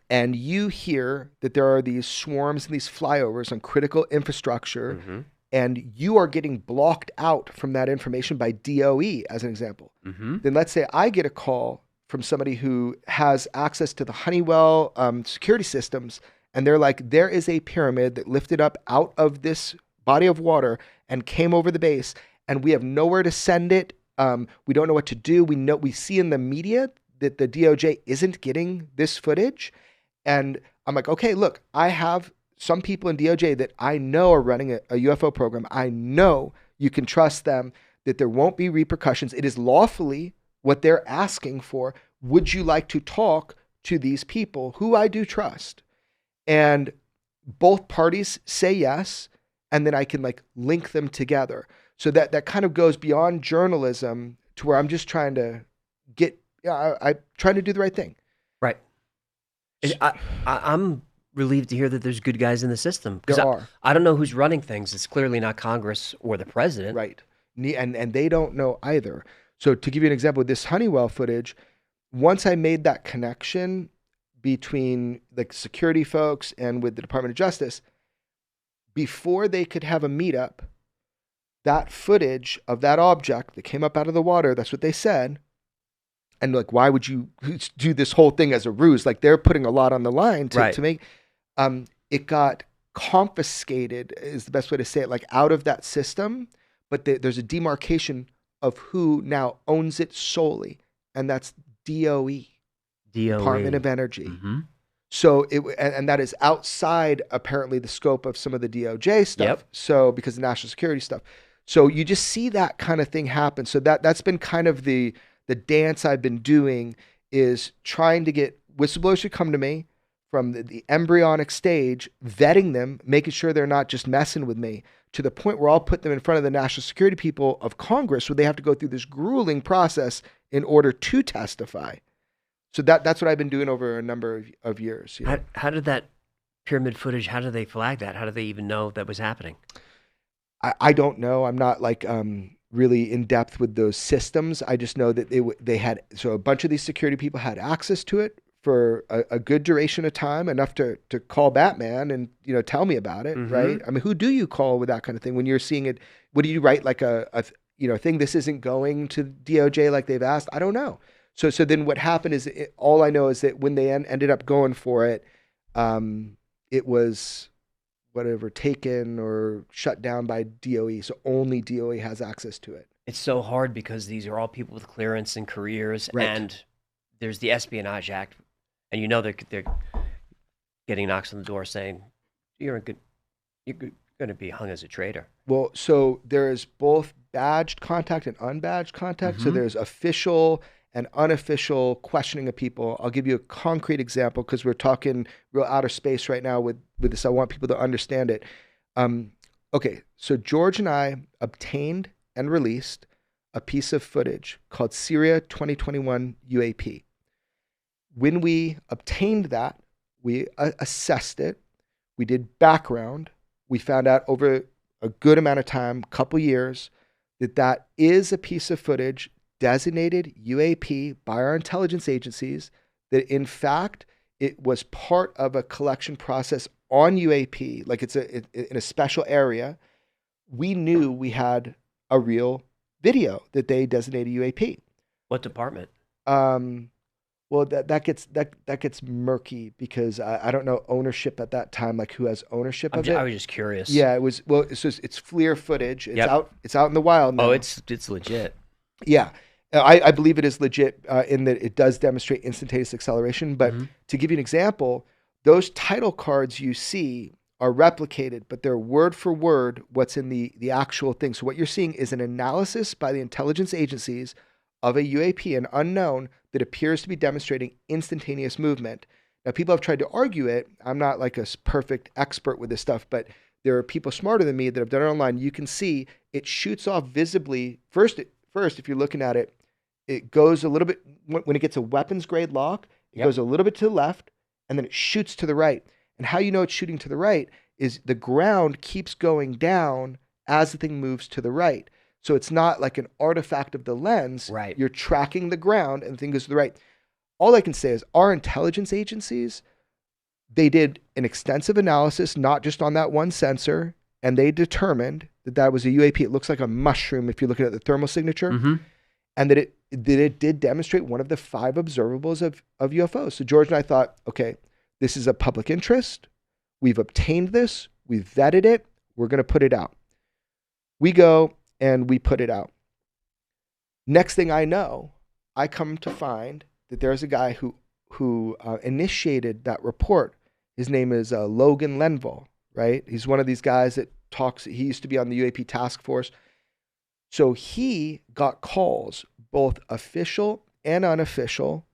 and you hear that there are these swarms and these flyovers on critical infrastructure, and you are getting blocked out from that information by DOE, as an example, then let's say I get a call from somebody who has access to the Honeywell security systems, and they're like, there is a pyramid that lifted up out of this body of water and came over the base, and we have nowhere to send it. We don't know what to do. We see in the media that the DOJ isn't getting this footage. And I'm like, okay, look, I have some people in DOJ that I know are running a UFO program. I know you can trust them, that there won't be repercussions. It is lawfully what they're asking for. Would you like to talk to these people who I do trust? And both parties say yes, and then I can like link them together. So that kind of goes beyond journalism to where I'm just trying to I'm trying to do the right thing. Right. I'm relieved to hear that there's good guys in the system. There are. I don't know who's running things. It's clearly not Congress or the president. Right. And they don't know either. So to give you an example, with this Honeywell footage, once I made that connection between like security folks and with the Department of Justice, before they could have a meetup, that footage of that object that came up out of the water, that's what they said. And like, why would you do this whole thing as a ruse? Like they're putting a lot on the line to make, it got confiscated is the best way to say it, like out of that system. But there's a demarcation of who now owns it solely. And that's DOE. Department of Energy. So and that is outside apparently the scope of some of the DOJ stuff. Yep. So because of national security stuff. So you just see that kind of thing happen. So that's been kind of the dance I've been doing, is trying to get whistleblowers to come to me from the embryonic stage, vetting them, making sure they're not just messing with me, to the point where I'll put them in front of the national security people of Congress, where they have to go through this grueling process in order to testify. So that's what I've been doing over a number of years. You know? How did that pyramid footage, how did they flag that? How did they even know that was happening? I don't know. I'm not like really in depth with those systems. I just know that they had, so a bunch of these security people had access to it for a good duration of time, enough to call Batman and, you know, tell me about it, right? I mean, who do you call with that kind of thing when you're seeing it? What do you write, like a thing, this isn't going to DOJ like they've asked? I don't know. So then what happened is, all I know is that when they ended up going for it, it was whatever, taken or shut down by DOE. So only DOE has access to it. It's so hard because these are all people with clearance and careers, Right. and there's the Espionage Act, and you know they're getting knocks on the door saying you're going to be hung as a traitor. Well, so there's both badged contact and unbadged contact. So there's official and unofficial questioning of people. I'll give you a concrete example because we're talking real outer space right now with this. I want people to understand it. Okay, so George and I obtained and released a piece of footage called Syria 2021 UAP. When we obtained that, we assessed it. We did background. We found out over a good amount of time, couple years, that is a piece of footage designated UAP by our intelligence agencies, that in fact, it was part of a collection process on UAP, like it's in a special area. We knew we had a real video that they designated UAP. What department? Well, that gets murky because I don't know ownership at that time, like who has ownership of it. I was just curious. Yeah, it was. Well, it's FLIR footage. It's out. It's out in the wild now. Oh, it's legit. Yeah, I believe it is legit in that it does demonstrate instantaneous acceleration. But to give you an example, those title cards you see are replicated, but they're word for word what's in the actual thing. So what you're seeing is an analysis by the intelligence agencies of a UAP, an unknown, that appears to be demonstrating instantaneous movement. Now, people have tried to argue it. I'm not like a perfect expert with this stuff, but there are people smarter than me that have done it online. You can see it shoots off visibly. First, if you're looking at it, it goes a little bit, when it gets a weapons grade lock, it goes a little bit to the left, and then it shoots to the right. And how you know it's shooting to the right is the ground keeps going down as the thing moves to the right. So it's not like an artifact of the lens. Right. You're tracking the ground and the thing goes to the right. All I can say is our intelligence agencies They did an extensive analysis, not just on that one sensor, and they determined that that was a UAP. It looks like a mushroom if you're looking at the thermal signature, and that it did demonstrate one of the 5 observables of UFOs. So George and I thought, okay, this is a public interest. We've obtained this. We've vetted it. We're going to put it out. We go and we put it out. Next thing I know, I come to find that there's a guy who initiated that report. His name is Logan Lenville, right? He's one of these guys that talks. He used to be on the UAP task force. So he got calls, both official and unofficial,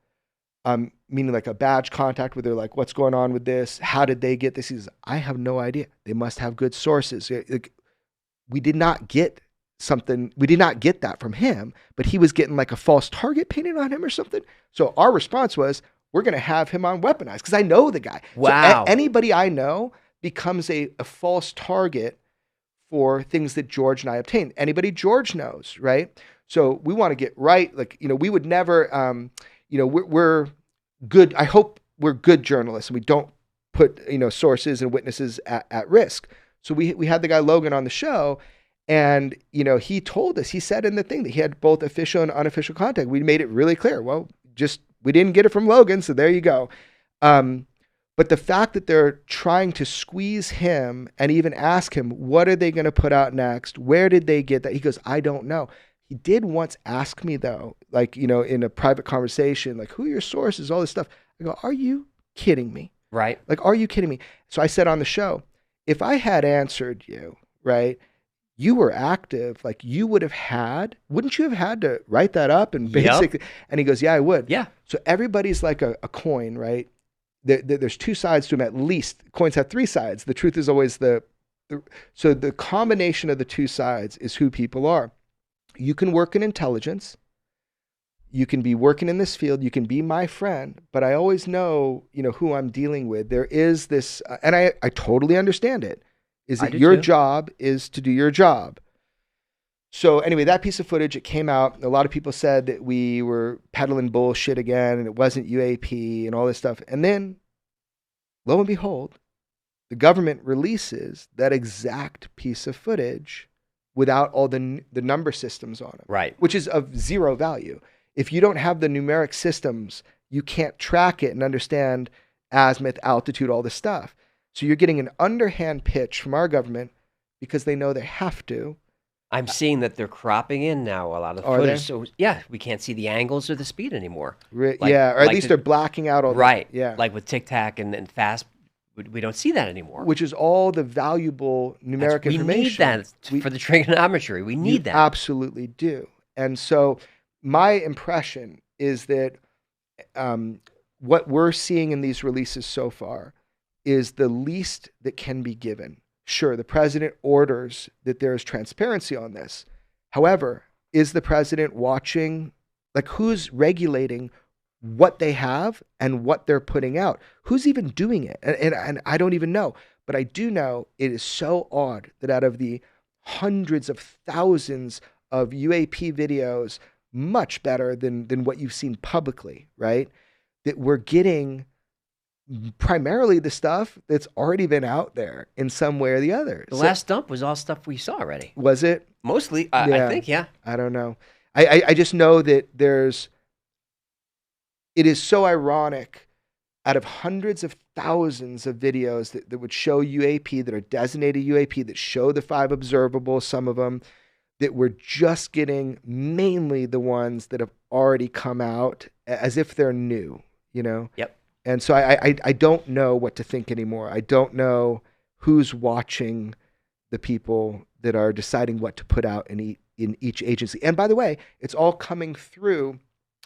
meaning like a badge contact where they're like, what's going on with this? How did they get this? He says, I have no idea. They must have good sources. We did not get that from him, but he was getting like a false target painted on him or something. So our response was, we're going to have him on Weaponized because I know the guy. Wow. So anybody I know becomes a false target for things that George and I obtained. Anybody George knows, right? So we want to get right. Like, we would never, we're good. I hope we're good journalists and we don't put, sources and witnesses at risk. So we had the guy Logan on the show, and, he told us, he said in the thing that he had both official and unofficial contact. We made it really clear. Well, we didn't get it from Logan, so there you go. But the fact that they're trying to squeeze him and even ask him, what are they going to put out next? Where did they get that? He goes, I don't know. He did once ask me though, like, in a private conversation, like, who are your sources, all this stuff. I go, are you kidding me? Right. Like, are you kidding me? So I said on the show, if I had answered you, right, you were active, like wouldn't you have had to write that up and basically, and he goes, yeah, I would. Yeah. So everybody's like a coin, right? There's 2 sides to them at least. Coins have 3 sides. The truth is always so the combination of the 2 sides is who people are. You can work in intelligence. You can be working in this field. You can be my friend, but I always know, who I'm dealing with. There is this, and I totally understand it, is that your job is to do your job. So anyway, that piece of footage, it came out. A lot of people said that we were peddling bullshit again and it wasn't UAP and all this stuff. And then, lo and behold, the government releases that exact piece of footage without all the number systems on it. Right. Which is of 0 value. If you don't have the numeric systems, you can't track it and understand azimuth, altitude, all this stuff. So you're getting an underhand pitch from our government because they know they have to. I'm seeing that they're cropping in now a lot of Are footage. they? So yeah, we can't see the angles or the speed anymore. Or at least they're blacking out all right. Yeah. Like with Tic Tac and Fast, we don't see that anymore. Which is all the valuable numeric information. We need that for the trigonometry. We need that. Absolutely do. And so my impression is that what we're seeing in these releases so far is the least that can be given. Sure, the president orders that there is transparency on this. However, is the president watching, like who's regulating what they have and what they're putting out? Who's even doing it? And I don't even know. But I do know it is so odd that out of the hundreds of thousands of UAP videos, much better than what you've seen publicly, right? That we're getting primarily the stuff that's already been out there in some way or the other. The last dump was all stuff we saw already. Was it? Mostly, Yeah. I think, yeah. I don't know. I just know that it is so ironic out of hundreds of thousands of videos that would show UAP, that are designated UAP, that show the 5 observables, some of them, that we're just getting mainly the ones that have already come out as if they're new, Yep. And so I don't know what to think anymore. I don't know who's watching the people that are deciding what to put out in each agency. And by the way, it's all coming through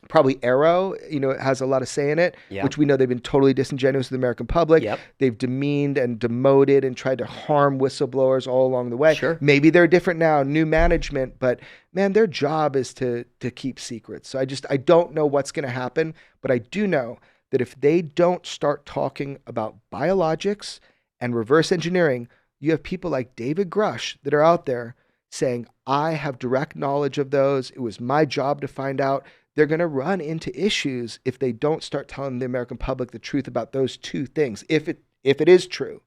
probably Arrow, it has a lot of say in it, which we know they've been totally disingenuous with the American public. Yep. They've demeaned and demoted and tried to harm whistleblowers all along the way. Sure. Maybe they're different now, new management, but man, their job is to keep secrets. So I don't know what's going to happen, but I do know that if they don't start talking about biologics and reverse engineering, you have people like David Grush that are out there saying, I have direct knowledge of those. It was my job to find out. they're going to run into issues if they don't start telling the American public the truth about those two things. If it is true,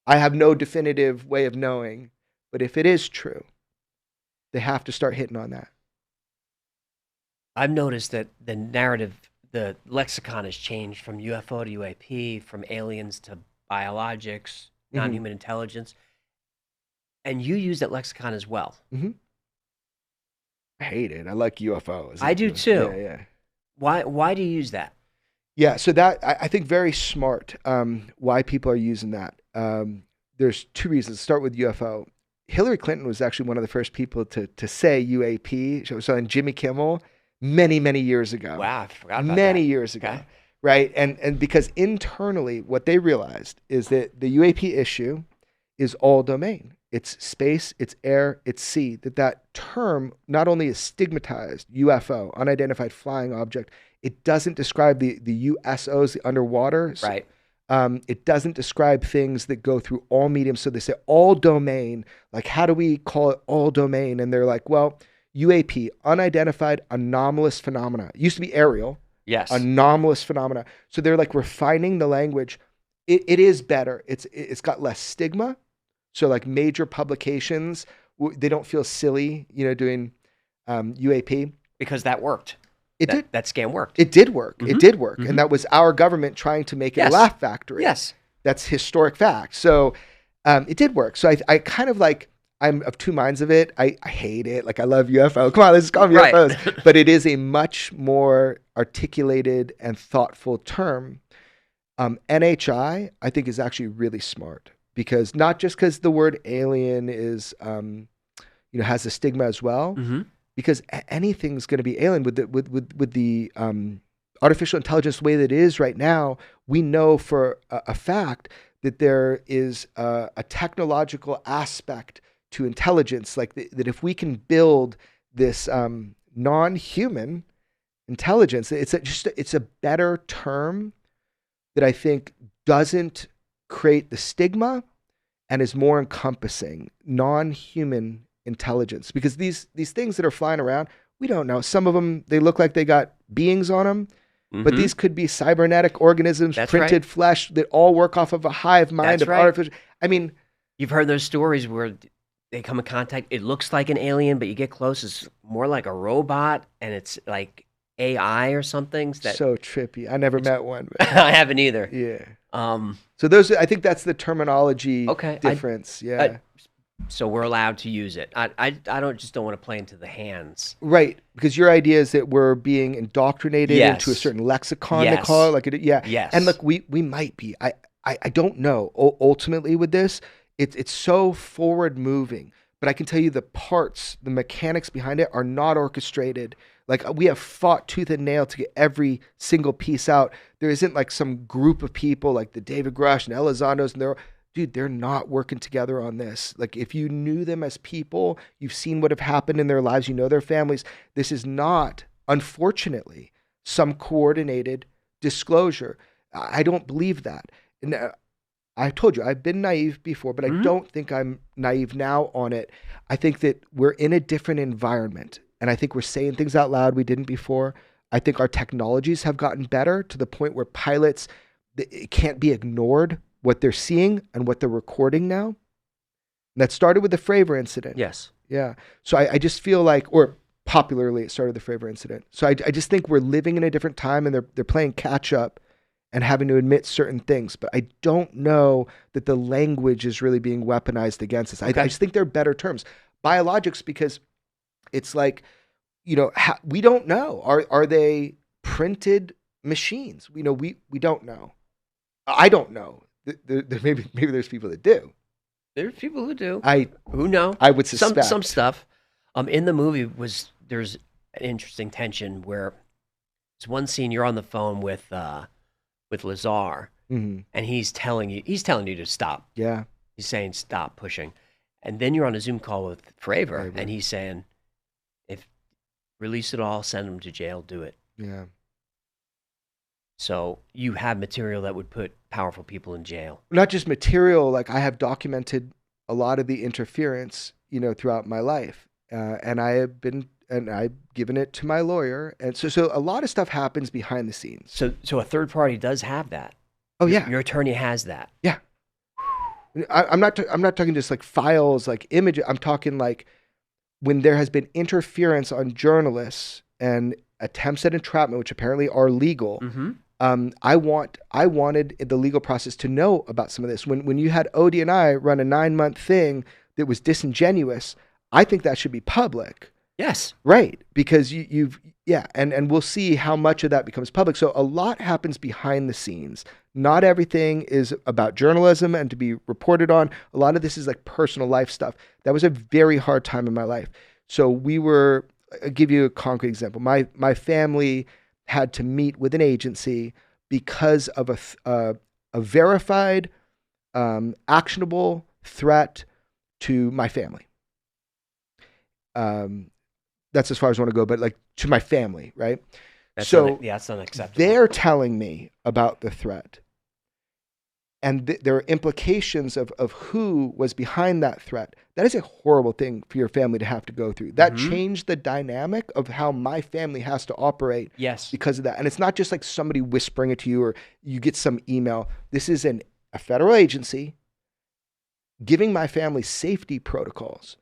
I have no definitive way of knowing, but if it is true, they have to start hitting on that. I've noticed that the narrative, the lexicon has changed from UFO to UAP, from aliens to biologics, non-human intelligence. And you use that lexicon as well. Mm-hmm. I hate it. I like UFOs. I do too. Yeah. Why do you use that? Yeah, so that I think very smart. Why people are using that. There's two reasons. Start with UFO. Hillary Clinton was actually one of the first people to say UAP. So on Jimmy Kimmel, many years ago. Wow, I forgot about that. Many years ago, Okay. right? And because internally, what they realized is that the UAP issue is all domain. It's space, it's air, it's sea. That term not only is stigmatized, UFO, unidentified flying object, it doesn't describe the USOs, the underwater. Right. It doesn't describe things that go through all mediums. So they say all domain. Like, how do we call it all domain? And they're like, well, UAP, unidentified anomalous phenomena. It used to be aerial. Yes. Anomalous phenomena. So they're like refining the language. It is better. It's got less stigma. So like major publications, they don't feel silly, doing UAP. Because that worked. It did. That scam worked. It did work. It did work. And that was our government trying to make it a laugh factory. Yes. That's historic fact. So it did work. So I kind of like, I'm of two minds of it. I hate it. Like, I love UFO. Come on, let's just call them UFOs. But it is a much more articulated and thoughtful term. NHI, I think, is actually really smart. Because not just because the word alien is, has a stigma as well, because anything's going to be alien with the artificial intelligence the way that it is right now. We know for a fact that there is a technological aspect to intelligence, like that if we can build this non-human intelligence, it's a better term that I think doesn't create the stigma and is more encompassing. Non-human intelligence, because these things that are flying around, we don't know. Some of them, they look like they got beings on them, but these could be cybernetic organisms, printed flesh that all work off of a hive mind of artificial. I mean, you've heard those stories where they come in contact. It looks like an alien, but you get close, it's more like a robot, and it's like AI or something. So trippy. I never met one. But I haven't either. Yeah. So those, I think that's the terminology difference. So we're allowed to use it. I don't want to play into the hands. Right. Because your idea is that we're being indoctrinated into a certain lexicon, they call it. Like, Yes. And look, we might be. I don't know. Ultimately with this, it's so forward moving. But I can tell you the parts, the mechanics behind it are not orchestrated. Like, we have fought tooth and nail to get every single piece out. There isn't like some group of people like the David Grush and Elizondos, and they're not working together on this. Like, if you knew them as people, you've seen what have happened in their lives, you know their families. This is not, unfortunately, some coordinated disclosure. I don't believe that. And I told you, I've been naive before, but I don't think I'm naive now on it. I think that we're in a different environment. And I think we're saying things out loud we didn't before. I think our technologies have gotten better to the point where pilots, it can't be ignored what they're seeing and what they're recording now. And that started with the Fravor incident. Yes. Yeah. So I just feel like, or popularly it started the Fravor incident. So I just think we're living in a different time, and they're playing catch up and having to admit certain things. But I don't know that the language is really being weaponized against us. I just think they're better terms. Biologics, because it's like, we don't know. Are they printed machines? We don't know. I don't know. Maybe there's people that do. There's people who do. Who know? I would suspect some stuff. In the movie there's an interesting tension where it's one scene you're on the phone with Lazar, and he's telling you to stop. Yeah. He's saying stop pushing, and then you're on a Zoom call with Fravor, and he's saying, if release it all, send them to jail, do it. Yeah. So you have material that would put powerful people in jail. Not just material, like I have documented a lot of the interference, throughout my life. And I have been I've given it to my lawyer. And so a lot of stuff happens behind the scenes. So a third party does have that. Oh yeah. Your attorney has that. Yeah. I'm not talking just like files, like images. I'm talking like when there has been interference on journalists and attempts at entrapment, which apparently are legal. I wanted the legal process to know about some of this. When you had Odie and I run a 9-month thing that was disingenuous, I think that should be public. Yes. Right. Because and we'll see how much of that becomes public. So a lot happens behind the scenes. Not everything is about journalism and to be reported on. A lot of this is like personal life stuff. That was a very hard time in my life. So I'll give you a concrete example. My family had to meet with an agency because of a verified, actionable threat to my family. That's as far as I want to go, but like to my family, right? That's that's unacceptable. They're telling me about the threat. And there are implications of who was behind that threat. That is a horrible thing for your family to have to go through. That changed the dynamic of how my family has to operate because of that. And it's not just like somebody whispering it to you or you get some email. This is a federal agency giving my family safety protocols.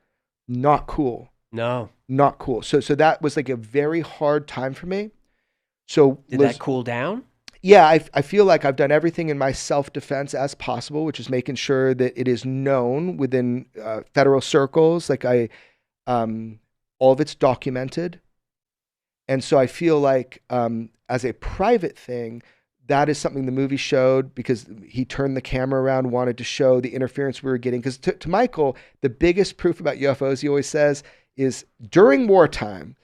Not cool. No. Not cool. So that was like a very hard time for me. So did that cool down? Yeah, I feel like I've done everything in my self-defense as possible, which is making sure that it is known within federal circles. Like all of it's documented. And so I feel like as a private thing, that is something the movie showed because he turned the camera around, wanted to show the interference we were getting. Because to Michael, the biggest proof about UFOs, he always says, is during wartime,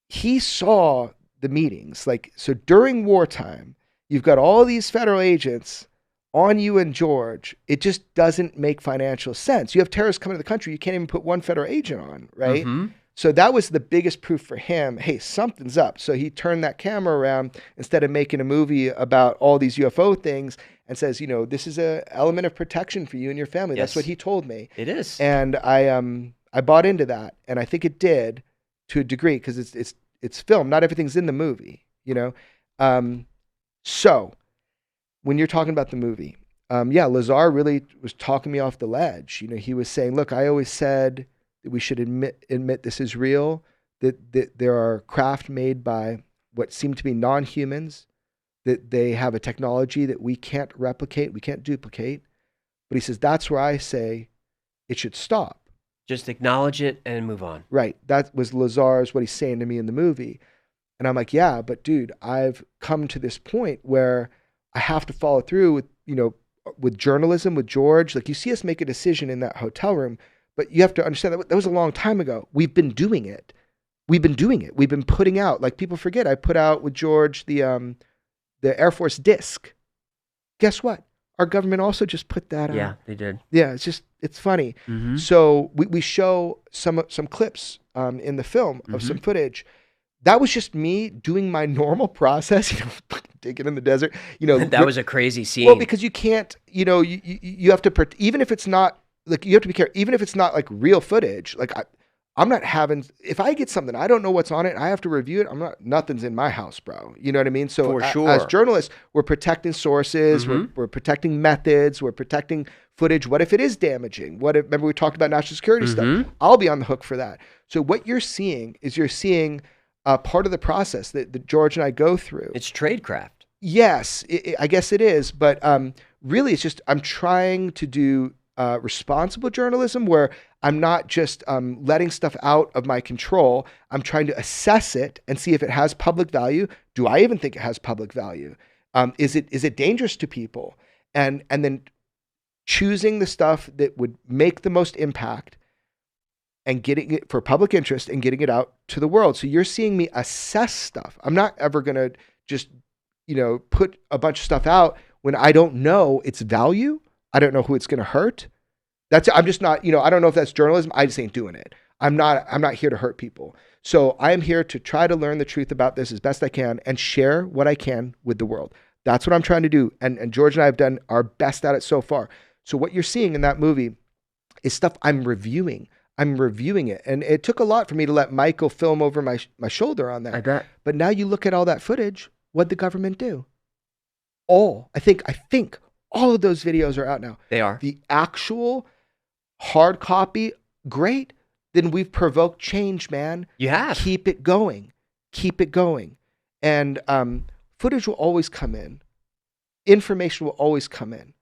he saw the meetings. Like, so during wartime, you've got all these federal agents on you and George. It just doesn't make financial sense. You have terrorists coming to the country. You can't even put one federal agent on, right? So that was the biggest proof for him. Hey, something's up. So he turned that camera around instead of making a movie about all these UFO things and says, this is an element of protection for you and your family. Yes. That's what he told me. It is. And I bought into that. And I think it did to a degree because it's film. Not everything's in the movie, So when you're talking about the movie, Lazar really was talking me off the ledge. He was saying, look, I always said that we should admit this is real, that there are craft made by what seem to be non-humans, that they have a technology that we can't replicate, we can't duplicate. But he says, that's where I say it should stop. Just acknowledge it and move on. Right. That was Lazar's, what he's saying to me in the movie. And I'm like, yeah, but dude, I've come to this point where I have to follow through with, with journalism, with George. Like you see us make a decision in that hotel room, but you have to understand that was a long time ago. We've been doing it. We've been putting out, like people forget, I put out with George the Air Force disc. Guess what? Our government also just put that out. Yeah, they did. Yeah, it's funny. So we show some clips in the film of some footage. That was just me doing my normal process, digging in the desert. That was a crazy scene. Well, because you can't, you have to, even if it's not, like, you have to be careful, even if it's not like real footage, like I'm not having, if I get something, I don't know what's on it, I have to review it, nothing's in my house, bro. You know what I mean? So For sure. As journalists, we're protecting sources, we're protecting methods, we're protecting footage. What if it is damaging? Remember we talked about national security stuff? I'll be on the hook for that. So what you're seeing is part of the process that George and I go through. It's tradecraft. Yes, I guess it is. But really, it's just I'm trying to do responsible journalism where I'm not just letting stuff out of my control. I'm trying to assess it and see if it has public value. Do I even think it has public value? Is it dangerous to people? And then choosing the stuff that would make the most impact and getting it for public interest and getting it out to the world. So you're seeing me assess stuff. I'm not ever going to just, put a bunch of stuff out when I don't know its value. I don't know who it's going to hurt. I'm just not, I don't know if that's journalism. I just ain't doing it. I'm not here to hurt people. So I am here to try to learn the truth about this as best I can and share what I can with the world. That's what I'm trying to do. And George and I have done our best at it so far. So what you're seeing in that movie is stuff I'm reviewing. I'm reviewing it. And it took a lot for me to let Michael film over my shoulder on that. I bet. But now you look at all that footage, what'd the government do? I think all of those videos are out now. They are. The actual hard copy, great. Then we've provoked change, man. You have. Keep it going. Keep it going. And footage will always come in. Information will always come in.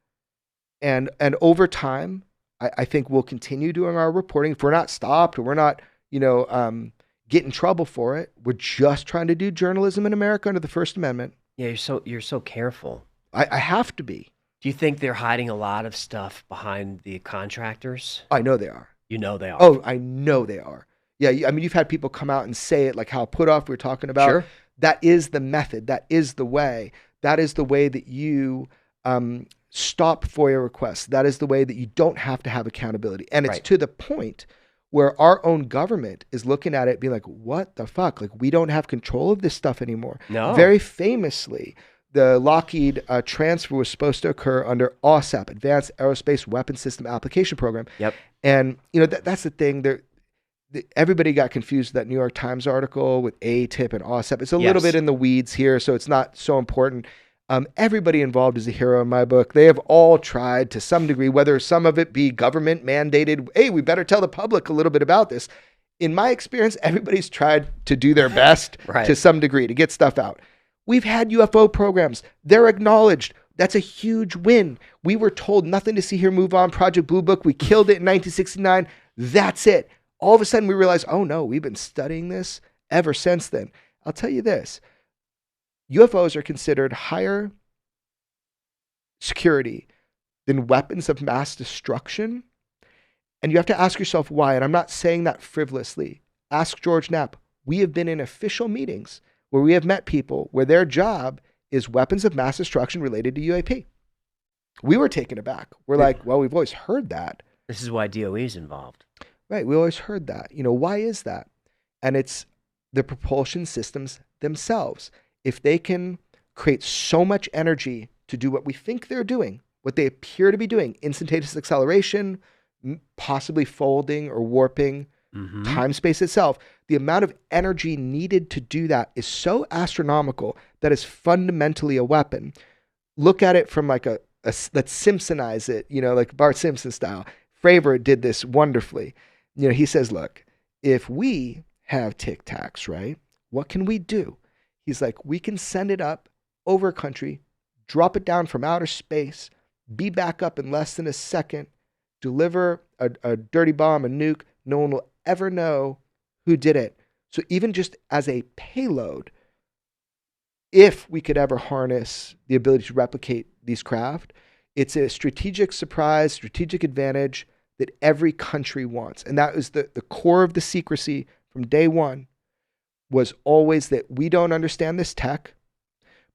And over time, I think we'll continue doing our reporting. If we're not stopped or we're not, get in trouble for it, we're just trying to do journalism in America under the First Amendment. Yeah, you're so careful. I have to be. Do you think they're hiding a lot of stuff behind the contractors? I know they are. You know they are. Oh, I know they are. Yeah, I mean, you've had people come out and say it, like how Putoff we were talking about. Sure. That is the method. That is the way. That is the way that you stop FOIA requests. That is the way that you don't have to have accountability. And it's to the point where our own government is looking at it being like, what the fuck? Like, we don't have control of this stuff anymore. No. Very famously, the Lockheed transfer was supposed to occur under AAWSAP, Advanced Aerospace Weapons System Application Program. Yep. And, that's the thing. Everybody got confused with that New York Times article with ATIP and AAWSAP. It's a little bit in the weeds here, so it's not so important. Everybody involved is a hero in my book. They have all tried to some degree, whether some of it be government mandated, hey, we better tell the public a little bit about this. In my experience, everybody's tried to do their best to some degree to get stuff out. We've had UFO programs. They're acknowledged. That's a huge win. We were told nothing to see here, move on, Project Blue Book. We killed it in 1969. That's it. All of a sudden we realize, oh no, we've been studying this ever since then. I'll tell you this. UFOs are considered higher security than weapons of mass destruction. And you have to ask yourself why. And I'm not saying that frivolously. Ask George Knapp. We have been in official meetings where we have met people where their job is weapons of mass destruction related to UAP. We were taken aback. We're like, well, we've always heard that. This is why DOE is involved. Right. We always heard that. Why is that? And it's the propulsion systems themselves. If they can create so much energy to do what we think they're doing, what they appear to be doing, instantaneous acceleration, possibly folding or warping, time space itself, the amount of energy needed to do that is so astronomical that is fundamentally a weapon. Look at it from like let's Simpsonize it, like Bart Simpson style. Fravor did this wonderfully. He says, look, if we have Tic Tacs, right, what can we do? He's like, we can send it up over a country, drop it down from outer space, be back up in less than a second, deliver a dirty bomb, a nuke. No one will ever know who did it. So even just as a payload, if we could ever harness the ability to replicate these craft, it's a strategic surprise, strategic advantage that every country wants. And that is the core of the secrecy from day one, was always that we don't understand this tech,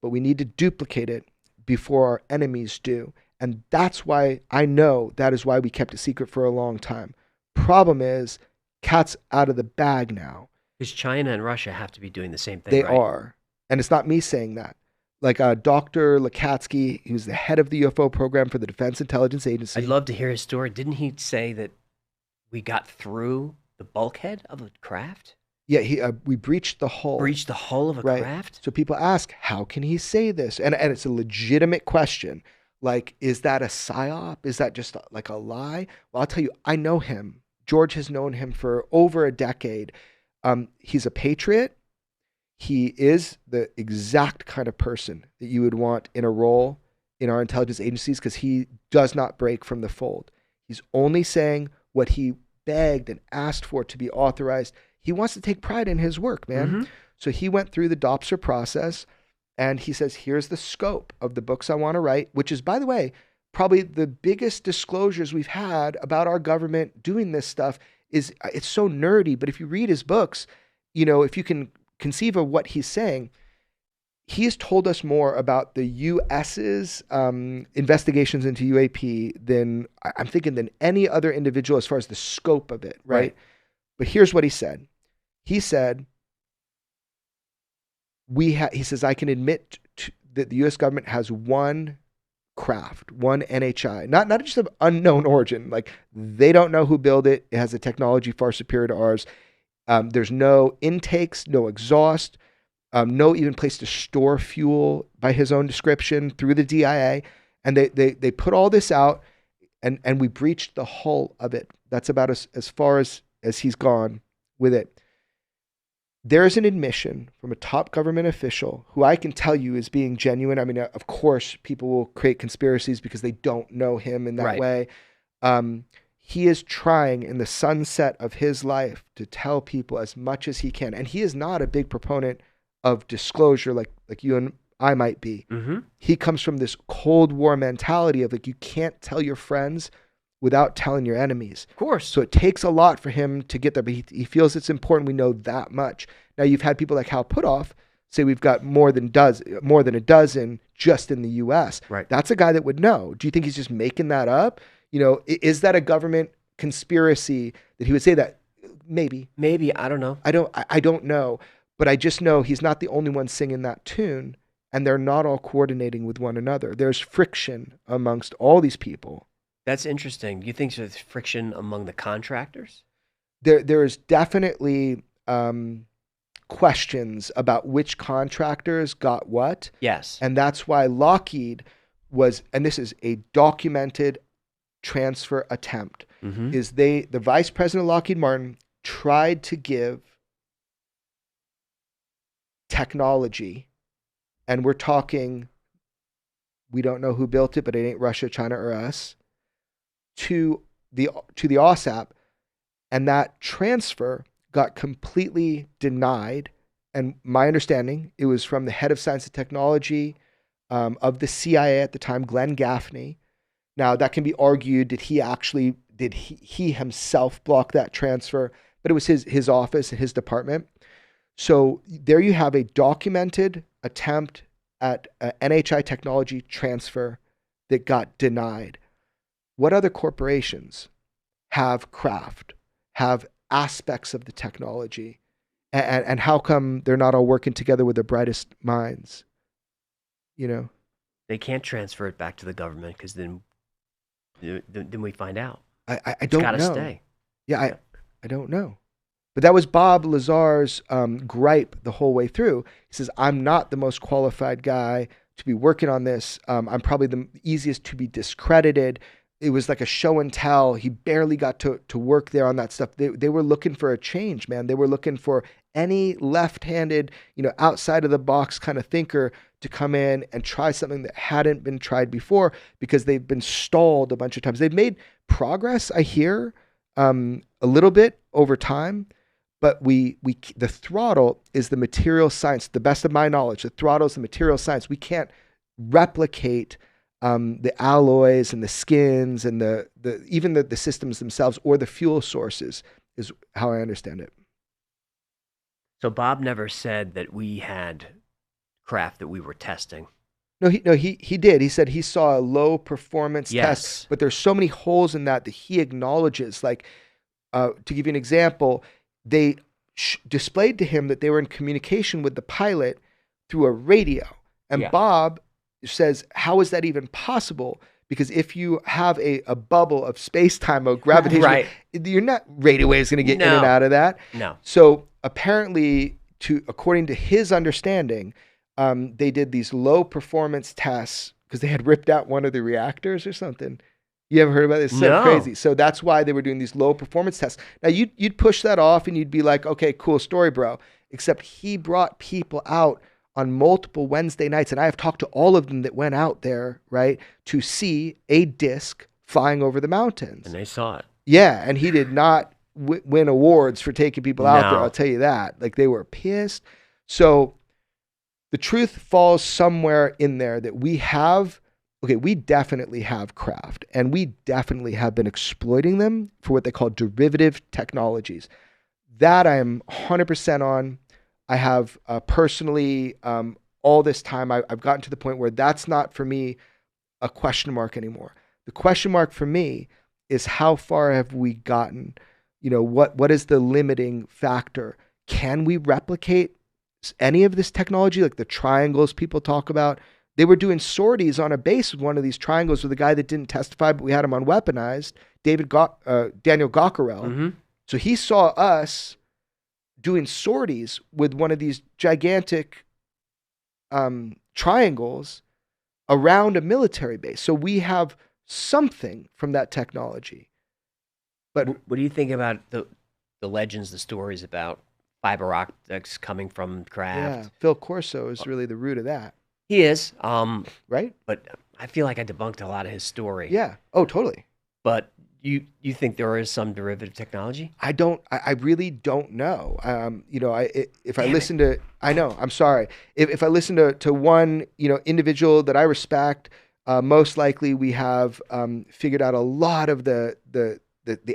but we need to duplicate it before our enemies do. And that's why I know that is why we kept it secret for a long time. Problem is, cat's out of the bag now. Because China and Russia have to be doing the same thing, They right? are. And it's not me saying that. Like Dr. Lakatsky, who's the head of the UFO program for the Defense Intelligence Agency. I'd love to hear his story. Didn't he say that we got through the bulkhead of a craft? Yeah, we breached the hull. Breached the hull of a craft? So people ask, how can he say this? And it's a legitimate question. Like, is that a psyop? Is that just like a lie? Well, I'll tell you, I know him. George has known him for over a decade. He's a patriot. He is the exact kind of person that you would want in a role in our intelligence agencies, because he does not break from the fold. He's only saying what he begged and asked for to be authorized. He wants to take pride in his work, man. So he went through the DOPSR process, and he says, here's the scope of the books I want to write, which is, by the way, probably the biggest disclosures we've had about our government doing this stuff. It's so nerdy, but if you read his books, if you can conceive of what he's saying, he has told us more about the U.S.'s investigations into UAP than any other individual as far as the scope of it, right? But here's what he said. He said, he says, I can admit that the U.S. government has one craft, one NHI, not just of unknown origin. Like they don't know who built it. It has a technology far superior to ours. There's no intakes, no exhaust, no even place to store fuel by his own description through the DIA. And they put all this out, and we breached the hull of it. That's about as far as he's gone with it. There's an admission from a top government official who I can tell you is being genuine. I mean, of course, people will create conspiracies because they don't know him in that way. He is trying in the sunset of his life to tell people as much as he can. And he is not a big proponent of disclosure like you and I might be. Mm-hmm. He comes from this Cold War mentality of like, you can't tell your friends without telling your enemies. Of course. So it takes a lot for him to get there, but he feels it's important we know that much. Now you've had people like Hal Puthoff say we've got more than a dozen just in the U.S. Right. That's a guy that would know. Do you think he's just making that up? You know, is that a government conspiracy that he would say that? Maybe. I don't know. I don't know, but I just know he's not the only one singing that tune, and they're not all coordinating with one another. There's friction amongst all these people. That's interesting. Do you think there's friction among the contractors? There is definitely questions about which contractors got what. Yes. And that's why Lockheed was, and this is a documented transfer attempt, is the vice president of Lockheed Martin tried to give technology, and we're talking, we don't know who built it, but it ain't Russia, China, or us, to the OSAP, and that transfer got completely denied. And my understanding, it was from the head of science and technology of the CIA at the time, Glenn Gaffney. Now that can be argued, did he himself block that transfer? But it was his office and his department. So there you have a documented attempt at NHI technology transfer that got denied. What other corporations have craft, have aspects of the technology, and how come they're not all working together with their brightest minds? You know, They can't transfer it back to the government because then we find out. I don't It's gotta know. stay. Yeah, I don't know. But that was Bob Lazar's gripe the whole way through. He says, I'm not the most qualified guy to be working on this. I'm probably the easiest to be discredited. It was like a show and tell. He barely got to work there on that stuff. They were looking for a change, man. They were looking for any left-handed, outside of the box kind of thinker to come in and try something that hadn't been tried before because they've been stalled a bunch of times. They've made progress, I hear, a little bit over time, but the throttle is the material science. To the best of my knowledge, the throttle is the material science. We can't replicate the alloys and the skins and even the systems themselves or the fuel sources is how I understand it. So Bob never said that we had craft that we were testing. No, he did. He said he saw a low performance test, but there's so many holes in that he acknowledges. Like, to give you an example, they displayed to him that they were in communication with the pilot through a radio. And Bob says, how is that even possible? Because if you have a bubble of space-time or gravitation, right, you're not radio waves going to get in and out of that. No. So apparently, according to his understanding, they did these low performance tests because they had ripped out one of the reactors or something. You ever heard about this? It's so crazy. So that's why they were doing these low performance tests. Now you'd push that off and you'd be like, okay, cool story, bro. Except he brought people out on multiple Wednesday nights, and I have talked to all of them that went out there, right, to see a disc flying over the mountains. And they saw it. Yeah, and he did not win awards for taking people out there, I'll tell you that. Like, they were pissed. So the truth falls somewhere in there that we definitely have craft, and we definitely have been exploiting them for what they call derivative technologies. That I am 100% on. I have personally, all this time, I've gotten to the point where that's not for me a question mark anymore. The question mark for me is how far have we gotten? What is the limiting factor? Can we replicate any of this technology, like the triangles people talk about? They were doing sorties on a base with one of these triangles with a guy that didn't testify, but we had him on weaponized, Daniel Gockerell. Mm-hmm. So he saw us doing sorties with one of these gigantic triangles around a military base. So we have something from that technology. But What do you think about the legends, the stories about fiber optics coming from craft? yeah, Phil Corso is really the root of that, He is, right? but I feel like I debunked a lot of his story. Yeah. Oh, totally. But you think there is some derivative technology? I really don't know. If I Damn listen to, I know, I'm sorry. If I listen to one, individual that I respect, most likely we have figured out a lot of the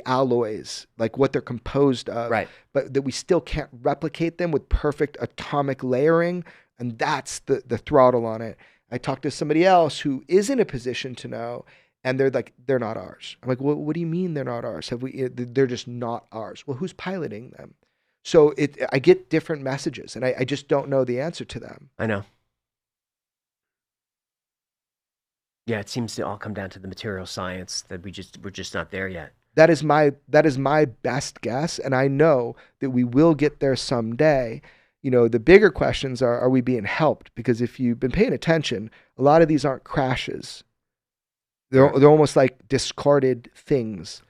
alloys, like what they're composed of, Right. but that we still can't replicate them with perfect atomic layering. And that's the throttle on it. I talked to somebody else who is in a position to know, and they're like, they're not ours. I'm like, well, what do you mean they're not ours? They're just not ours. Well, who's piloting them? So I get different messages, and I just don't know the answer to them. I know. Yeah, it seems to all come down to the material science that we're just not there yet. That is my best guess, and I know that we will get there someday. The bigger questions are we being helped? Because if you've been paying attention, a lot of these aren't crashes. They're almost like discarded things.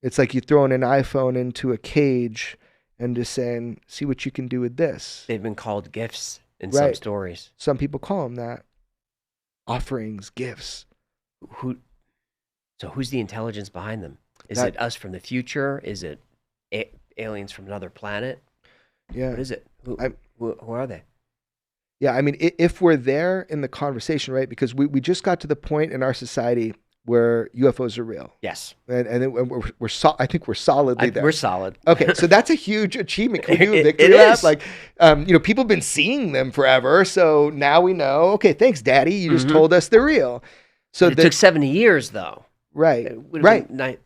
It's like you throwing an iPhone into a cage and just saying, see what you can do with this. They've been called gifts in some Right. stories. Some people call them that. Offerings, gifts. So who's the intelligence behind them? Is That- it us from the future? Is it aliens from another planet? Yeah. What is it? Who are they? Yeah, I mean, if we're there in the conversation, right? Because we just got to the point in our society where UFOs are real, Yes. and I think we're solidly there. We're solid. Okay, so that's a huge achievement. Can we do a It victory lap? is. Like, people have been seeing them forever, so now we know. Okay, thanks, Daddy. You just Mhm. told us they're real. So It took 70 years, though. right, It would have right. been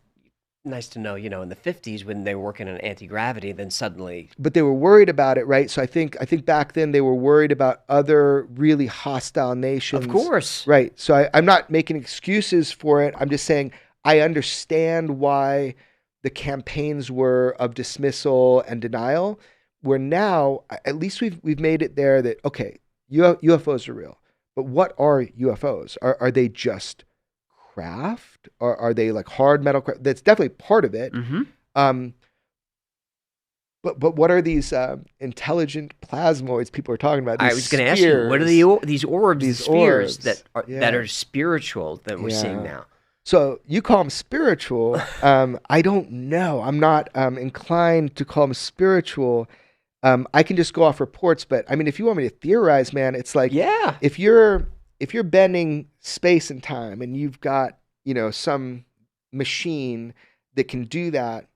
nice to know, in the 50s when they were working on anti-gravity, then suddenly... But they were worried about it, right? So I think back then they were worried about other really hostile nations. Of course. Right. So I'm not making excuses for it. I'm just saying I understand why the campaigns were of dismissal and denial. Where now, at least we've made it there that, okay, UFOs are real. But what are UFOs? Are they just craft? Or are they like hard metal craft? That's definitely part of it. Mm-hmm. But what are these intelligent plasmoids people are talking about? I These was going to ask you, what are these orbs, These spheres orbs, that yeah. are spiritual that we're seeing Yeah. now? So you call them spiritual. I don't know. I'm not inclined to call them spiritual. I can just go off reports, but I mean, if you want me to theorize, man, it's like Yeah. if you're bending space and time and you've got, some machine that can do that,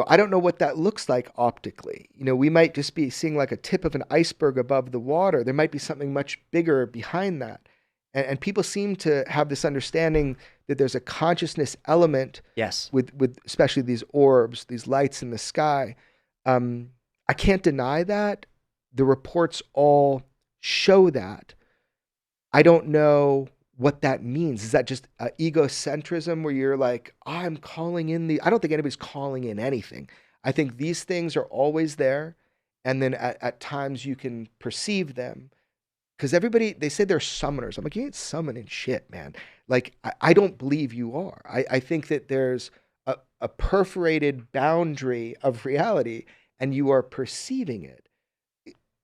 I don't know what that looks like optically. We might just be seeing like a tip of an iceberg above the water. There might be something much bigger behind that. And people seem to have this understanding that there's a consciousness element Yes. with especially these orbs, these lights in the sky. I can't deny that. The reports all show that. I don't know what that means. Is that just egocentrism where you're like, I'm calling in I don't think anybody's calling in anything. I think these things are always there. And then at times you can perceive them. Because they say they're summoners. I'm like, you ain't summoning shit, man. Like, I don't believe you are. I think that there's a perforated boundary of reality and you are perceiving it.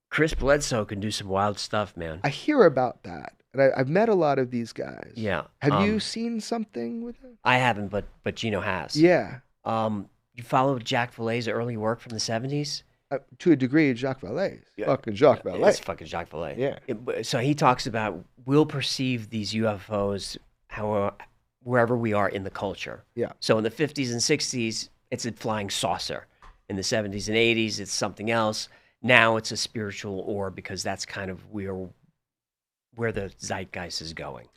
Chris Bledsoe can do some wild stuff, man. I hear about that. And I've met a lot of these guys. Yeah. Have you seen something with them? I haven't, but Gino has. Yeah. You followed Jack Vallet's early work from the 70s? To a degree, Jacques Vallée. Yeah. Fucking Jacques Vallée. It's fucking Jacques Vallée. Yeah. So he talks about we'll perceive these UFOs wherever we are in the culture. Yeah. So in the 50s and 60s, it's a flying saucer. In the 70s and 80s, it's something else. Now it's a spiritual orb because that's kind of where the zeitgeist is going.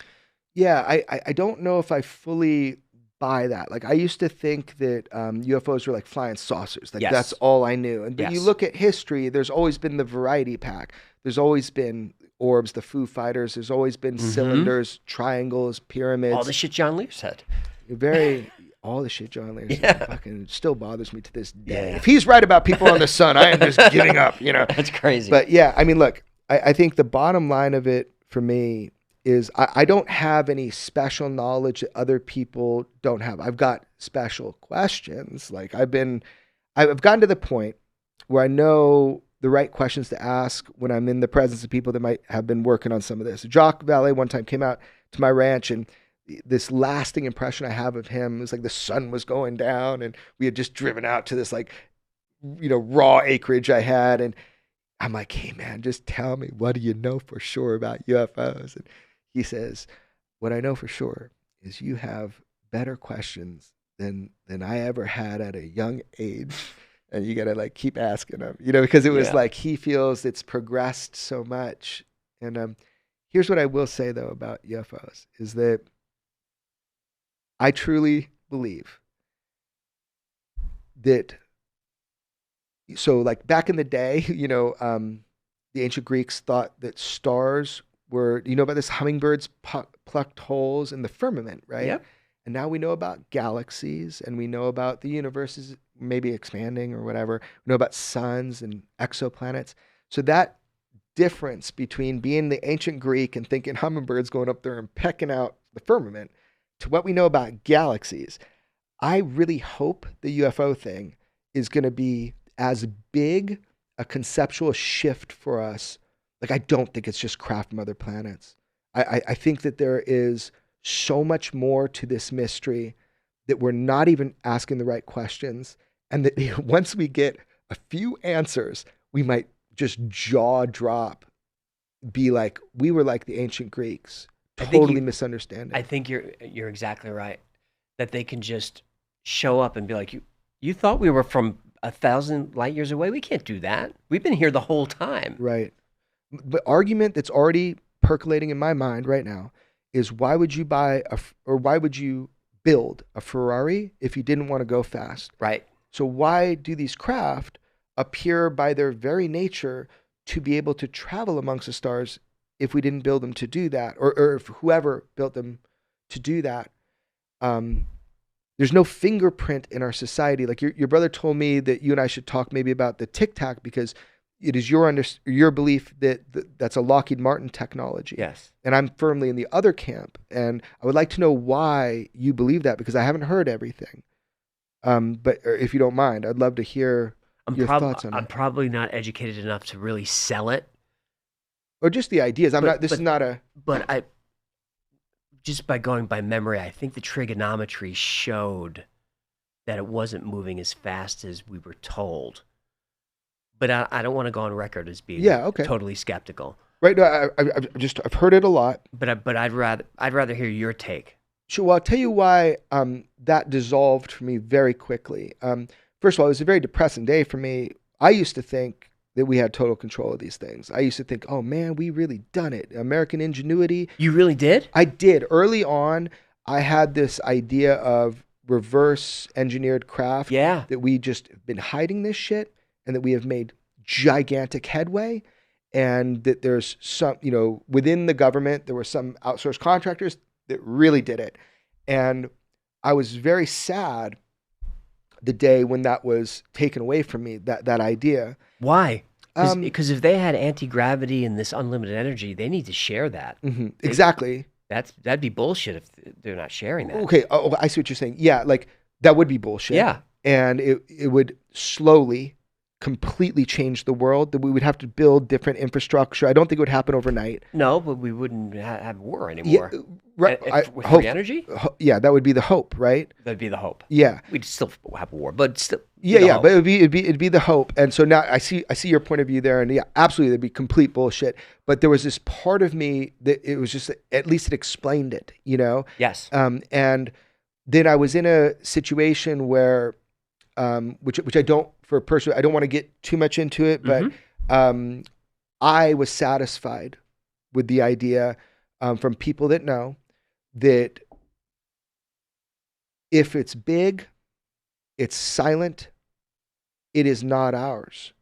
Yeah, I don't know if I fully buy that. Like, I used to think that UFOs were like flying saucers. Like, Yes. that's all I knew. And but you Yes. look at history, there's always been the variety pack. There's always been orbs, the Foo Fighters. There's always been cylinders, triangles, pyramids. All the shit John Lear said. All the shit John Lear Yeah. fucking still bothers me to this day. Yeah. If he's right about people on the sun, I am just giving up, That's crazy. But yeah, I mean, look, I think the bottom line of it for me is I don't have any special knowledge that other people don't have. I've got special questions. Like I've gotten to the point where I know the right questions to ask when I'm in the presence of people that might have been working on some of this. Jock Valet one time came out to my ranch, and this lasting impression I have of him was like the sun was going down and we had just driven out to this like, raw acreage I had. And I'm like, hey man, just tell me, what do you know for sure about UFOs? And he says, what I know for sure is you have better questions than I ever had at a young age. And you got to like keep asking him, because it was like, he feels it's progressed so much. And here's what I will say though about UFOs is that I truly believe that, so like back in the day, the ancient Greeks thought that stars were, about this hummingbirds plucked holes in the firmament, right? Yep. And now we know about galaxies and we know about the universe is maybe expanding or whatever. We know about suns and exoplanets. So that difference between being the ancient Greek and thinking hummingbirds going up there and pecking out the firmament to what we know about galaxies, I really hope the UFO thing is going to be as big a conceptual shift for us. Like, I don't think it's just craft from other planets. I think that there is so much more to this mystery that we're not even asking the right questions. And that once we get a few answers, we might just jaw drop, be like, we were like the ancient Greeks, totally misunderstanding. I think you're exactly right. That they can just show up and be like, you thought we were from 1,000 light years away? We can't do that. We've been here the whole time. Right. The argument that's already percolating in my mind right now is why would you build a Ferrari if you didn't want to go fast? Right. So why do these craft appear by their very nature to be able to travel amongst the stars if we didn't build them to do that, or if whoever built them to do that? There's no fingerprint in our society. Like your brother told me that you and I should talk maybe about the Tic Tac because it is your belief that that's a Lockheed Martin technology. Yes. And I'm firmly in the other camp. And I would like to know why you believe that because I haven't heard everything. But if you don't mind, I'd love to hear your thoughts on it. I'm probably not educated enough to really sell it. Or just the ideas. But I, just by going by memory, I think the trigonometry showed that it wasn't moving as fast as we were told. But I don't want to go on record as being totally skeptical. Right. No, I've heard it a lot. But I'd rather hear your take. Sure. Well, I'll tell you why that dissolved for me very quickly. First of all, it was a very depressing day for me. I used to think that we had total control of these things. I used to think, oh man, we really done it. American ingenuity. You really did? I did. Early on, I had this idea of reverse engineered craft. Yeah. That we just have been hiding this shit and that we have made gigantic headway. And that there's some, within the government, there were some outsourced contractors that really did it. And I was very sad the day when that was taken away from me, that idea. Why? Because if they had anti-gravity and this unlimited energy, they need to share that. Mm-hmm. Exactly. That'd be bullshit if they're not sharing that. Okay. Oh, I see what you're saying. Yeah, like that would be bullshit. Yeah. And it would slowly completely change the world, that we would have to build different infrastructure. I don't think it would happen overnight. No, but we wouldn't have war anymore. Yeah, right. With free energy? Yeah, that would be the hope, right? That'd be the hope. Yeah. We'd still have a war, but still. Yeah, but it'd be the hope. And so now I see your point of view there, and yeah, absolutely, it'd be complete bullshit. But there was this part of me that it was just, at least it explained it, Yes. And then I was in a situation where, which I don't, for a person, I don't want to get too much into it, but I was satisfied with the idea from people that know that if it's big, it's silent, it is not ours.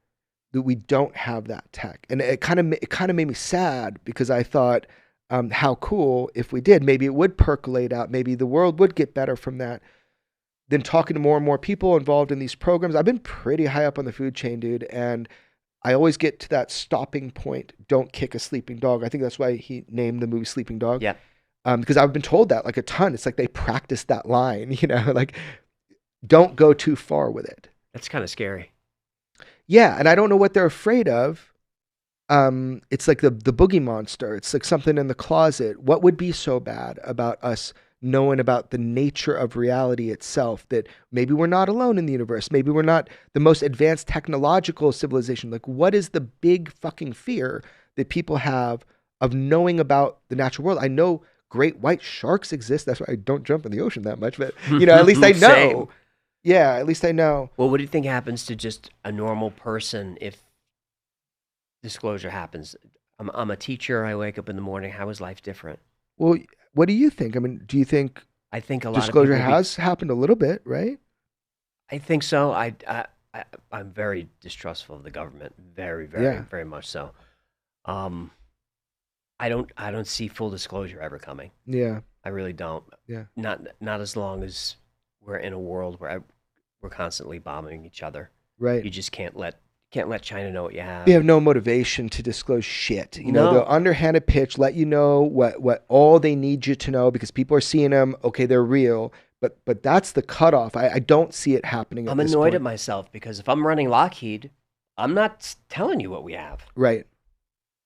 that we don't have that tech. And it kind of made me sad because I thought, how cool if we did. Maybe it would percolate out. Maybe the world would get better from that. Then talking to more and more people involved in these programs, I've been pretty high up on the food chain, dude. And I always get to that stopping point. Don't kick a sleeping dog. I think that's why he named the movie Sleeping Dog. Yeah. Because I've been told that like a ton. It's like they practice that line, like don't go too far with it. That's kind of scary. Yeah. And I don't know what they're afraid of. It's like the boogie monster. It's like something in the closet. What would be so bad about us knowing about the nature of reality itself, that maybe we're not alone in the universe? Maybe we're not the most advanced technological civilization. Like, what is the big fucking fear that people have of knowing about the natural world? I know great white sharks exist. That's why I don't jump in the ocean that much, but at least I know. Same. Yeah, at least I know. Well, what do you think happens to just a normal person if disclosure happens? I'm a teacher. I wake up in the morning. How is life different? Well, what do you think? I mean, do you think I think a lot disclosure of people has happened a little bit, right? I think so. I'm very distrustful of the government. Very, very, Yeah. very much so. I don't see full disclosure ever coming. Yeah. I really don't. Yeah. Not as long as we're in a world where we're constantly bombing each other. Right. You just can't let China know what you have. They have no motivation to disclose shit. No. The underhanded pitch, let you know what all they need you to know because people are seeing them. Okay, they're real, but that's the cutoff. I don't see it happening. I'm annoyed at myself because if I'm running Lockheed, I'm not telling you what we have. Right.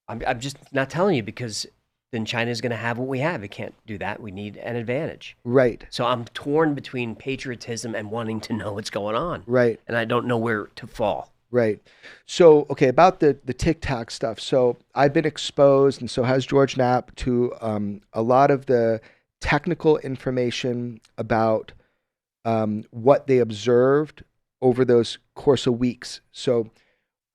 I'm just not telling you because then China's going to have what we have. It can't do that. We need an advantage. Right. So I'm torn between patriotism and wanting to know what's going on. Right. And I don't know where to fall. Right. So, okay, about the Tic Tac stuff. So I've been exposed, and so has George Knapp, to a lot of the technical information about what they observed over those course of weeks. So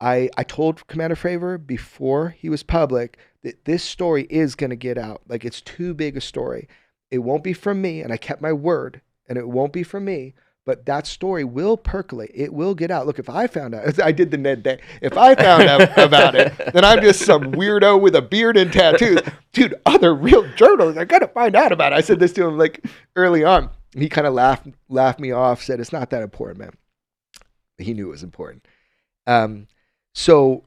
I told Commander Fravor before he was public that this story is going to get out. Like, it's too big a story. It won't be from me, and I kept my word, and it won't be from me. But that story will percolate. It will get out. Look, if I found out, I did the Ned Day. If I found out about it, then I'm just some weirdo with a beard and tattoos. Dude, other real journalists are going to find out about it. I said this to him like early on. He kind of laughed me off, said, it's not that important, man. He knew it was important. So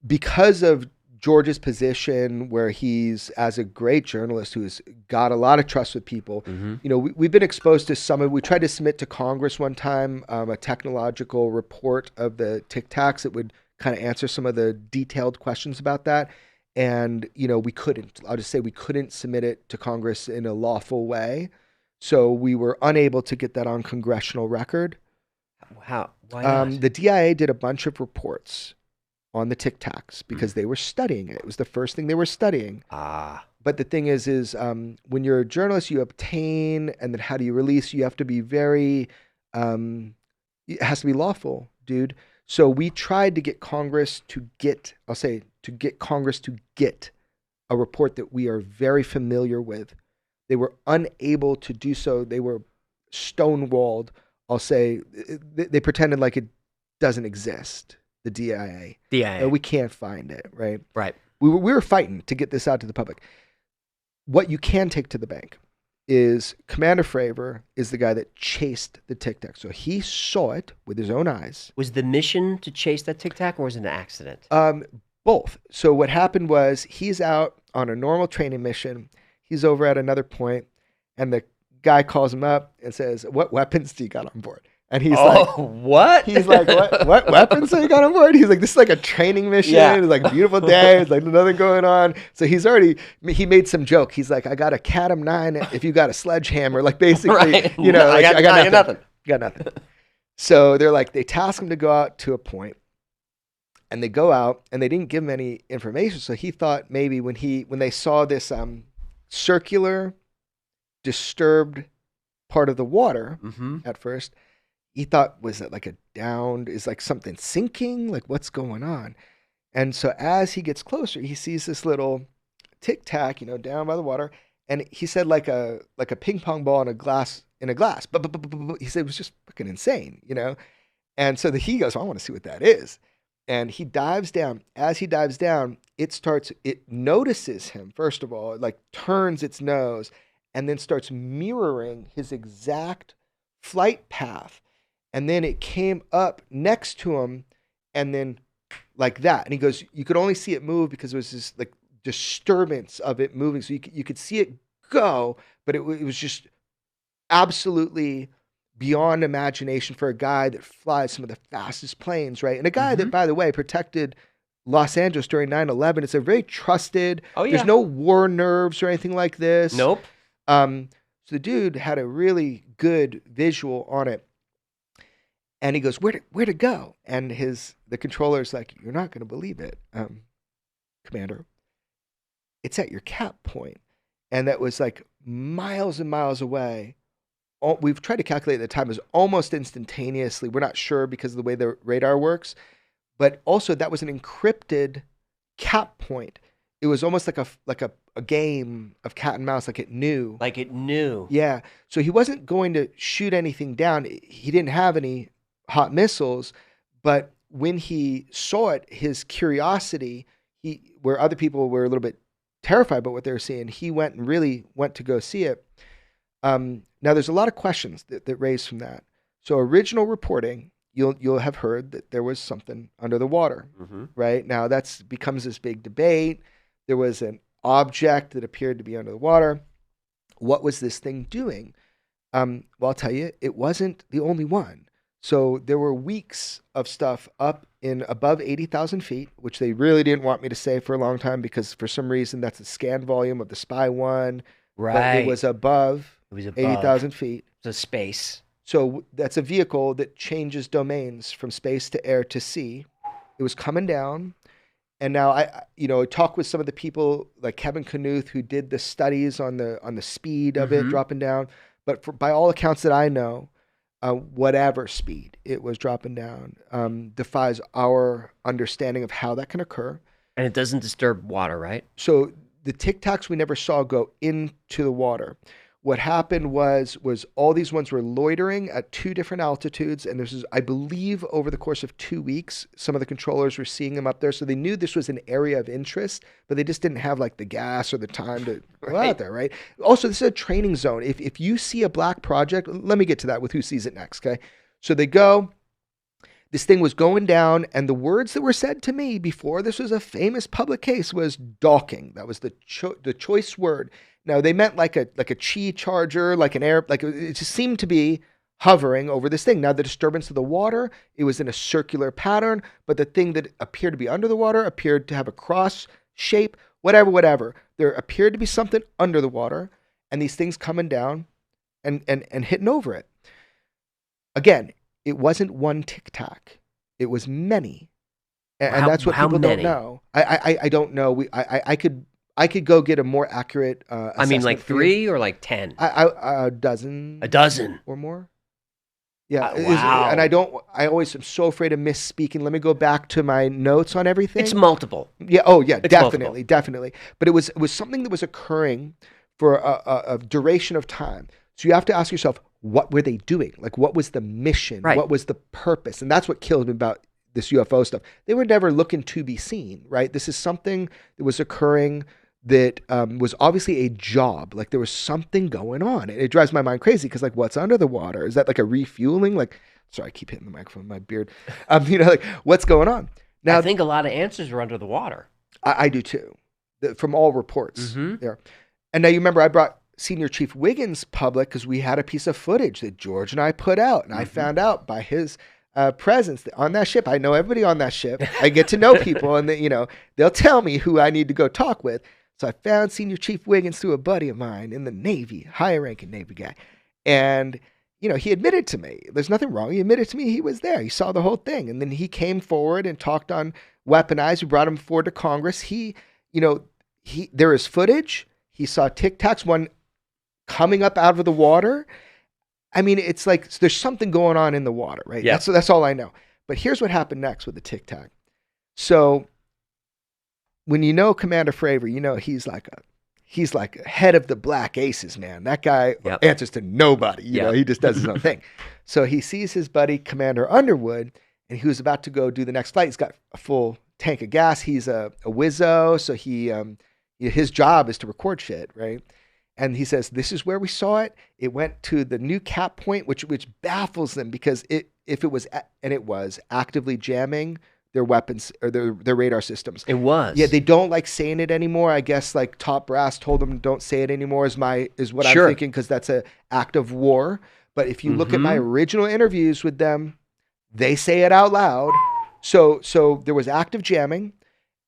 because of George's position where he's, as a great journalist who's got a lot of trust with people, we've been exposed to some of, we tried to submit to Congress one time a technological report of the Tic Tacs that would kind of answer some of the detailed questions about that. And, we couldn't. I'll just say we couldn't submit it to Congress in a lawful way. So we were unable to get that on congressional record. How? Why not? The DIA did a bunch of reports on the Tic Tacs because they were studying it. It was the first thing they were studying. But the thing is when you're a journalist, you obtain, and then how do you release? You have to be very, it has to be lawful, dude. So we tried to get Congress to get a report that we are very familiar with. They were unable to do so. They were stonewalled. I'll say they pretended like it doesn't exist. The DIA. We can't find it, right? Right. We were fighting to get this out to the public. What you can take to the bank is Commander Fravor is the guy that chased the Tic Tac. So he saw it with his own eyes. Was the mission to chase that Tic Tac or was it an accident? Both. So what happened was he's out on a normal training mission. He's over at another point, and the guy calls him up and says, "What weapons do you got on board?" And he's what? He's like, what weapons have you got on board? He's like, this is like a training mission. Yeah. It's like a beautiful day. It's like nothing going on. So he made some joke. He's like, I got a Cat 9 if you got a sledgehammer. Like basically, right. I got nothing. Got nothing. So they task him to go out to a point, and they go out, and they didn't give him any information. So he thought maybe when they saw this circular, disturbed part of the water at first, he thought, was it like a downed, is like something sinking? Like what's going on? And so as he gets closer, he sees this little Tic Tac, down by the water. And he said like a ping pong ball in a glass. But he said it was just fucking insane, And so he goes, I want to see what that is. And he dives down. As he dives down, it notices him, first of all, it like turns its nose and then starts mirroring his exact flight path. And then it came up next to him and then like that. And he goes, you could only see it move because there was this like disturbance of it moving. So you could see it go, but it was just absolutely beyond imagination for a guy that flies some of the fastest planes, right? And a guy that, by the way, protected Los Angeles during 9/11. It's a very trusted. Oh, yeah. There's no war nerves or anything like this. Nope. So the dude had a really good visual on it. And he goes, where to go? And the controller's like, you're not going to believe it, Commander. It's at your cap point. And that was like miles and miles away. We've tried to calculate the time as almost instantaneously. We're not sure because of the way the radar works. But also that was an encrypted cap point. It was almost like a game of cat and mouse, like it knew. Like it knew. Yeah. So he wasn't going to shoot anything down. He didn't have any hot missiles, but when he saw it, his curiosity, where other people were a little bit terrified about what they were seeing, he went to go see it. Now there's a lot of questions that raise from that. So original reporting, you'll have heard that there was something under the water, right? Now becomes this big debate. There was an object that appeared to be under the water. What was this thing doing? Well, I'll tell you, it wasn't the only one. So there were weeks of stuff up in above 80,000 feet, which they really didn't want me to say for a long time because for some reason that's the scan volume of the Spy 1. Right. But it was above 80,000 feet. So space. So that's a vehicle that changes domains from space to air to sea. It was coming down. And now I talked with some of the people like Kevin Knuth who did the studies on the speed of it dropping down. But by all accounts that I know, whatever speed it was dropping down defies our understanding of how that can occur. And it doesn't disturb water, right? So the Tic Tacs we never saw go into the water. What happened was all these ones were loitering at 2 different altitudes, and this is, I believe, over the course of 2 weeks, some of the controllers were seeing them up there, so they knew this was an area of interest, but they just didn't have like the gas or the time to go out there, right? Also, this is a training zone. If you see a black project, let me get to that with who sees it next, okay? So they go. This thing was going down, and the words that were said to me before this was a famous public case was docking. That was the choice word. Now they meant like a chi charger, like an air, like it just seemed to be hovering over this thing. Now the disturbance of the water, it was in a circular pattern, but the thing that appeared to be under the water appeared to have a cross shape, whatever. There appeared to be something under the water, and these things coming down and hitting over it. Again, it wasn't one Tic Tac. It was many. And that's what people don't know. I don't know. I could go get a more accurate I mean, like 3 or like 10? A dozen. A dozen. Or more. Yeah. Wow. And I always am so afraid of misspeaking. Let me go back to my notes on everything. It's multiple. Yeah. Oh, yeah. It's definitely. multiple. Definitely. But it was something that was occurring for a duration of time. So you have to ask yourself, what were they doing? Like, what was the mission? Right. What was the purpose? And that's what kills me about this UFO stuff. They were never looking to be seen, right? This is something that was occurring that was obviously a job. Like there was something going on. It drives my mind crazy because like what's under the water? Is that like a refueling? Like, sorry, I keep hitting the microphone with my beard. Like what's going on? Now, I think a lot of answers were under the water. I do too, from all reports there. And now you remember I brought Senior Chief Wiggins public because we had a piece of footage that George and I put out. And I found out by his presence on that ship. I know everybody on that ship. I get to know people and they'll tell me who I need to go talk with. So I found Senior Chief Wiggins through a buddy of mine in the Navy, higher ranking Navy guy. And, he admitted to me, there's nothing wrong. He admitted to me he was there. He saw the whole thing. And then he came forward and talked on weaponized. We brought him forward to Congress. There is footage. He saw Tic Tacs, one coming up out of the water. I mean, it's like there's something going on in the water, right? Yeah. That's all I know. But here's what happened next with the Tic Tac. So when Commander Fravor, he's like a head of the Black Aces, man. That guy answers to nobody. He just does his own thing. So he sees his buddy Commander Underwood, and he was about to go do the next flight. He's got a full tank of gas. He's a wizzo, so his job is to record shit, right? And he says, this is where we saw it. It went to the new cap point, which baffles them, because if it was actively jamming their weapons or their radar systems. It was. Yeah, they don't like saying it anymore. I guess like top brass told them don't say it anymore is what I'm thinking, because that's an act of war. But if you look at my original interviews with them, they say it out loud. So there was active jamming.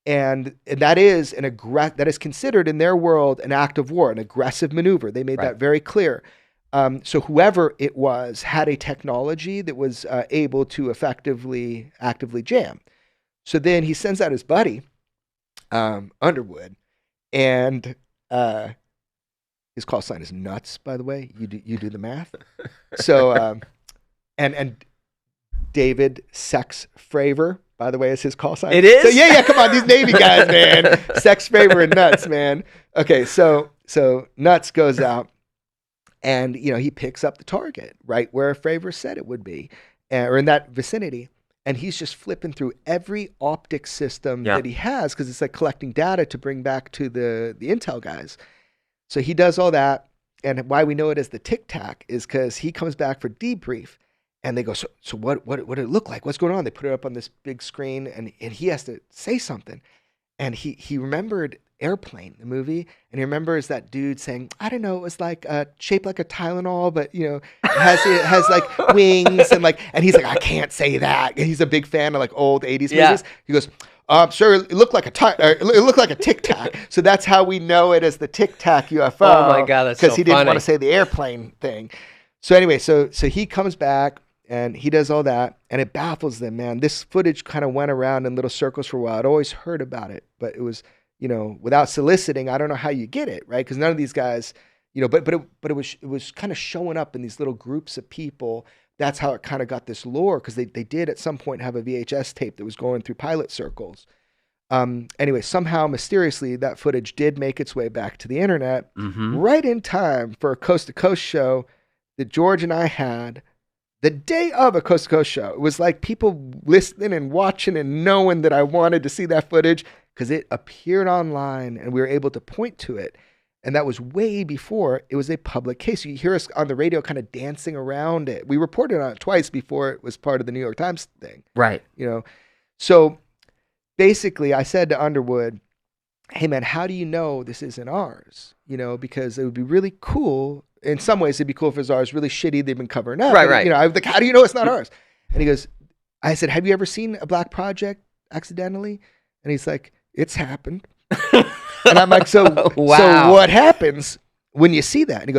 And that is that is considered in their world an act of war, an aggressive maneuver. They made that very clear. So whoever it was had a technology that was able to actively jam. So then he sends out his buddy, Underwood, and his call sign is Nuts, by the way. You do the math. So and David Sex Fravor, by the way, is his call sign. It is? So yeah, come on, these Navy guys, man. Sex Fravor and Nuts, man. Okay, so Nuts goes out, and he picks up the target right where Fravor said it would be, or in that vicinity, and he's just flipping through every optic system that he has, because it's like collecting data to bring back to the intel guys. So he does all that, and why we know it as the Tic Tac is because he comes back for debrief. And they go, so what did it look like? What's going on? They put it up on this big screen, and he has to say something. And he remembered Airplane, the movie, and he remembers that dude saying, I don't know, it was like shaped like a Tylenol, but it has like wings, and he's like, I can't say that. And he's a big fan of like old 80s movies. He goes, sure, it looked like a Tic Tac. So that's how we know it as the Tic Tac UFO. Oh my God, that's so because he didn't funny. want to say the airplane thing. So anyway, so he comes back. And he does all that, and it baffles them, man. This footage kind of went around in little circles for a while. I'd always heard about it, but it was, without soliciting, I don't know how you get it, right? Because none of these guys, but it was kind of showing up in these little groups of people. That's how it kind of got this lore, because they did at some point have a VHS tape that was going through pilot circles. Anyway, somehow, mysteriously, that footage did make its way back to the internet right in time for a Coast to Coast show that George and I had the day of a Coast to Coast show. It was like people listening and watching and knowing that I wanted to see that footage because it appeared online and we were able to point to it. And that was way before it was a public case. You hear us on the radio kind of dancing around it. We reported on it twice before it was part of the New York Times thing. Right. So basically I said to Underwood, hey man, how do you know this isn't ours? Because it would be really cool. In some ways, it'd be cool if it was ours. Really shitty, they've been covering up. Right. I was like, how do you know it's not ours? And he goes, I said, have you ever seen a black project accidentally? And he's like, it's happened. And I'm like, so what happens when you see that? And he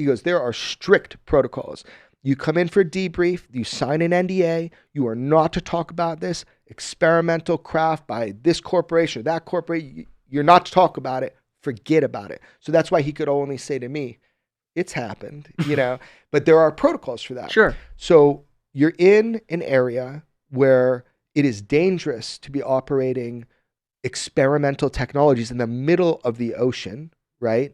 goes, there are strict protocols. You come in for a debrief, you sign an NDA, you are not to talk about this experimental craft by this corporation or that corporation. You're not to talk about it. Forget about it. So that's why he could only say to me, it's happened, but there are protocols for that. Sure. So you're in an area where it is dangerous to be operating experimental technologies in the middle of the ocean, right?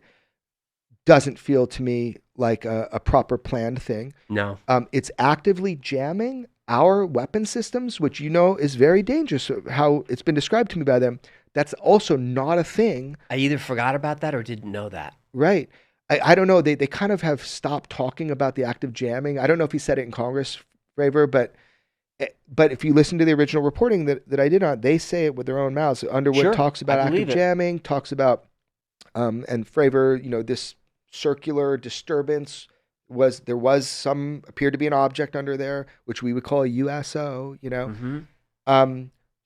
Doesn't feel to me like a proper planned thing. No. It's actively jamming our weapon systems, which is very dangerous, how it's been described to me by them. That's also not a thing. I either forgot about that or didn't know that. Right. I don't know. They kind of have stopped talking about the active jamming. I don't know if he said it in Congress, Fravor, but if you listen to the original reporting that I did on it, they say it with their own mouths. Underwood talks about active jamming, talks about, and Fravor, this circular disturbance appeared to be an object under there, which we would call a USO,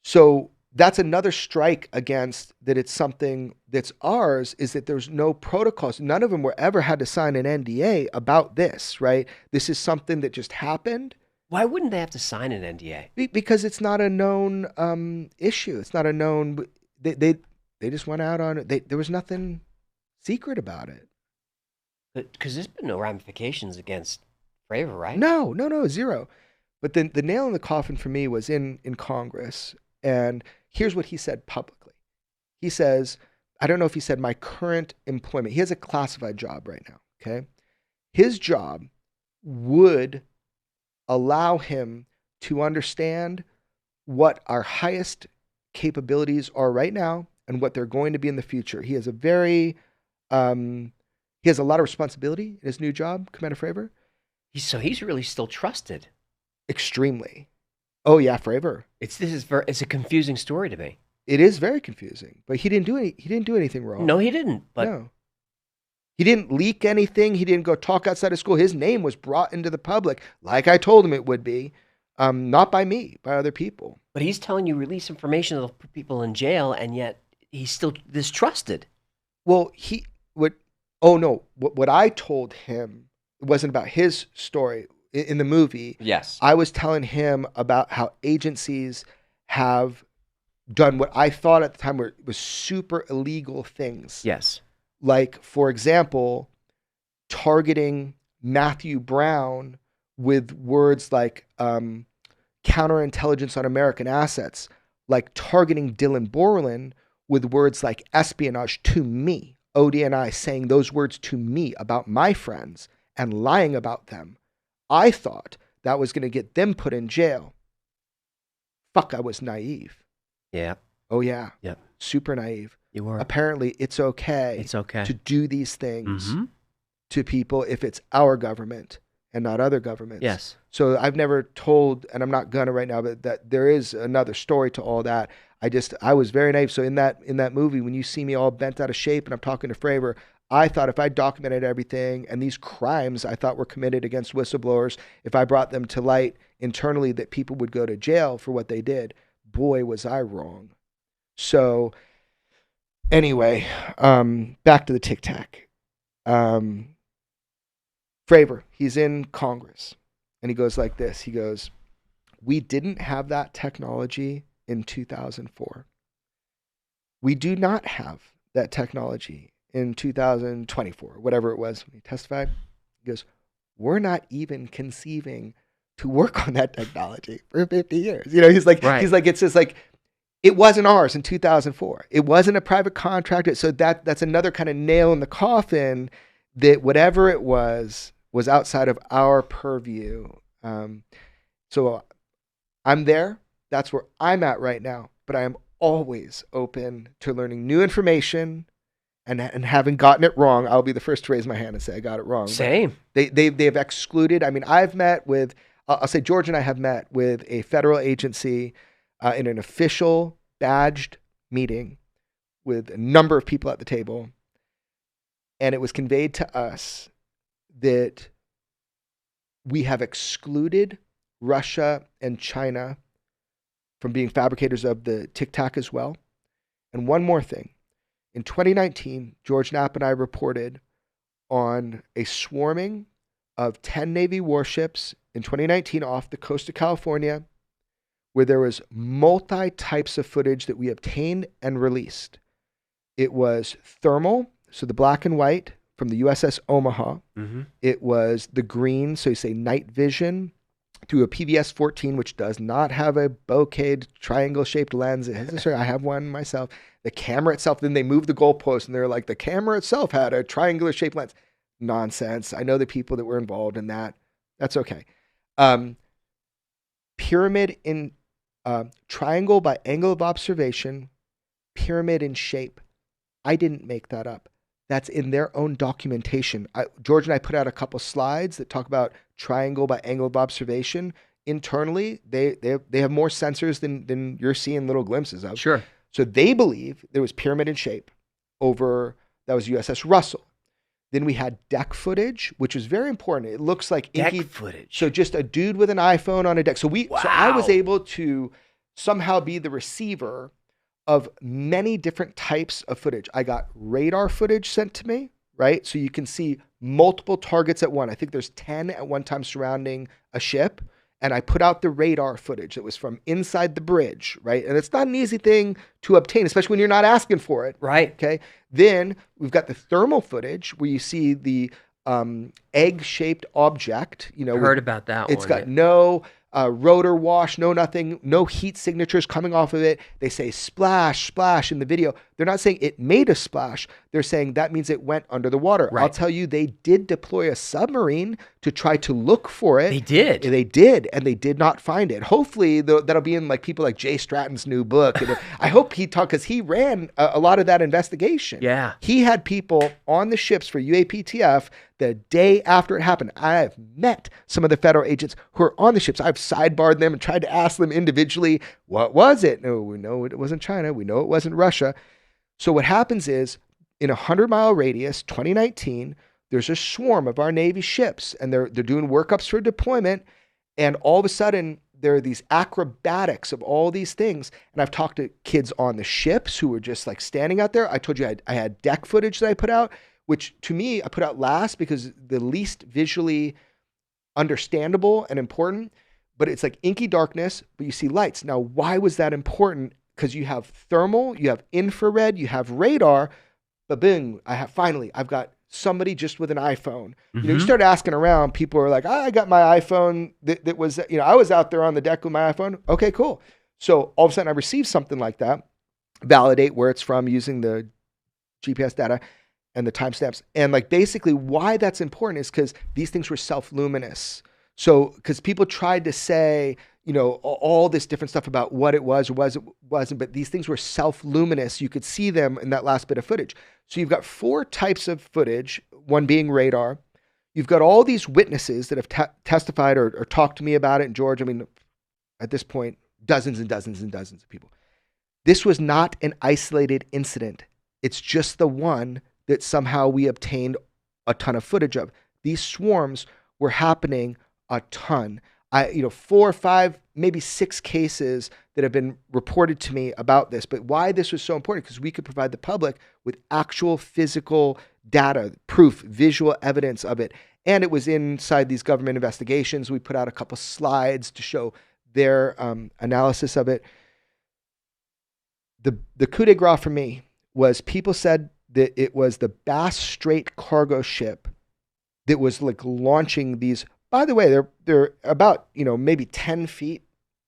So that's another strike against that it's something that's ours, is that there's no protocols. None of them were ever had to sign an NDA about this, right? This is something that just happened. Why wouldn't they have to sign an NDA? Because it's not a known issue. It's not a known, they just went out on it. There was nothing secret about it. Because there's been no ramifications against Fravor, right? No, zero. But the nail in the coffin for me was in Congress. And here's what he said publicly. He says, I don't know if he said my current employment. He has a classified job right now, okay? His job would allow him to understand what our highest capabilities are right now and what they're going to be in the future. He has a very, he has a lot of responsibility in his new job, Commander Fravor. He's really still trusted. Extremely. Oh yeah, Fravor. It's a confusing story to me. It is very confusing, but he didn't do anything wrong. No, he didn't. But no. He didn't leak anything. He didn't go talk outside of school. His name was brought into the public, like I told him it would be, not by me, by other people. But he's telling you release information of the people in jail, and yet he's still distrusted. Well, what I told him wasn't about his story in the movie. Yes. I was telling him about how agencies have done what I thought at the time was super illegal things. Yes. Like, for example, targeting Matthew Brown with words like counterintelligence on American assets, like targeting Dylan Borland with words like espionage to me, ODNI saying those words to me about my friends and lying about them. I thought that was going to get them put in jail. Fuck, I was naive. Yeah. Oh, yeah. Yeah. Super naive. You were. Apparently, it's okay to do these things to people if it's our government and not other governments. Yes. So I've never told, and I'm not gonna right now, but that there is another story to all that. I was very naive. So in that movie, when you see me all bent out of shape and I'm talking to Fravor, I thought if I documented everything and these crimes I thought were committed against whistleblowers, if I brought them to light internally, that people would go to jail for what they did. Boy, was I wrong. So anyway, back to the Tic Tac. Fravor, he's in Congress, and he goes like this. He goes, "We didn't have that technology in 2004. We do not have that technology in 2024, whatever it was when he testified." He goes, "We're not even conceiving to work on that technology for 50 years." You know, he's like, it's just like, it wasn't ours in 2004. It wasn't a private contract. So that's another kind of nail in the coffin that whatever it was outside of our purview. So I'm there. That's where I'm at right now. But I am always open to learning new information, and having gotten it wrong, I'll be the first to raise my hand and say I got it wrong. Same. But they have excluded. I mean, I've met with, I'll say George and I have met with a federal agency in an official badged meeting with a number of people at the table. And it was conveyed to us that we have excluded Russia and China from being fabricators of the Tic Tac as well. And one more thing. In 2019, George Knapp and I reported on a swarming of 10 Navy warships in 2019 off the coast of California, where there was multi-types of footage that we obtained and released. It was thermal, so the black and white from the USS Omaha. Mm-hmm. It was the green, so you say night vision, through a PVS-14, which does not have a bokeh triangle-shaped lens. I have one myself. The camera itself, then they moved the goalpost, and they're like, the camera itself had a triangular-shaped lens. Nonsense. I know the people that were involved in that. That's okay. Pyramid in triangle by angle of observation, pyramid in shape. I didn't make that up. That's in their own documentation. George and I put out a couple slides that talk about triangle by angle of observation. Internally, they have more sensors than you're seeing little glimpses of. Sure. So they believe there was pyramid in shape over, that was USS Russell. Then we had deck footage, which was very important. It looks like deck inky footage. So just a dude with an iPhone on a deck. So I was able to somehow be the receiver of many different types of footage. I got radar footage sent to me, right? So you can see multiple targets at one. I think there's 10 at one time surrounding a ship. And I put out the radar footage that was from inside the bridge, right? And it's not an easy thing to obtain, especially when you're not asking for it. Right. Okay. Then we've got the thermal footage where you see the egg-shaped object. You know, heard about that one. It's got no rotor wash, no nothing, no heat signatures coming off of it. They say splash, splash in the video. They're not saying it made a splash. They're saying that means it went under the water. Right. I'll tell you, they did deploy a submarine to try to look for it. They did. They did, and they did not find it. Hopefully, that'll be in like people like Jay Stratton's new book. And I hope he talked, because he ran a lot of that investigation. Yeah. He had people on the ships for UAPTF the day after it happened. I have met some of the federal agents who are on the ships. I've sidebarred them and tried to ask them individually, what was it? No, we know it wasn't China. We know it wasn't Russia. So what happens is, in a 100-mile radius, 2019, there's a swarm of our Navy ships, and they're doing workups for deployment, and all of a sudden, there are these acrobatics of all these things. And I've talked to kids on the ships who were just like standing out there. I told you I had deck footage that I put out, which to me, I put out last because the least visually understandable and important, but it's like inky darkness, but you see lights. Now, why was that important? Because you have thermal, you have infrared, you have radar, but boom, I've got somebody just with an iPhone. You know, you start asking around, people are like, I got my iPhone that was, I was out there on the deck with my iPhone. Okay, cool. So all of a sudden I received something like that, validate where it's from using the GPS data and the timestamps. And like basically why that's important is because these things were self-luminous. So because people tried to say, all this different stuff about what it was or wasn't, but these things were self-luminous. You could see them in that last bit of footage. So you've got 4 types of footage, one being radar. You've got all these witnesses that have testified or talked to me about it. And George, I mean, at this point, dozens and dozens and dozens of people. This was not an isolated incident. It's just the one that somehow we obtained a ton of footage of. These swarms were happening a ton. 4 or 5, maybe 6 cases that have been reported to me about this. But why this was so important, because we could provide the public with actual physical data, proof, visual evidence of it. And it was inside these government investigations. We put out a couple slides to show their analysis of it. The coup de grace for me was people said that it was the Bass Strait cargo ship that was like launching these. By the way, they're about, maybe 10 feet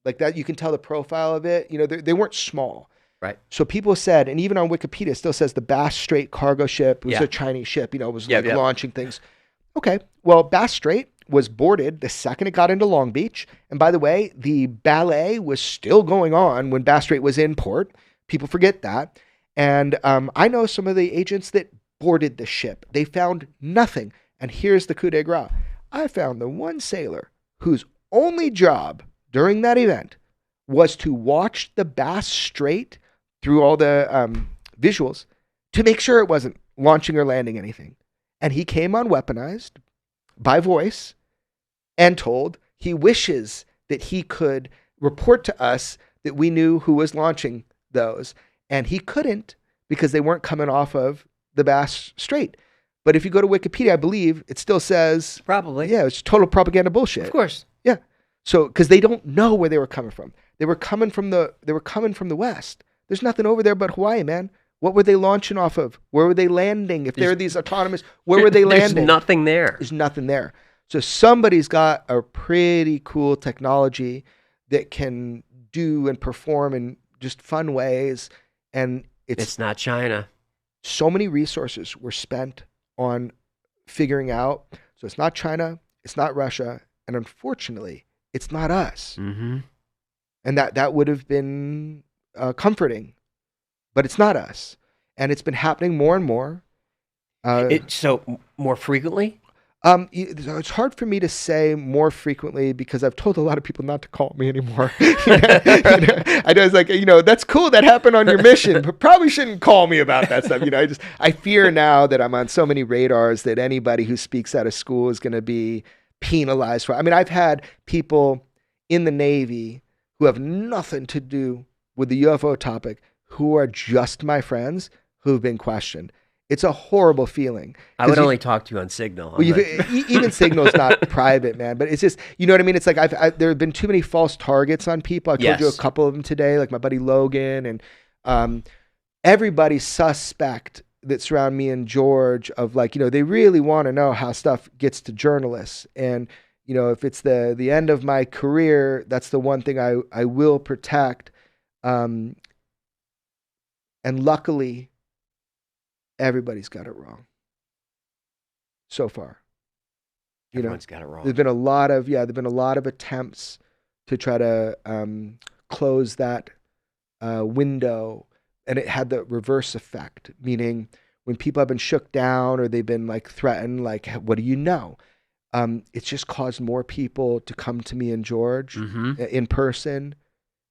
like that. You can tell the profile of it. They weren't small. Right. So people said, and even on Wikipedia, it still says the Bass Strait cargo ship. It was a Chinese ship, it was launching things. Okay. Well, Bass Strait was boarded the second it got into Long Beach. And by the way, the ballet was still going on when Bass Strait was in port. People forget that. And I know some of the agents that boarded the ship. They found nothing. And here's the coup de grace. I found the one sailor whose only job during that event was to watch the Bass Strait through all the visuals to make sure it wasn't launching or landing anything. And he came on weaponized by voice and told he wishes that he could report to us that we knew who was launching those. And he couldn't because they weren't coming off of the Bass Strait. But if you go to Wikipedia, I believe it still says probably. Yeah, it's total propaganda bullshit. Of course. Yeah. So because they don't know where they were coming from. They were coming from the west. There's nothing over there but Hawaii, man. What were they launching off of? Where were they landing? If they're these autonomous, where were they landing? There's nothing there. There's nothing there. So somebody's got a pretty cool technology that can do and perform in just fun ways. And it's not China. So many resources were spent on figuring out. So it's not China, it's not Russia, and unfortunately, it's not us. Mm-hmm. And that would have been comforting, but it's not us. And it's been happening more and more. So more frequently? It's hard for me to say more frequently because I've told a lot of people not to call me anymore. I was like, that's cool that happened on your mission, but probably shouldn't call me about that stuff. I fear now that I'm on so many radars that anybody who speaks out of school is going to be penalized for. I mean, I've had people in the Navy who have nothing to do with the UFO topic who are just my friends who've been questioned. It's a horrible feeling. I would only talk to you on Signal. Well, even Signal's not private, man. But it's just, you know what I mean? It's like there have been too many false targets on people. I told you a couple of them today, like my buddy Logan, and everybody's suspect that's around me and George of like, they really want to know how stuff gets to journalists. And, if it's the end of my career, that's the one thing I will protect. And luckily, everybody's got it wrong so far. You know, Everyone's got it wrong. there've been a lot of attempts to try to close that window, and it had the reverse effect, meaning when people have been shook down or they've been like threatened, like, what do you know? It's just caused more people to come to me and George in person.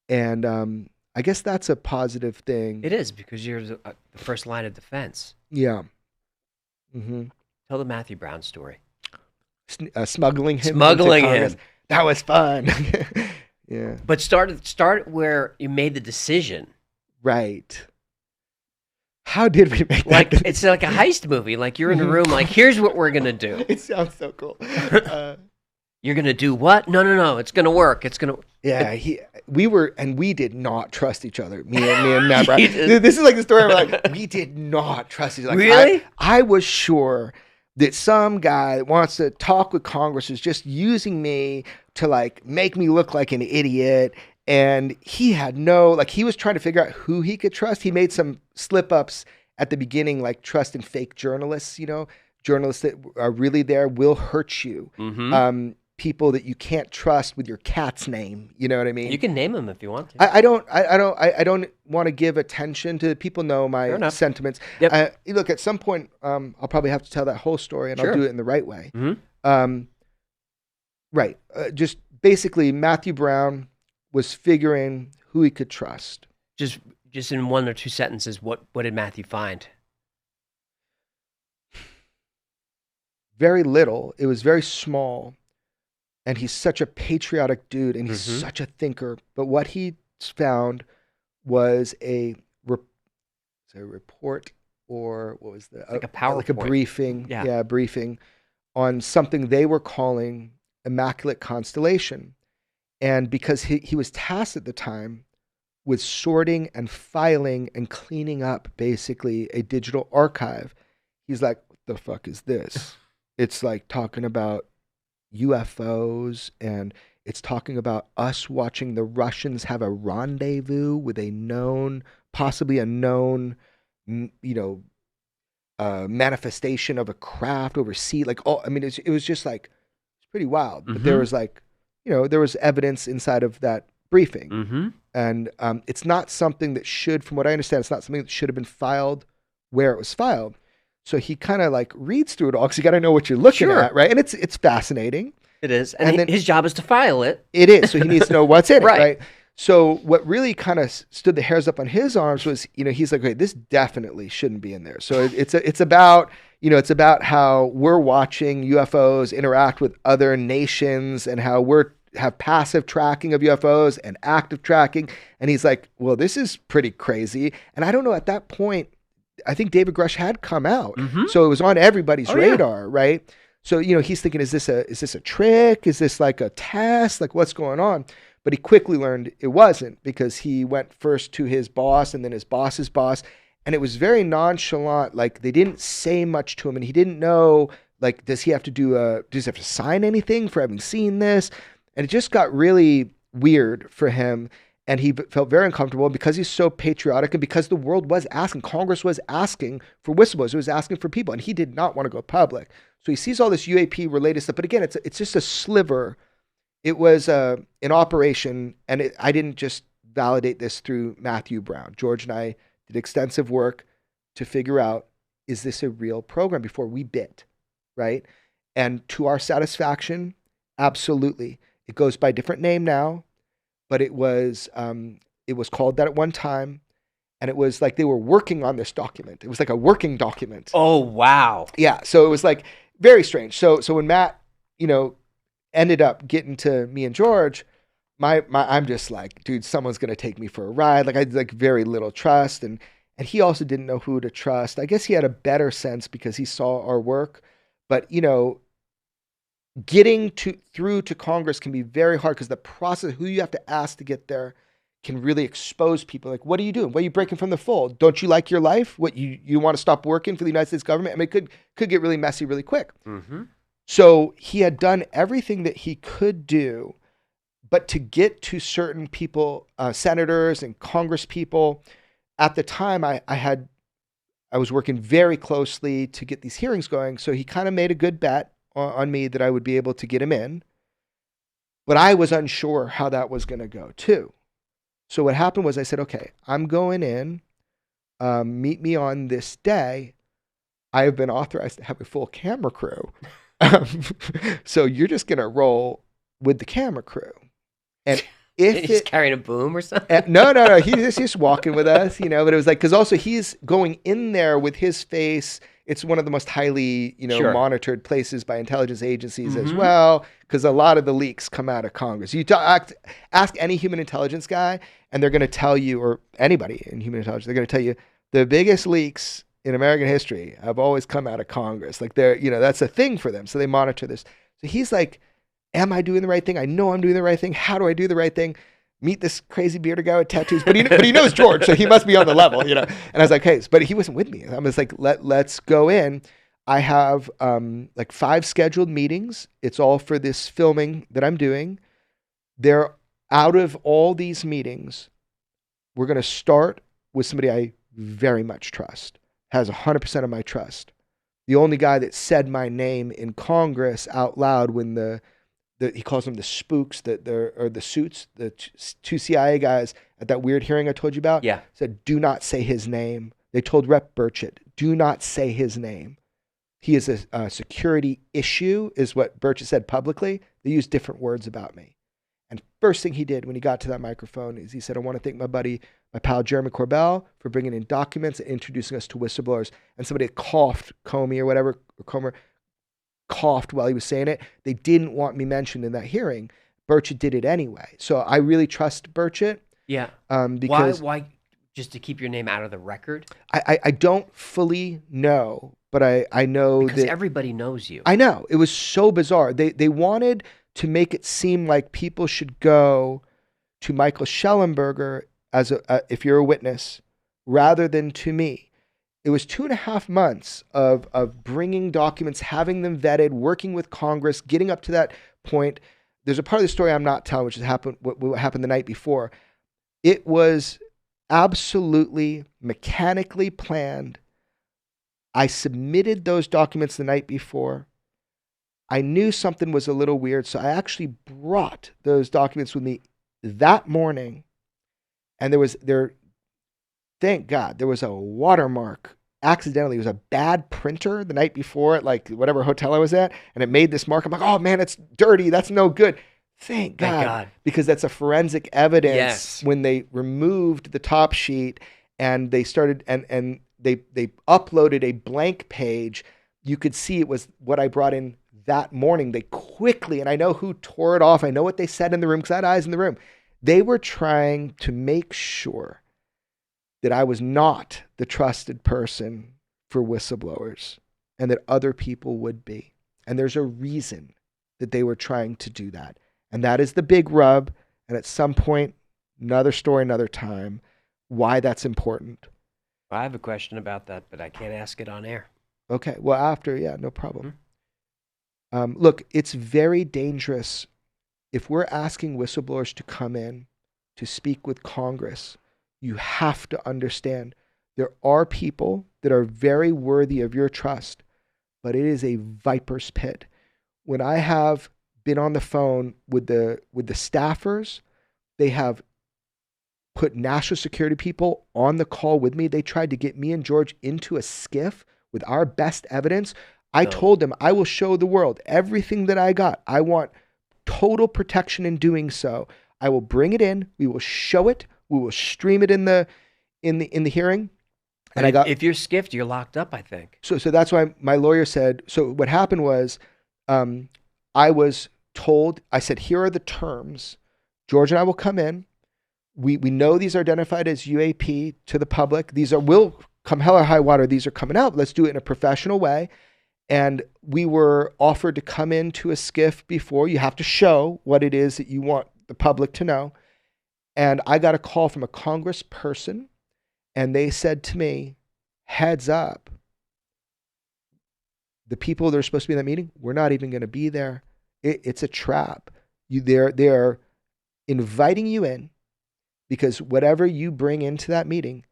And I guess that's a positive thing. It is, because you're the first line of defense. Yeah. Tell the Matthew Brown story. Smuggling him. Smuggling into Congress. him. That was fun. Yeah. But start where you made the decision. Right. How did we make Like, that? it's like a heist movie. Like, you're in a room, like, here's what we're going to do. It sounds so cool. You're going to do what? No. It's going to work. It's going to... Yeah, we did not trust each other. Me and Matt Brown. This is like the story where like we did not trust each other. Like, Really? I was sure that some guy that wants to talk with Congress is just using me to like make me look like an idiot. And he had he was trying to figure out who he could trust. He made some slip ups at the beginning, like trusting fake journalists, journalists that are really there will hurt you. People that you can't trust with your cat's name. You know what I mean? You can name them if you want to. I don't want to give attention to people know my sentiments. Yep. Look, at some point, I'll probably have to tell that whole story, and I'll do it in the right way. Right. Just basically, Matthew Brown was figuring who he could trust. Just in one or two sentences, what did Matthew find? Very little. It was very small. And he's such a patriotic dude, and he's such a thinker. But what he found was a report, or what was the like a PowerPoint, like a briefing, briefing on something they were calling Immaculate Constellation. And because he was tasked at the time with sorting and filing and cleaning up basically a digital archive, he's like, "What the fuck is this?" It's like talking about UFOs, and it's talking about us watching the Russians have a rendezvous with possibly a known, manifestation of a craft overseas. Like, it was just like, it's pretty wild. But there was there was evidence inside of that briefing, and it's not something that should, from what I understand, it's not something that should have been filed where it was filed. So he kind of like reads through it all, because you got to know what you're looking at, right? And it's fascinating. It is. And then, his job is to file it. It is. So he needs to know what's in it, right? So what really kind of stood the hairs up on his arms was, he's like, okay, this definitely shouldn't be in there. So it's about how we're watching UFOs interact with other nations, and how have passive tracking of UFOs and active tracking. And he's like, well, this is pretty crazy. And I don't know, at that point, I think David Grush had come out. So it was on everybody's radar, right? So, he's thinking, is this a trick? Is this like a test? Like, what's going on? But he quickly learned it wasn't, because he went first to his boss and then his boss's boss. And it was very nonchalant. Like, they didn't say much to him, and he didn't know, like, does he have to sign anything for having seen this? And it just got really weird for him. And he felt very uncomfortable, because he's so patriotic, and because the world was asking, Congress was asking for whistleblowers, it was asking for people, and he did not want to go public. So he sees all this UAP related stuff, but again, it's just a sliver. It was an operation, and I didn't just validate this through Matthew Brown. George and I did extensive work to figure out, is this a real program before we bit, right? And to our satisfaction, absolutely. It goes by a different name now. But it was called that at one time, and it was like they were working on this document. It was like a working document. Oh, wow. Yeah, so it was like very strange. So when Matt, ended up getting to me and George, I'm just like, dude, someone's gonna take me for a ride. Like, I had like very little trust, and he also didn't know who to trust. I guess he had a better sense because he saw our work, but getting through to Congress can be very hard, because the process, who you have to ask to get there, can really expose people. Like, what are you doing? What are you breaking from the fold? Don't you like your life? What, you want to stop working for the United States government? I mean, it could get really messy really quick. So he had done everything that he could do, but to get to certain people, senators and Congress people, at the time I was working very closely to get these hearings going. So he kind of made a good bet on me that I would be able to get him in. But I was unsure how that was going to go too. So what happened was I said, okay, I'm going in. Meet me on this day. I have been authorized to have a full camera crew. So you're just going to roll with the camera crew. And if He's carrying a boom or something? no. He's just walking with us, But it was like, because also he's going in there with his face. It's one of the most highly, Sure. monitored places by intelligence agencies as well, because a lot of the leaks come out of Congress. You ask any human intelligence guy, and they're going to tell you, or anybody in human intelligence, they're going to tell you the biggest leaks in American history have always come out of Congress. Like that's a thing for them. So they monitor this. So he's like, am I doing the right thing? I know I'm doing the right thing. How do I do the right thing? Meet this crazy bearded guy with tattoos, but he knows George, so he must be on the level, And I was like, hey, but he wasn't with me. I was like, let's go in. I have like 5 scheduled meetings. It's all for this filming that I'm doing. They're out of all these meetings. We're going to start with somebody I very much trust, has 100% of my trust. The only guy that said my name in Congress out loud when he calls them the spooks, or the suits, the 2 CIA guys at that weird hearing I told you about, said, do not say his name. They told Rep. Burchett, do not say his name. He is a security issue, is what Burchett said publicly. They used different words about me. And first thing he did when he got to that microphone is he said, I want to thank my pal Jeremy Corbell for bringing in documents and introducing us to whistleblowers. And somebody coughed, Comer, coughed while he was saying it. They didn't want me mentioned in that hearing. Burchett did it anyway. So I really trust Burchett. Yeah. Because why just to keep your name out of the record? I don't fully know, but I know because that everybody knows you. I know. It was so bizarre. They wanted to make it seem like people should go to Michael Schellenberger if you're a witness, rather than to me. It was 2.5 months of bringing documents, having them vetted, working with Congress, getting up to that point. There's a part of the story I'm not telling, which what happened the night before. It was absolutely mechanically planned. I submitted those documents the night before. I knew something was a little weird, so I actually brought those documents with me that morning. And thank God, there was a watermark. Accidentally, it was a bad printer the night before at like whatever hotel I was at, and it made this mark. I'm like, oh man, it's dirty. That's no good. Thank God. Because that's a forensic evidence. Yes. When they removed the top sheet and they started and they uploaded a blank page, you could see it was what I brought in that morning. They quickly, and I know who tore it off. I know what they said in the room because I had eyes in the room. They were trying to make sure that I was not the trusted person for whistleblowers and that other people would be. And there's a reason that they were trying to do that. And that is the big rub. And at some point, another story, another time, why that's important. I have a question about that, but I can't ask it on air. Okay. Well, after, yeah, no problem. Look, it's very dangerous if we're asking whistleblowers to come in to speak with Congress. You have to understand there are people that are very worthy of your trust, but it is a viper's pit. When I have been on the phone with the staffers, they have put national security people on the call with me. They tried to get me and George into a skiff with our best evidence. I told them I will show the world everything that I got. I want total protection in doing so. I will bring it in. We will show it. We will stream it in the hearing. And if you're skiffed, you're locked up, I think. So that's why my lawyer said. So what happened was, I was told. I said, here are the terms. George and I will come in. We know these are identified as UAP to the public. Will come hell or high water. These are coming out. Let's do it in a professional way. And we were offered to come into a skiff before. You have to show what it is that you want the public to know. And I got a call from a congressperson, and they said to me, heads up, the people that are supposed to be in that meeting, we're not even going to be there. It's a trap. They're inviting you in because whatever you bring into that meeting,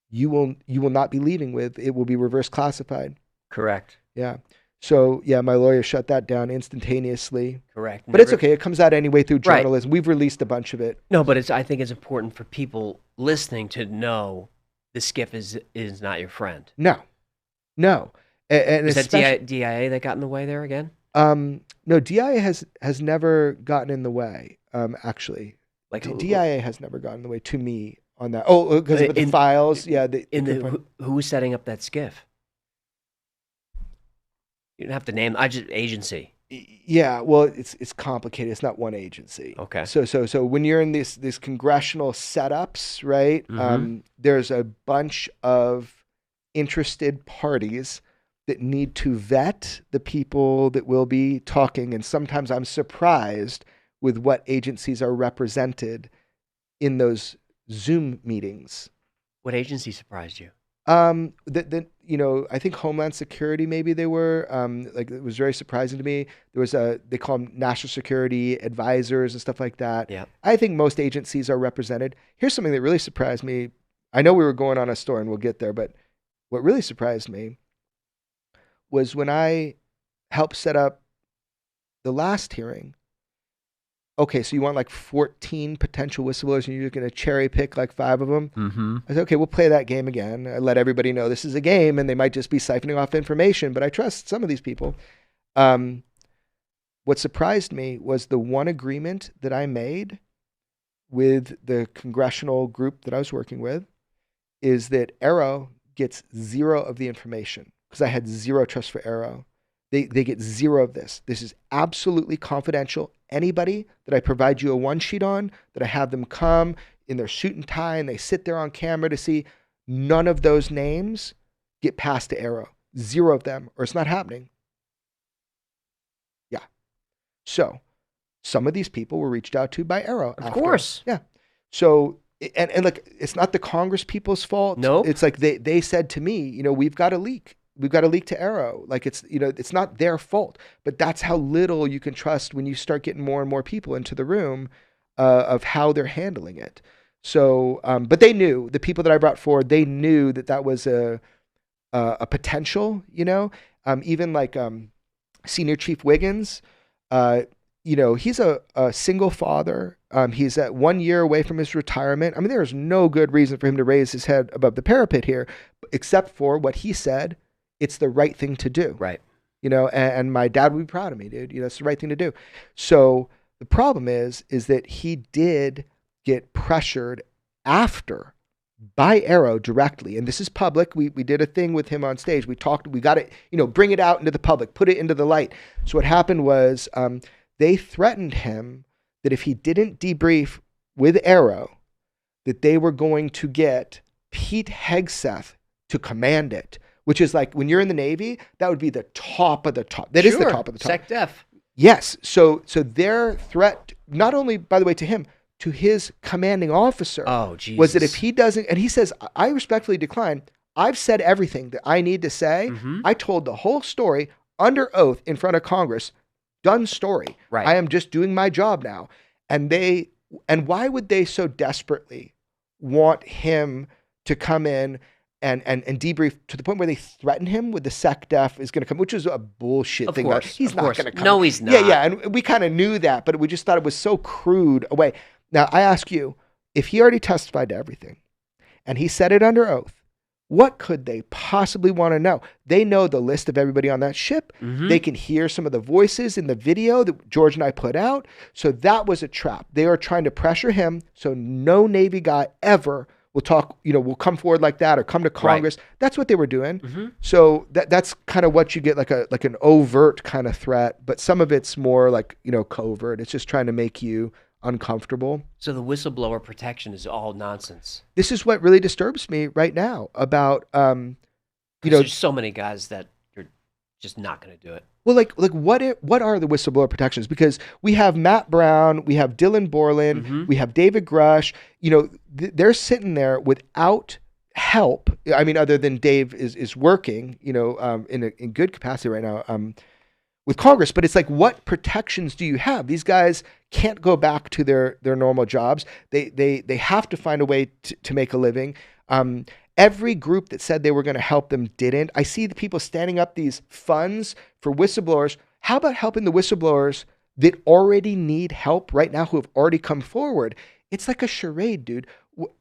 you will not be leaving with. It will be reverse classified. Correct. Yeah. So yeah, my lawyer shut that down instantaneously. Correct. But it's okay. It comes out anyway through Right. journalism. We've released a bunch of it. No, but I think it's important for people listening to know the skiff is not your friend. No. And Is that especially, DIA that got in the way there again? no, DIA has never gotten in the way. Actually, Like DIA has never gotten in the way to me on that. Oh, because of the files. Yeah. Who was setting up that skiff? You don't have to name. Agency. Yeah, well, it's complicated. It's not one agency. Okay. So when you're in these congressional setups, right? There's a bunch of interested parties that need to vet the people that will be talking, and sometimes I'm surprised with what agencies are represented in those Zoom meetings. What agency surprised you? I think Homeland Security, maybe they were, like, it was very surprising to me. There was they call them national security advisors and stuff like that. Yeah. I think most agencies are represented. Here's something that really surprised me. I know we were going on a story and we'll get there, but what really surprised me was when I helped set up the last hearing. Okay, so you want like 14 potential whistleblowers and you're going to cherry pick like 5 of them? Mm-hmm. I said, okay, we'll play that game again. I let everybody know this is a game and they might just be siphoning off information, but I trust some of these people. What surprised me was the one agreement that I made with the congressional group that I was working with is that Arrow gets 0 of the information because I had 0 trust for Arrow. They get 0 of this. This is absolutely confidential. Anybody that I provide you a one sheet on, that I have them come in their suit and tie and they sit there on camera to see, none of those names get passed to Arrow. 0 of them, or it's not happening. Yeah. So some of these people were reached out to by Arrow. Of course. Yeah. So, and like, it's not the Congress people's fault. Nope. It's like they said to me, we've got a leak. We've got a leak to Arrow. Like, it's not their fault, but that's how little you can trust when you start getting more and more people into the room of how they're handling it. So, but they knew, the people that I brought forward, they knew that was a potential, even like Senior Chief Wiggins, he's a single father. He's at 1 year away from his retirement. I mean, there's no good reason for him to raise his head above the parapet here, except for what he said. It's the right thing to do. Right. And my dad would be proud of me, dude. It's the right thing to do. So the problem is that he did get pressured after by Arrow directly. And this is public. We did a thing with him on stage. We talked, we got it, bring it out into the public, put it into the light. So what happened was they threatened him that if he didn't debrief with Arrow, that they were going to get Pete Hegseth to command it. Which is like, when you're in the Navy, that would be the top of the top. That is the top of the top. SecDef. Yes. So their threat, not only, by the way, to him, to his commanding officer, was that if he doesn't, and he says, I respectfully decline. I've said everything that I need to say. Mm-hmm. I told the whole story under oath in front of Congress. Done story. Right. I am just doing my job now. And why would they so desperately want him to come in and debrief to the point where they threaten him with the SecDef is going to come, which is a bullshit Of thing. course, He's of not course. going to come. No, he's not. Yeah, and we kind of knew that, but we just thought it was so crude a way. Now, I ask you, if he already testified to everything and he said it under oath, what could they possibly want to know? They know the list of everybody on that ship. Mm-hmm. They can hear some of the voices in the video that George and I put out. So that was a trap. They are trying to pressure him so no Navy guy ever will talk, will come forward like that or come to Congress. Right. That's what they were doing. Mm-hmm. So that's kind of what you get, like an overt kind of threat, but some of it's more like, covert. It's just trying to make you uncomfortable. So the whistleblower protection is all nonsense. This is what really disturbs me right now about, there's so many guys that you're just not going to do it. Well, what are the whistleblower protections? Because we have Matt Brown, we have Dylan Borland, mm-hmm. we have David Grush. They're sitting there without help. I mean, other than Dave is working, in good capacity right now with Congress. But it's like, what protections do you have? These guys can't go back to their normal jobs. They have to find a way to make a living. And Every group that said they were going to help them didn't. I see the people standing up these funds for whistleblowers. How about helping the whistleblowers that already need help right now, who have already come forward? It's like a charade, dude.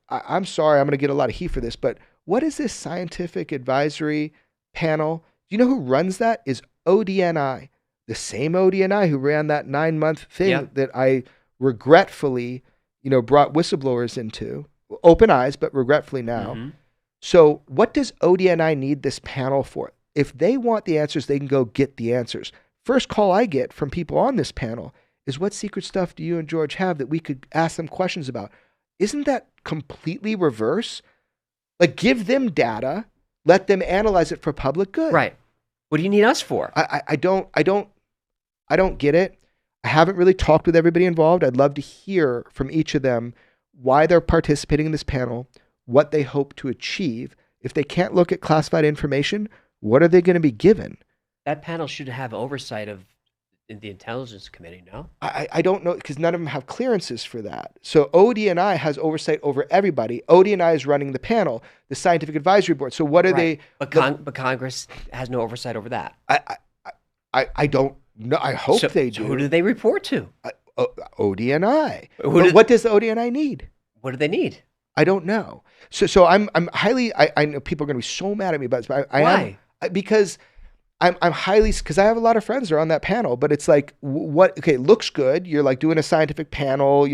I'm sorry, I'm going to get a lot of heat for this, but what is this scientific advisory panel? Do you know who runs that? Is ODNI, the same ODNI who ran that 9-month thing that I regretfully, brought whistleblowers into. Open eyes, but regretfully now. Mm-hmm. So what does ODNI need this panel for? If they want the answers, they can go get the answers. First call I get from people on this panel is, what secret stuff do you and George have that we could ask them questions about? Isn't that completely reverse? Like, give them data, let them analyze it for public good. Right. What do you need us for? I don't get it. I haven't really talked with everybody involved. I'd love to hear from each of them why they're participating in this panel, what they hope to achieve. If they can't look at classified information, what are they going to be given? That panel should have oversight of the Intelligence Committee, no? I don't know, because none of them have clearances for that. So ODNI has oversight over everybody. ODNI is running the panel, the Scientific Advisory Board. So what are they? But Congress has no oversight over that. I don't know. I hope they do. So who do they report to? ODNI. What does the ODNI need? What do they need? I don't know. So I'm highly. I know people are going to be so mad at me about this. But Why? Because I'm highly, because I have a lot of friends that are on that panel, but it's like, what, okay, it looks good. You're like doing a scientific panel,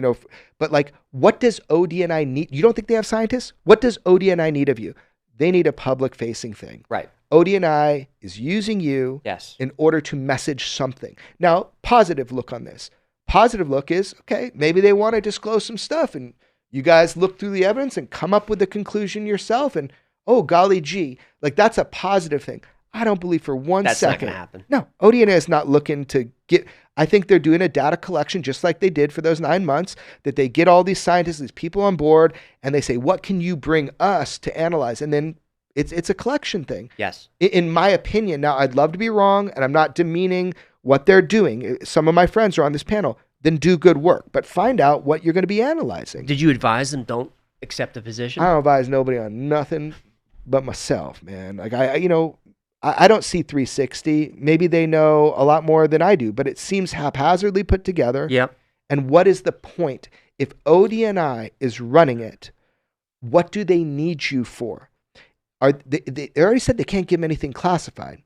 but like, what does ODNI need? You don't think they have scientists? What does ODNI need of you? They need a public facing thing. Right. ODNI is using you in order to message something. Now, positive look on this. Positive look is, okay, maybe they want to disclose some stuff and you guys look through the evidence and come up with the conclusion yourself and, oh, golly gee, like that's a positive thing. I don't believe for one second. That's not going to happen. No, ODNI is not looking to get, I think they're doing a data collection just like they did for those 9 months, that they get all these scientists, these people on board, and they say, what can you bring us to analyze? And then it's a collection thing. Yes. In my opinion, now I'd love to be wrong, and I'm not demeaning what they're doing. Some of my friends are on this panel. Then do good work, but find out what you're going to be analyzing. Did you advise them don't accept the position? I don't advise nobody on nothing but myself, man. Like I don't see 360. Maybe they know a lot more than I do, but it seems haphazardly put together. Yep. And what is the point? If ODNI is running it, what do they need you for? They already said they can't give them anything classified.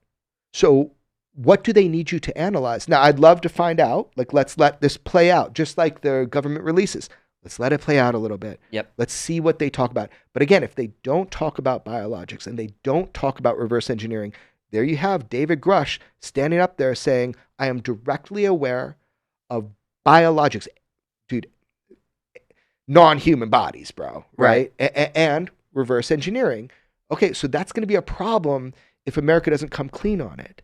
So what do they need you to analyze? Now, I'd love to find out. Like, let's let this play out, just like the government releases. Let's let it play out a little bit. Yep. Let's see what they talk about. But again, if they don't talk about biologics and they don't talk about reverse engineering, there you have David Grush standing up there saying, I am directly aware of biologics. Dude, non-human bodies, bro. Right? And reverse engineering. Okay, so that's going to be a problem if America doesn't come clean on it.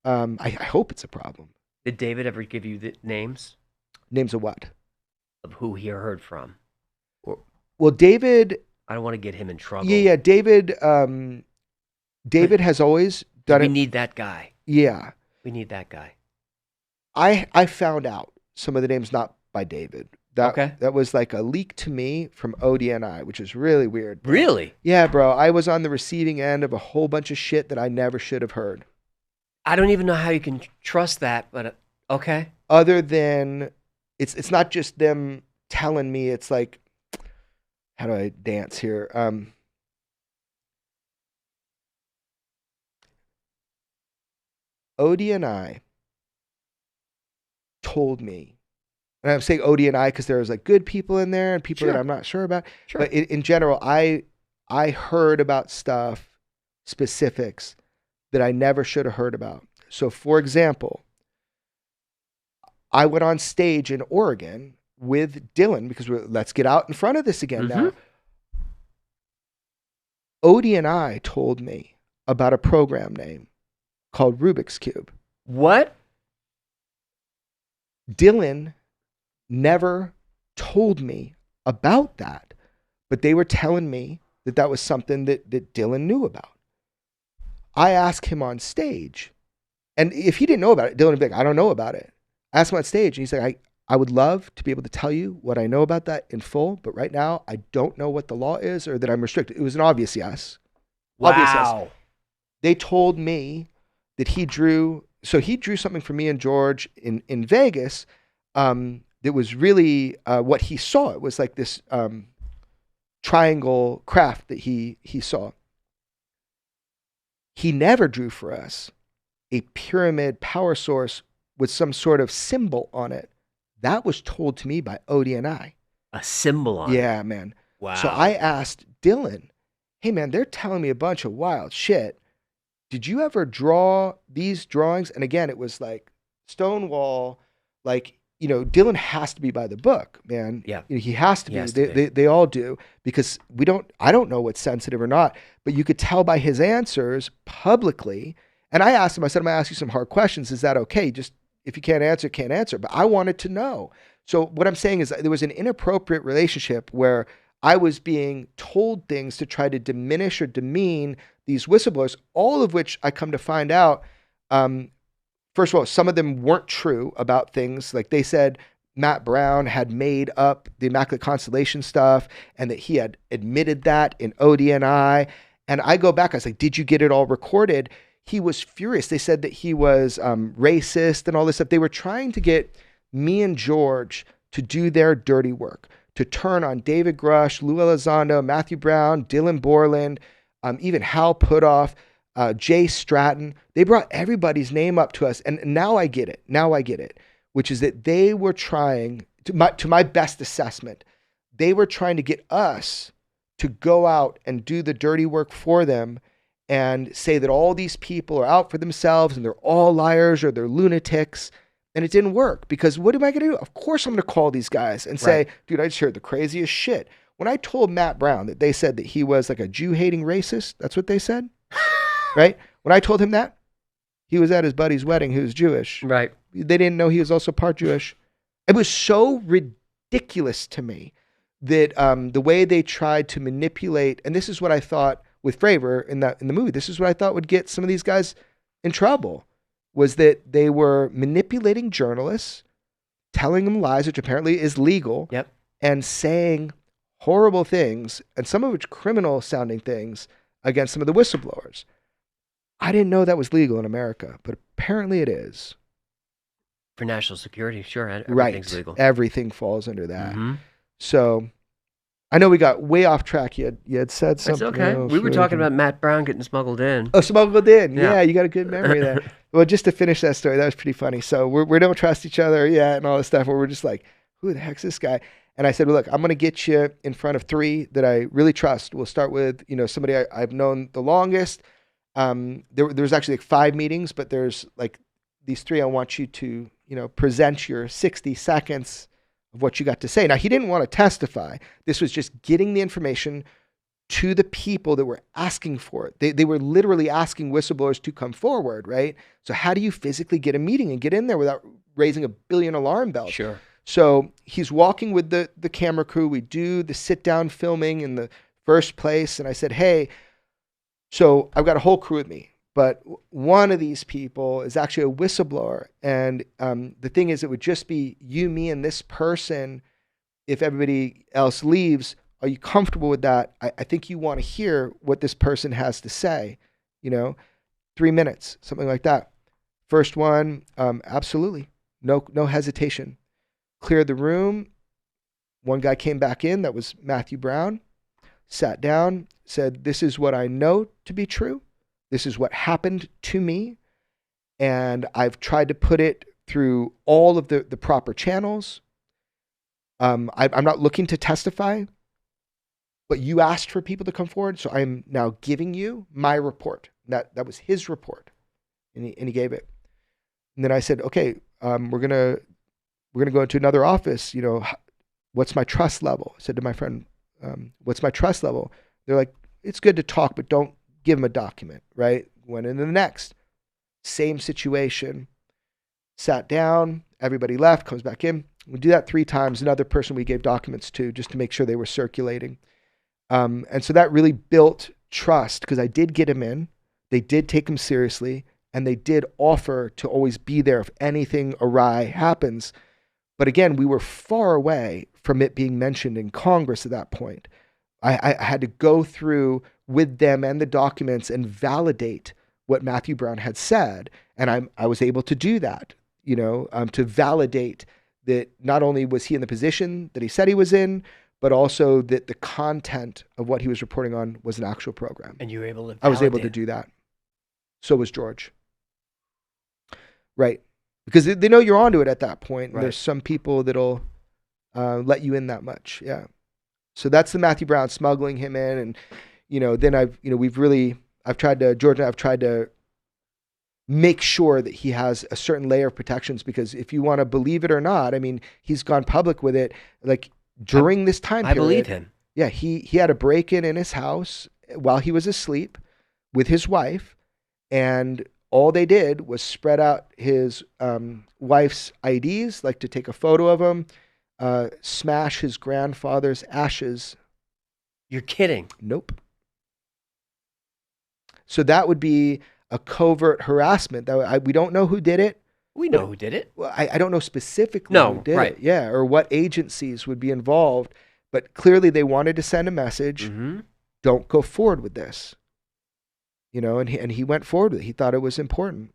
I hope it's a problem. Did David ever give you the names? Names of what? Of who he heard from? Well, David... I don't want to get him in trouble. Yeah, David... David has always done it. We need that guy. Yeah. We need that guy. I found out some of the names not by David. That was like a leak to me from ODNI, which is really weird. Bro. Really? Yeah, bro. I was on the receiving end of a whole bunch of shit that I never should have heard. I don't even know how you can trust that, but okay. Other than, it's not just them telling me, it's like, how do I dance here? ODNI told me, and I'm saying ODNI because there's like good people in there and people that I'm not sure about. Sure. But in general, I heard about stuff, specifics that I never should have heard about. So, for example, I went on stage in Oregon with Dylan because let's get out in front of this again now. ODNI told me about a program name called Rubik's Cube. What? Dylan never told me about that, but they were telling me that was something that Dylan knew about. I asked him on stage, and if he didn't know about it, Dylan would be like, I don't know about it. I asked him on stage, and he's like, I would love to be able to tell you what I know about that in full, but right now I don't know what the law is or that I'm restricted. It was an obvious yes. Obvious yes. Wow. They told me that he drew something for me and George in Vegas that was really what he saw. It was like this triangle craft that he saw. He never drew for us a pyramid power source with some sort of symbol on it. That was told to me by ODNI. A symbol on it. Yeah, man. Wow. So I asked Dylan, hey, man, they're telling me a bunch of wild shit. Did you ever draw these drawings? And again, it was like Stonewall, like, Dylan has to be by the book, man. Yeah. He has to He be. has to be. They all do, because I don't know what's sensitive or not, but you could tell by his answers publicly. And I asked him, I said, I'm going to ask you some hard questions. Is that okay? Just if you can't answer, can't answer. But I wanted to know. So what I'm saying is there was an inappropriate relationship where I was being told things to try to diminish or demean these whistleblowers, all of which I come to find out, first of all, some of them weren't true about things. Like they said Matt Brown had made up the Immaculate Constellation stuff and that he had admitted that in ODNI. And I go back, I was like, did you get it all recorded? He was furious. They said that he was racist and all this stuff. They were trying to get me and George to do their dirty work, to turn on David Grush, Lou Elizondo, Matthew Brown, Dylan Borland, even Hal Putoff, Jay Stratton. They brought everybody's name up to us. And now I get it. Now I get it, which is that they were trying, to my best assessment, they were trying to get us to go out and do the dirty work for them and say that all these people are out for themselves and they're all liars or they're lunatics. And it didn't work, because what am I going to do? Of course I'm going to call these guys and say, dude, I just heard the craziest shit. When I told Matt Brown that they said that he was like a Jew-hating racist, that's what they said, right? When I told him that, he was at his buddy's wedding who was Jewish. Right. They didn't know he was also part Jewish. It was so ridiculous to me that the way they tried to manipulate, and this is what I thought with Fravor in the movie, this is what I thought would get some of these guys in trouble, was that they were manipulating journalists, telling them lies, which apparently is legal, Yep. and saying horrible things, and some of which criminal sounding things, against some of the whistleblowers. I didn't know that was legal in America, but apparently it is. For national security, sure. Everything's Right. legal. Everything falls under that. Mm-hmm. So I know we got way off track. You had said something. It's okay. else. We were talking about Matt Brown getting smuggled in. Oh, smuggled in. Yeah. Yeah, you got a good memory there. Well, just to finish that story, that was pretty funny. So we don't trust each other yet and all this stuff. Where we're just like, who the heck's this guy? And I said, well, look, I'm going to get you in front of three that I really trust. We'll start with, somebody I've known the longest. There's actually like 5 meetings, but there's like these 3 I want you to, present your 60 seconds of what you got to say. Now, he didn't want to testify. This was just getting the information to the people that were asking for it. They were literally asking whistleblowers to come forward, right? So how do you physically get a meeting and get in there without raising a billion alarm bells? Sure. So he's walking with the camera crew. We do the sit-down filming in the first place. And I said, hey, so I've got a whole crew with me, but one of these people is actually a whistleblower. And the thing is, it would just be you, me, and this person. If everybody else leaves, are you comfortable with that? I think you want to hear what this person has to say, 3 minutes, something like that. First one, absolutely. No hesitation. Cleared the room. One guy came back in. That was Matthew Brown. Sat down, said, this is what I know to be true. This is what happened to me. And I've tried to put it through all of the proper channels. I'm not looking to testify, but you asked for people to come forward. So I'm now giving you my report. That was his report. And he gave it. And then I said, okay, we're going to go into another office. What's my trust level? I said to my friend, what's my trust level? They're like, it's good to talk, but don't give them a document, right? Went into the next. Same situation. Sat down, everybody left, comes back in. We do that 3 times. Another person we gave documents to just to make sure they were circulating. And so that really built trust, because I did get him in. They did take him seriously, and they did offer to always be there if anything awry happens. But again, we were far away from it being mentioned in Congress at that point. I had to go through with them and the documents and validate what Matthew Brown had said. And I was able to do that, to validate that not only was he in the position that he said he was in, but also that the content of what he was reporting on was an actual program. And you were able to validate. I was able to do that. So was George. Right. Because they know you're onto it at that point. Right. There's some people that'll let you in that much. Yeah. So that's the Matthew Brown smuggling him in. And, then George and I have tried to make sure that he has a certain layer of protections, because if you want to believe it or not, I mean, he's gone public with it. Like during this time period. I believe him. Yeah. He had a break-in in his house while he was asleep with his wife, and all they did was spread out his wife's IDs, like to take a photo of him, smash his grandfather's ashes. You're kidding. Nope. So that would be a covert harassment. We don't know who did it. We know who did it. Well, I don't know specifically who did right. it. Yeah, or what agencies would be involved. But clearly they wanted to send a message, don't go forward with this. And he went forward with it. He thought it was important.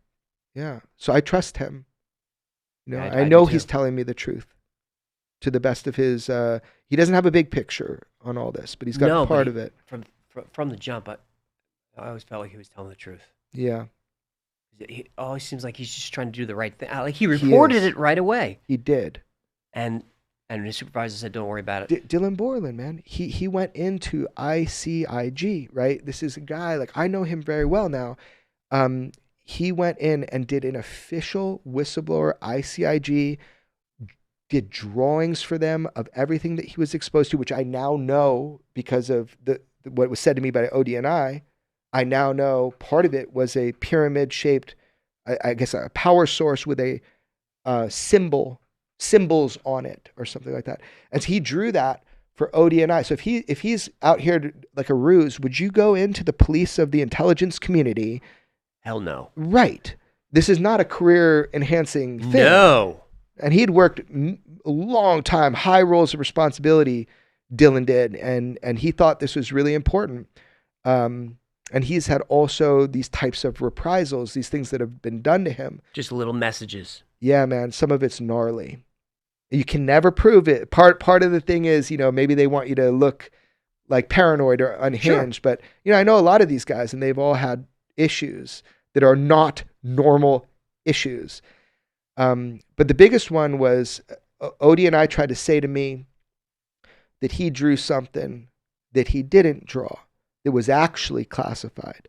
Yeah. So I trust him. I know he's telling me the truth to the best of his, he doesn't have a big picture on all this, but he's got part of it. From the jump, I always felt like he was telling the truth. Yeah. He always seems like he's just trying to do the right thing. Like he reported it right away. He did. And his supervisor said, don't worry about it. Dylan Borland, man, he went into ICIG, right? This is a guy, like I know him very well now. He went in and did an official whistleblower ICIG, did drawings for them of everything that he was exposed to, which I now know because of what was said to me by ODNI. I now know part of it was a pyramid-shaped, I guess, a power source with a symbols on it or something like that. And so he drew that for ODNI. So if he's out here like a ruse, would you go into the police of the intelligence community? Hell no. Right. This is not a career-enhancing thing. No. And he'd worked a long time, high roles of responsibility, Dylan did, and he thought this was really important. And he's had also these types of reprisals, these things that have been done to him. Just little messages. Yeah, man. Some of it's gnarly. You can never prove it. Part of the thing is, maybe they want you to look like paranoid or unhinged. Sure. But, I know a lot of these guys, and they've all had issues that are not normal issues. But the biggest one was Odie and I tried to say to me that he drew something that he didn't draw. It was actually classified,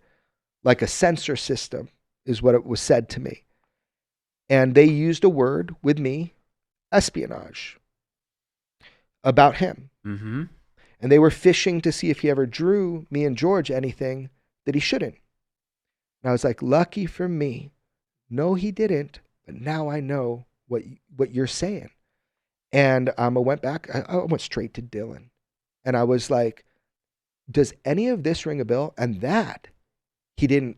like a censor system is what it was said to me. And they used a word with me, espionage, about him. Mm-hmm. And they were fishing to see if he ever drew me and George anything that he shouldn't. And I was like, lucky for me. No, he didn't. But now I know what you're saying. And I went back. I went straight to Dylan. And I was like, does any of this ring a bell? And that, he didn't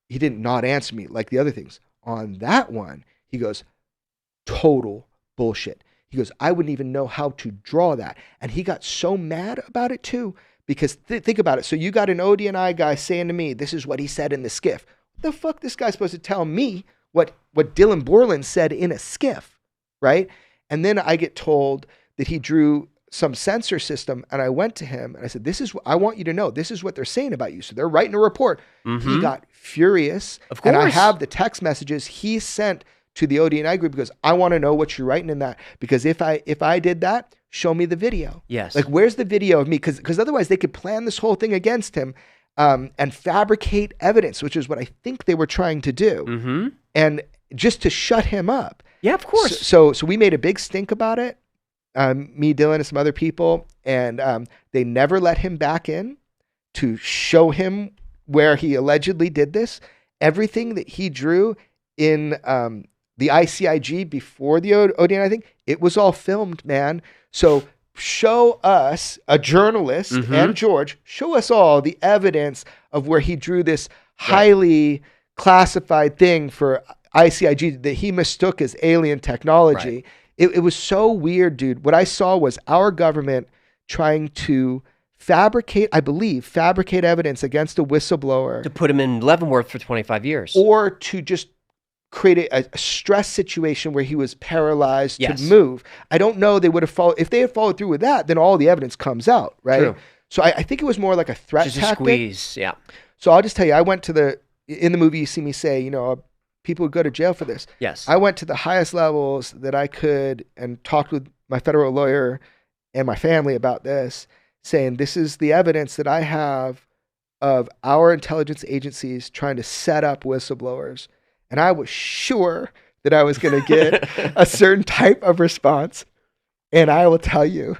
not answer me like the other things. On that one, he goes, total bullshit. He goes, I wouldn't even know how to draw that. And he got so mad about it too, because think about it. So you got an ODNI guy saying to me, this is what he said in the skiff. What the fuck this guy's supposed to tell me what Dylan Borland said in a skiff, right? And then I get told that he drew some censor system, and I went to him and I said, I want you to know, this is what they're saying about you. So they're writing a report. Mm-hmm. He got furious. Of course. And I have the text messages he sent to the ODNI group because I want to know what you're writing in that. Because if I did that, show me the video. Yes. Like, where's the video of me? Because otherwise they could plan this whole thing against him and fabricate evidence, which is what I think they were trying to do. Mm-hmm. And just to shut him up. Yeah, of course. So we made a big stink about it. Me, Dylan, and some other people, and they never let him back in to show him where he allegedly did this. Everything that he drew in the ICIG before the ODNI thing, it was all filmed, man. So show us, a journalist, and George, show us all the evidence of where he drew this highly classified thing for ICIG that he mistook as alien technology. Right. It was so weird, dude. What I saw was our government trying to fabricate evidence against a whistleblower To put him in Leavenworth for 25 years. or to just create a stress situation where he was paralyzed Yes. to move. I don't know they would have followed. If they had followed through with that, then all the evidence comes out, right? True. So I think it was more like a threat Just a tactic. squeeze. Yeah. So I'll just tell you, I went to in the movie you see me say, people would go to jail for this. Yes. I went to the highest levels that I could and talked with my federal lawyer and my family about this, saying this is the evidence that I have of our intelligence agencies trying to set up whistleblowers. And I was sure that I was going to get a certain type of response. And I will tell you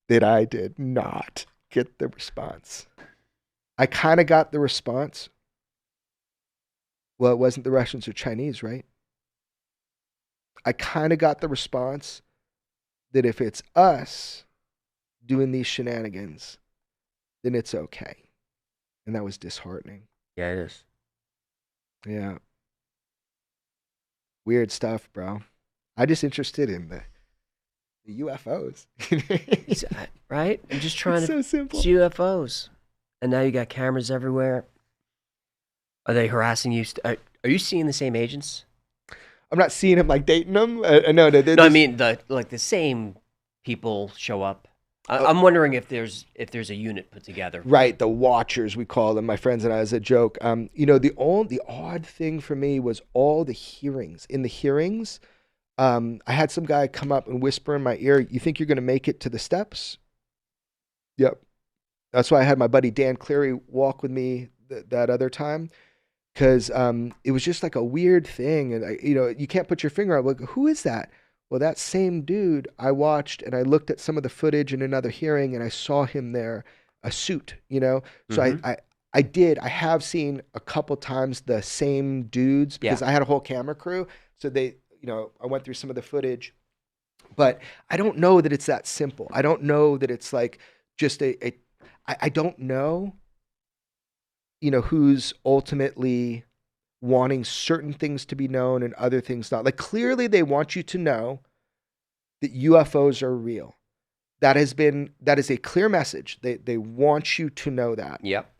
that I did not get the response. I kind of got the response. Well, it wasn't the Russians or Chinese, right? I kind of got the response that if it's us doing these shenanigans, then it's okay. And that was disheartening. Yeah, it is. Yeah. Weird stuff, bro. I'm just interested in the UFOs. Right? I'm just trying It's to. so simple. It's UFOs. And now you got cameras everywhere. Are they harassing you? Are you seeing the same agents? I'm not seeing him like dating them. No, No, I mean the the people show up. I'm wondering if there's a unit put together. Right, the watchers we call them, my friends and I, as a joke. The odd thing for me was all the hearings. In the hearings, I had some guy come up and whisper in my ear, "You think you're going to make it to the steps?" Yep. That's why I had my buddy Dan Cleary walk with me that other time, because it was just like a weird thing, and you can't put your finger on. Like, who is that? Well, that same dude I watched, and I looked at some of the footage in another hearing, and I saw him there, a suit, So Mhm. I have seen a couple times the same dudes because I had a whole camera crew. So I went through some of the footage, but I don't know that it's that simple. I don't know that it's like just I don't know, who's ultimately wanting certain things to be known and other things not. Like, clearly they want you to know that UFOs are real. That is a clear message. They want you to know that. Yep.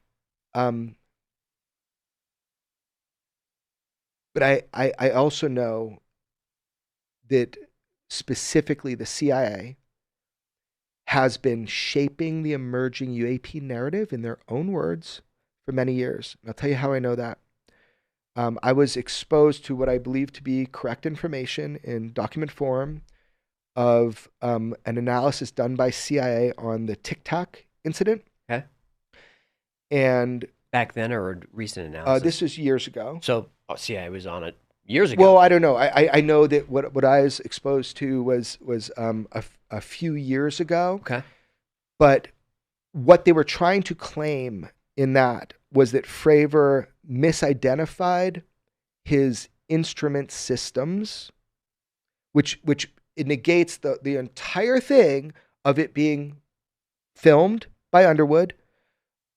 But I also know that specifically the CIA has been shaping the emerging UAP narrative in their own words for many years. And I'll tell you how I know that. I was exposed to what I believe to be correct information in document form of an analysis done by CIA on the Tic Tac incident. Okay. And Back then or a recent analysis? this was years ago. So CIA was on it years ago. Well, I don't know. I know that what I was exposed to was a few years ago. Okay. But what they were trying to claim in that was that Fravor misidentified his instrument systems, which it negates the entire thing of it being filmed by Underwood,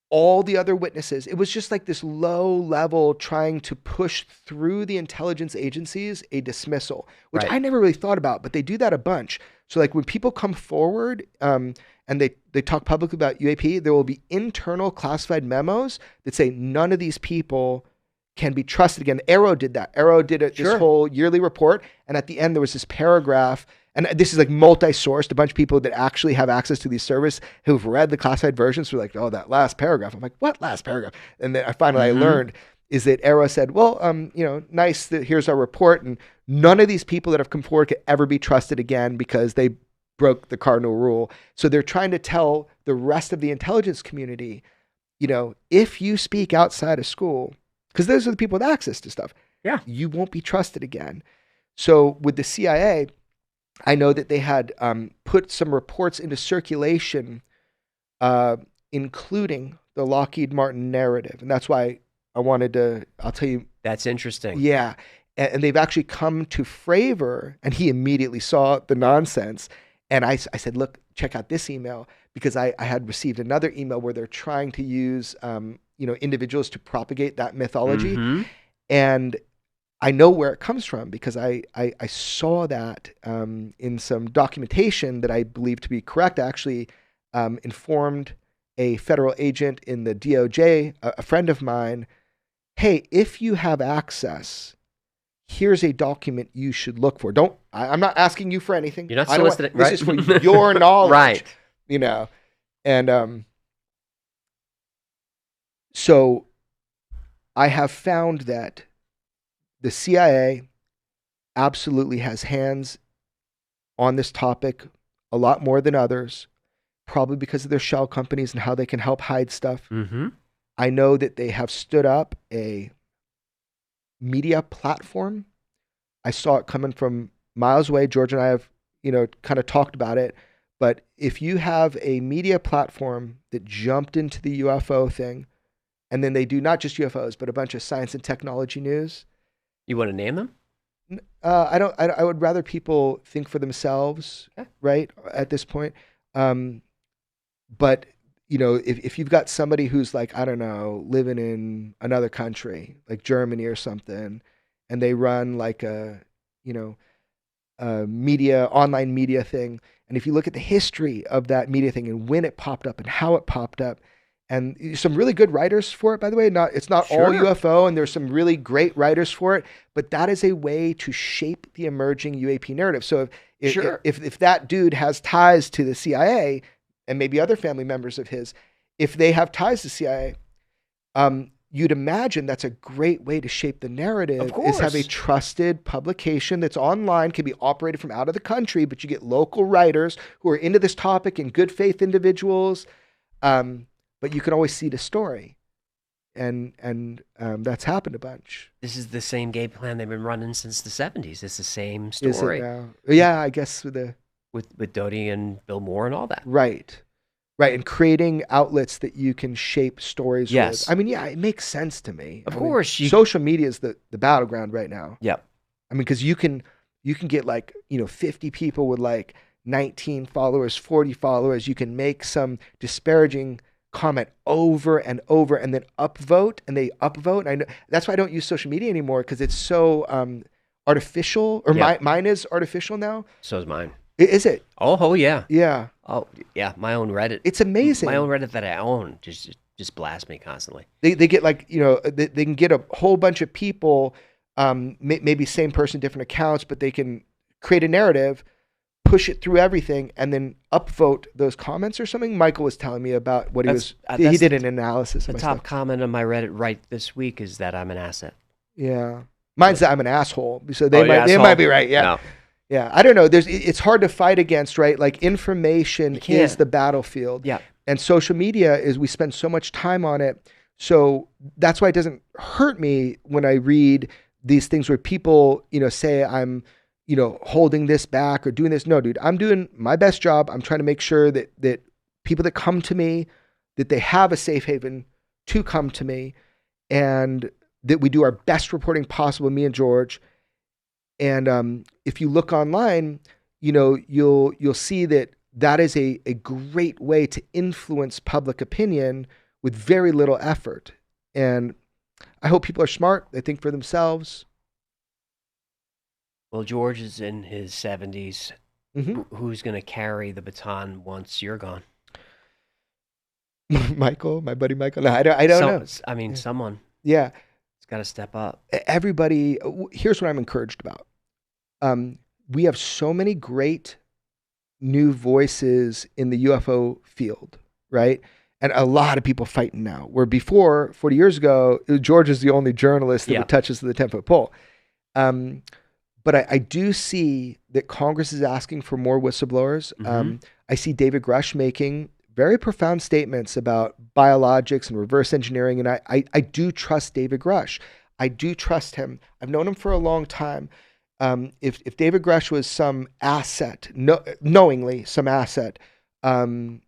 all the other witnesses. It was just like this low level trying to push through the intelligence agencies a dismissal, which Right. I never really thought about, but they do that a bunch. So like when people come forward and they talk publicly about UAP, there will be internal classified memos that say none of these people can be trusted again. Arrow did that. Arrow did this Sure. whole yearly report. And at the end, there was this paragraph. And this is like multi-sourced. A bunch of people that actually have access to these servers who've read the classified versions were like, oh, that last paragraph. I'm like, what last paragraph? And then I learned is that Arrow said, well, nice that here's our report. And none of these people that have come forward could ever be trusted again because they broke the cardinal rule. So they're trying to tell the rest of the intelligence community, if you speak outside of school, because those are the people with access to stuff, you won't be trusted again. So with the CIA, I know that they had put some reports into circulation, including the Lockheed Martin narrative. And that's why I'll tell you. That's interesting. Yeah. And they've actually come to Fravor, and he immediately saw the nonsense. And I said, look, check out this email, because I had received another email where they're trying to use, individuals to propagate that mythology. Mhm. And I know where it comes from because I saw that in some documentation that I believe to be correct. I actually informed a federal agent in the DOJ, a friend of mine, hey, if you have access, here's a document you should look for. I'm not asking you for anything. You're not I don't want- soliciting, This right? is for your knowledge. Right. You know, and so I have found that the CIA absolutely has hands on this topic a lot more than others, probably because of their shell companies and how they can help hide stuff. Mm-hmm. I know that they have stood up a media platform. I saw it coming from miles away. George and I have, kind of talked about it. But if you have a media platform that jumped into the UFO thing, and then they do not just UFOs, but a bunch of science and technology news. You want to name them? I don't. I would rather people think for themselves, Okay. right? At this point, but if you've got somebody who's like, I don't know, living in another country, like Germany or something, and they run like a online media thing, and if you look at the history of that media thing and when it popped up and how it popped up. And some really good writers for it, by the way. It's not all Sure. UFO, and there's some really great writers for it. But that is a way to shape the emerging UAP narrative. So Sure. if that dude has ties to the CIA, and maybe other family members of his, if they have ties to CIA, you'd imagine that's a great way to shape the narrative. Of course. Is have a trusted publication that's online, can be operated from out of the country, but you get local writers who are into this topic and good faith individuals. But you can always see the story, and that's happened a bunch. This is the same game plan they've been running since the 70s. It's the same Is it story now? Yeah, I guess with Doty and Bill Moore and all that. right, and creating outlets that you can shape stories Yes. with. I mean, yeah, it makes sense to me. Of I mean, course, social media is the battleground right now. Yep. I mean, because you can get 50 people with 19 followers, 40 followers. You can make some disparaging comment over and over and then upvote, and they upvote. And I know that's why I don't use social media anymore, because it's so artificial, or Yeah. mine is artificial now. So is mine. Is it? Oh yeah. Yeah. Oh yeah. My own Reddit. It's amazing. My own Reddit that I own just blasts me constantly. They get they can get a whole bunch of people, maybe same person, different accounts, but they can create a narrative, push it through everything, and then upvote those comments or something. Michael was telling me about what he did an analysis The of my top stuff. comment on my Reddit right this week is that I'm an asset. Yeah. Mine's that I'm an asshole. So they Oh, might asshole? might be right. Yeah. No. Yeah. I don't know. It's hard to fight against, right? Like, information You can't. is the battlefield. Yeah. And social media is, we spend so much time on it. So that's why it doesn't hurt me when I read these things where people, say I'm, holding this back or doing this. No, dude, I'm doing my best job. I'm trying to make sure that people that come to me, that they have a safe haven to come to me, and that we do our best reporting possible, me and George. And if you look online, you'll see that is a great way to influence public opinion with very little effort. And I hope people are smart. They think for themselves. Well, George is in his 70s. Mhm. Who's going to carry the baton once you're gone? Michael, my buddy Michael. No, I don't know. I mean, someone. Yeah. It's got to step up. Everybody, here's what I'm encouraged about. We have so many great new voices in the UFO field, right? And a lot of people fighting now. Where before, 40 years ago, George is the only journalist that Yeah. would touch us to the 10-foot pole. But I do see that Congress is asking for more whistleblowers. Mhm. I see David Grush making very profound statements about biologics and reverse engineering. And I do trust David Grush. I do trust him. I've known him for a long time. If David Grush was some asset, knowingly some asset, I'm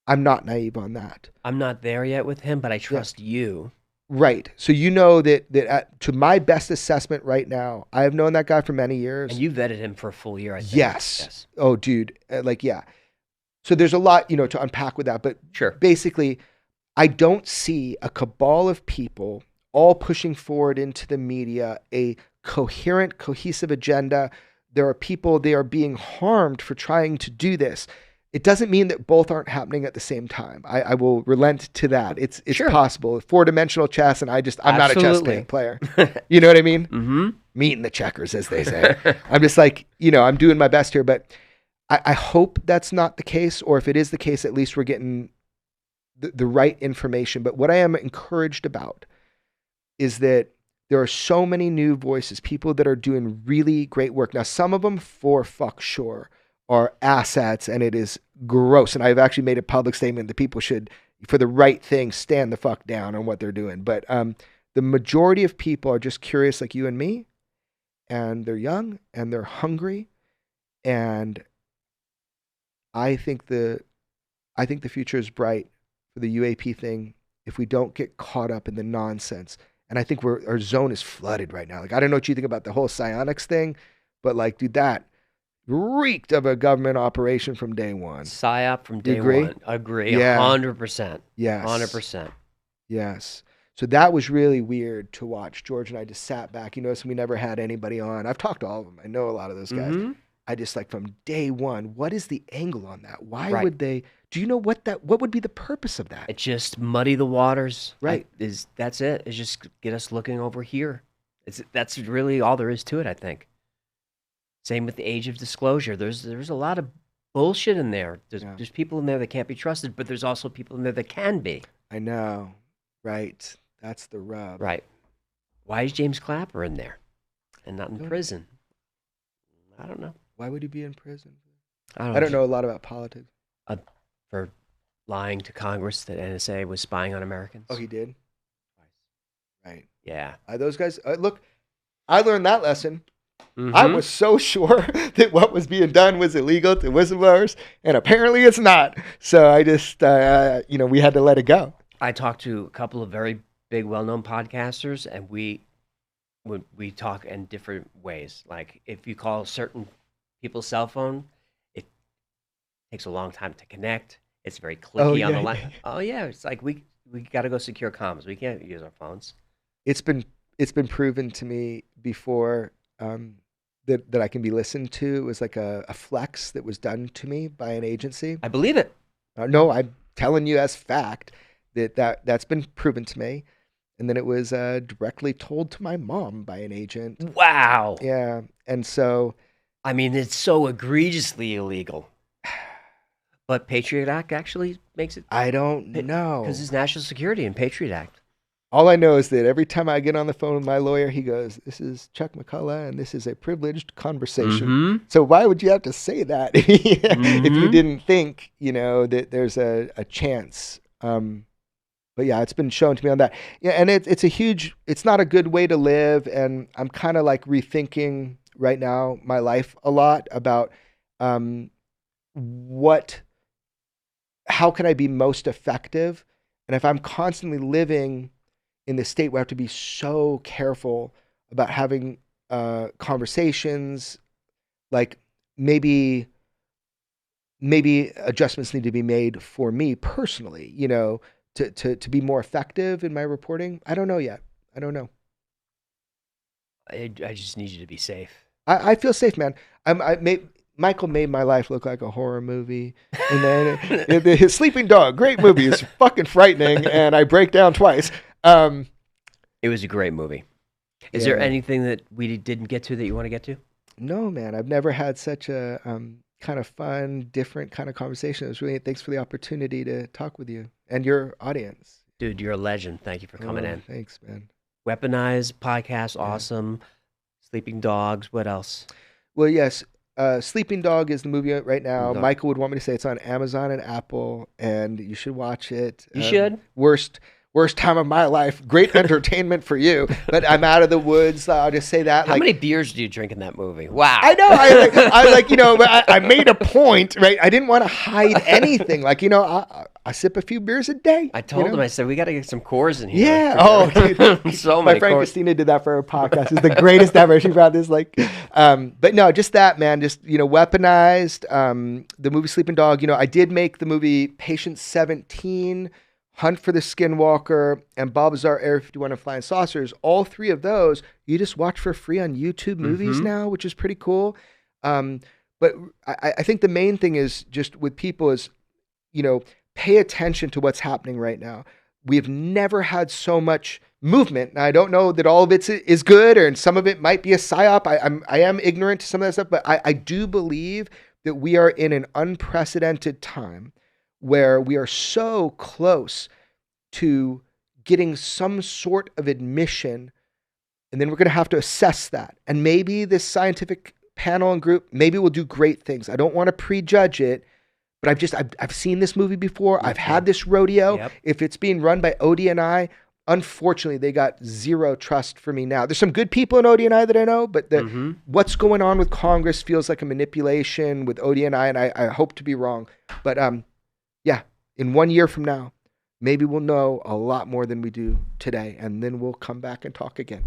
not naive on that. I'm not there yet with him, but I trust you. Right. So that to my best assessment right now, I have known that guy for many years. And you vetted him for a full year, I think. Yes. Oh, dude. Yeah. So there's a lot, to unpack with that. But Sure. basically, I don't see a cabal of people all pushing forward into the media a coherent, cohesive agenda. There are people, they are being harmed for trying to do this. It doesn't mean that both aren't happening at the same time. I will relent to that. It's Sure. possible. 4-dimensional chess, and I'm not a chess Absolutely. player. You know what I mean? Mm-hmm. Meeting the checkers, as they say. I'm just like, I'm doing my best here, but I hope that's not the case, or if it is the case, at least we're getting the right information. But what I am encouraged about is that there are so many new voices, people that are doing really great work. Now, some of them, for fuck sure, are assets, and it is gross. And I've actually made a public statement that people should, for the right thing, stand the fuck down on what they're doing. But the majority of people are just curious like you and me, and they're young, and they're hungry, and I think the future is bright for the UAP thing if we don't get caught up in the nonsense. And I think our zone is flooded right now. Like, I don't know what you think about the whole psionics thing, but like, dude, that reeked of a government operation from day one. PSYOP from day agree? one. Agree. Yeah. 100%. Yes. 100%. Yes. So that was really weird to watch. George and I just sat back. You notice we never had anybody on. I've talked to all of them. I know a lot of those guys. Mm-hmm. I just like from day one, what is the angle on that? Why Right. would they, do you know what would be the purpose of that? It just muddy the waters. Right. That's it. It's just get us looking over here. That's really all there is to it, I think. Same with the age of disclosure. There's a lot of bullshit in there. There's people in there that can't be trusted, but there's also people in there that can be. I know. Right. That's the rub. Right. Why is James Clapper in there and not in prison? I don't know. Why would he be in prison? I don't know a lot about politics. For lying to Congress that NSA was spying on Americans. Oh, he did? Right. Yeah. Those guys, look, I learned that lesson. Mhm. I was so sure that what was being done was illegal to whistleblowers, and apparently it's not. So I just, we had to let it go. I talked to a couple of very big, well-known podcasters, and we talk in different ways. Like if you call certain people's cell phone, it takes a long time to connect. It's very clicky on the line. Oh yeah, it's like we got to go secure comms. We can't use our phones. It's been proven to me before that I can be listened to. It was like a flex that was done to me by an agency. I believe it. No, I'm telling you as fact that's been proven to me. And then it was directly told to my mom by an agent. Wow. Yeah. And so, I mean, it's so egregiously illegal. But Patriot Act actually makes it. I don't know. Because it's national security and Patriot Act. All I know is that every time I get on the phone with my lawyer, he goes, "This is Chuck McCullough, and this is a privileged conversation." Mm-hmm. So why would you have to say that if you didn't think, that there's a chance? But yeah, it's been shown to me on that. Yeah, and it's not a good way to live. And I'm kind of like rethinking right now my life a lot about how can I be most effective? And if I'm constantly living in this state where I have to be so careful about having conversations, like maybe adjustments need to be made for me personally, to be more effective in my reporting. I don't know yet. I don't know. I just need you to be safe. I feel safe, man. Michael made my life look like a horror movie. And then his Sleeping Dog, great movie. It's fucking frightening, and I break down twice. It was a great movie. Is there anything that we didn't get to that you want to get to? No, man. I've never had such a kind of fun, different kind of conversation. It was really, thanks for the opportunity to talk with you and your audience. Dude, you're a legend. Thank you for coming in. Thanks, man. Weaponized podcast, awesome. Sleeping Dogs, what else? Well, yes. Sleeping Dog is the movie right now. No. Michael would want me to say it's on Amazon and Apple, and you should watch it. You should. Worst time of my life. Great entertainment for you, but I'm out of the woods. I'll just say that. How many beers do you drink in that movie? Wow. I know. I made a point, right? I didn't want to hide anything. I sip a few beers a day. I told him, I said, we got to get some cores in here. Yeah. Oh, dude. So My many friend cores. Christina did that for her podcast. It's the greatest ever. She brought this but no, just that, man. Just, weaponized. The movie Sleeping Dog. I did make the movie Patient 17. Hunt for the Skinwalker, and Bob Lazar, Area 51, and Flying Saucers, all three of those, you just watch for free on YouTube Movies now, which is pretty cool. But I think the main thing is just with people is, pay attention to what's happening right now. We've never had so much movement. Now, I don't know that all of it is good, or some of it might be a psyop. I am ignorant to some of that stuff, but I do believe that we are in an unprecedented time where we are so close to getting some sort of admission, and then we're going to have to assess that. And maybe this scientific panel and group, maybe will do great things. I don't want to prejudge it, but I've seen this movie before. I've had this rodeo. Yep. If it's being run by ODNI, unfortunately, they got zero trust for me now. There's some good people in ODNI that I know, but what's going on with Congress feels like a manipulation with ODNI, and I hope to be wrong. But in 1 year from now, maybe we'll know a lot more than we do today, and then we'll come back and talk again.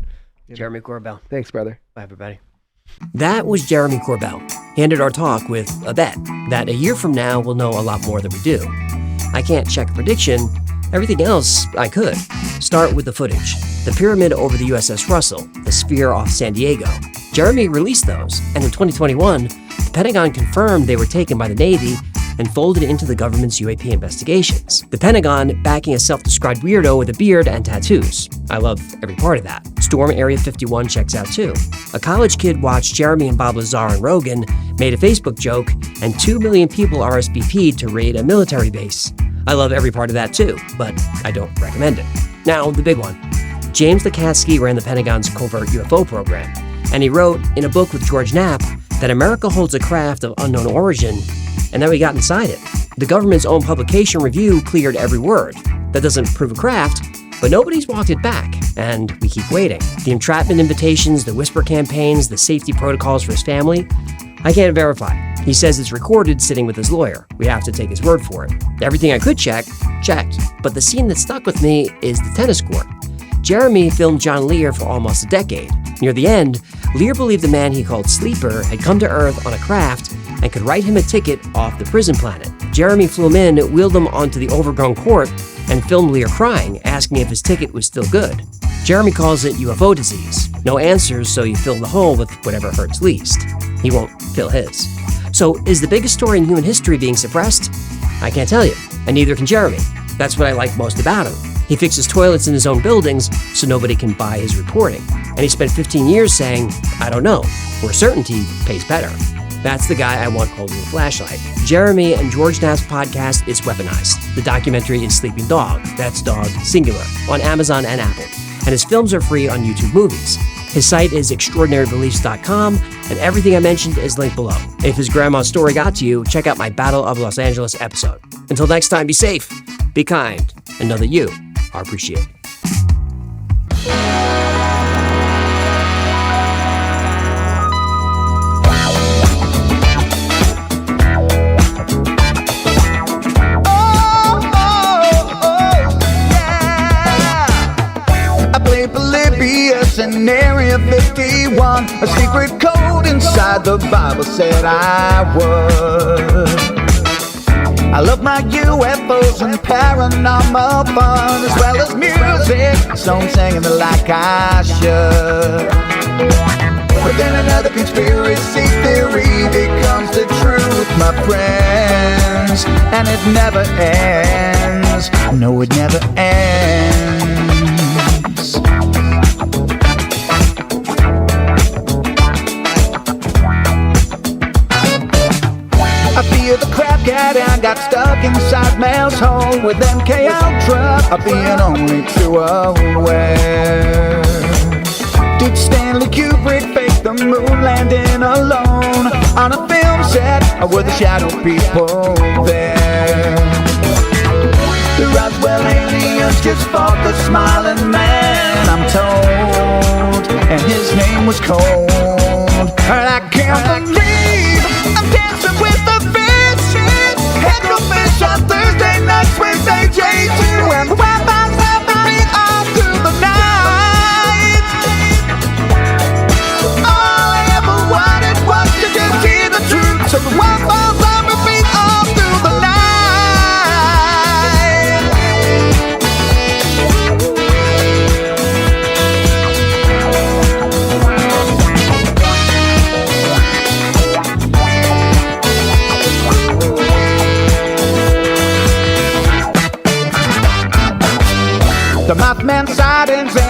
Jeremy Corbell. Thanks, brother. Bye, everybody. That was Jeremy Corbell. He ended our talk with a bet that a year from now we'll know a lot more than we do. I can't check a prediction. Everything else, I could. Start with the footage. The pyramid over the USS Russell, the sphere off San Diego. Jeremy released those, and in 2021, the Pentagon confirmed they were taken by the Navy and folded into the government's UAP investigations. The Pentagon backing a self-described weirdo with a beard and tattoos. I love every part of that. Storm Area 51 checks out too. A college kid watched Jeremy and Bob Lazar and Rogan, made a Facebook joke, and 2 million people RSVP'd to raid a military base. I love every part of that too, but I don't recommend it. Now, the big one. James Lukatsky ran the Pentagon's covert UFO program, and he wrote in a book with George Knapp that America holds a craft of unknown origin, and that we got inside it. The government's own publication review cleared every word. That doesn't prove a craft, but nobody's walked it back, and we keep waiting. The entrapment invitations, the whisper campaigns, the safety protocols for his family, I can't verify. He says it's recorded sitting with his lawyer. We have to take his word for it. Everything I could check, checked. But the scene that stuck with me is the tennis court. Jeremy filmed John Lear for almost a decade. Near the end, Lear believed the man he called Sleeper had come to Earth on a craft and could write him a ticket off the prison planet. Jeremy flew him in, wheeled him onto the overgrown court, and filmed Lear crying, asking if his ticket was still good. Jeremy calls it UFO disease. No answers, so you fill the hole with whatever hurts least. He won't fill his. So is the biggest story in human history being suppressed? I can't tell you, and neither can Jeremy. That's what I like most about him. He fixes toilets in his own buildings so nobody can buy his reporting. And he spent 15 years saying, I don't know, where certainty pays better. That's the guy I want holding a flashlight. Jeremy and George Knapp's podcast is Weaponized. The documentary is Sleeping Dog, that's dog singular, on Amazon and Apple. And his films are free on YouTube Movies. His site is extraordinarybeliefs.com, and everything I mentioned is linked below. If his grandma's story got to you, check out my Battle of Los Angeles episode. Until next time, be safe, be kind, and know that you are appreciated. In Area 51, a secret code inside the Bible said I would. I love my UFOs and paranormal fun, as well as music, so I'm singing it like I should. But then another conspiracy theory becomes the truth, my friends, and it never ends. No, it never ends. I feel the crap I got stuck inside Mel's hole with MK Ultra being only too aware. Did Stanley Kubrick fake the moon landing alone on a film set, or were the shadow people there? The Roswell aliens just fought the smiling man, I'm told, and his name was Cold. And I can't believe I'm dancing with the fishes. Head to fish on Thursday nights with AJ2, and Wi-Fi's helping me all through the night. All I ever wanted was to just hear the truth, so the Wi-Fi's helping me all through the night.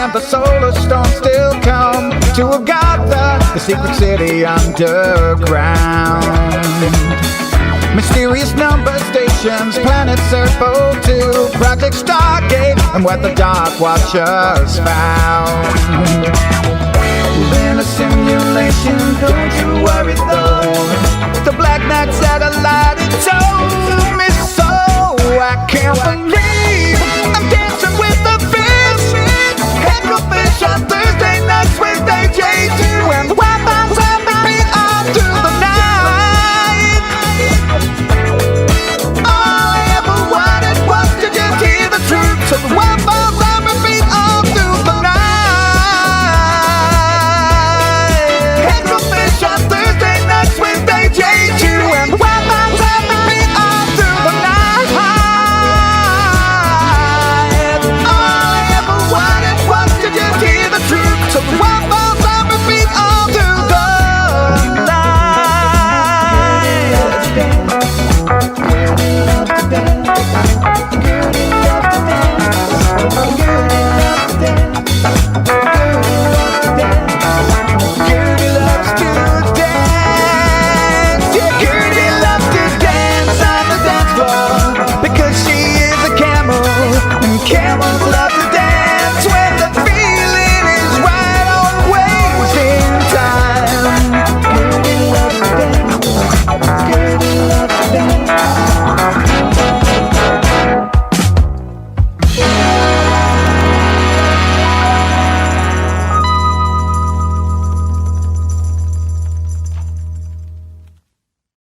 and the solar storm still come to Agatha, the secret city underground. Mysterious number stations, planet Serpo 2, Project Stargate, and what the Dark Watchers found. We're in a simulation, don't you worry though. The Black Knight satellite, it told me so. I can't believe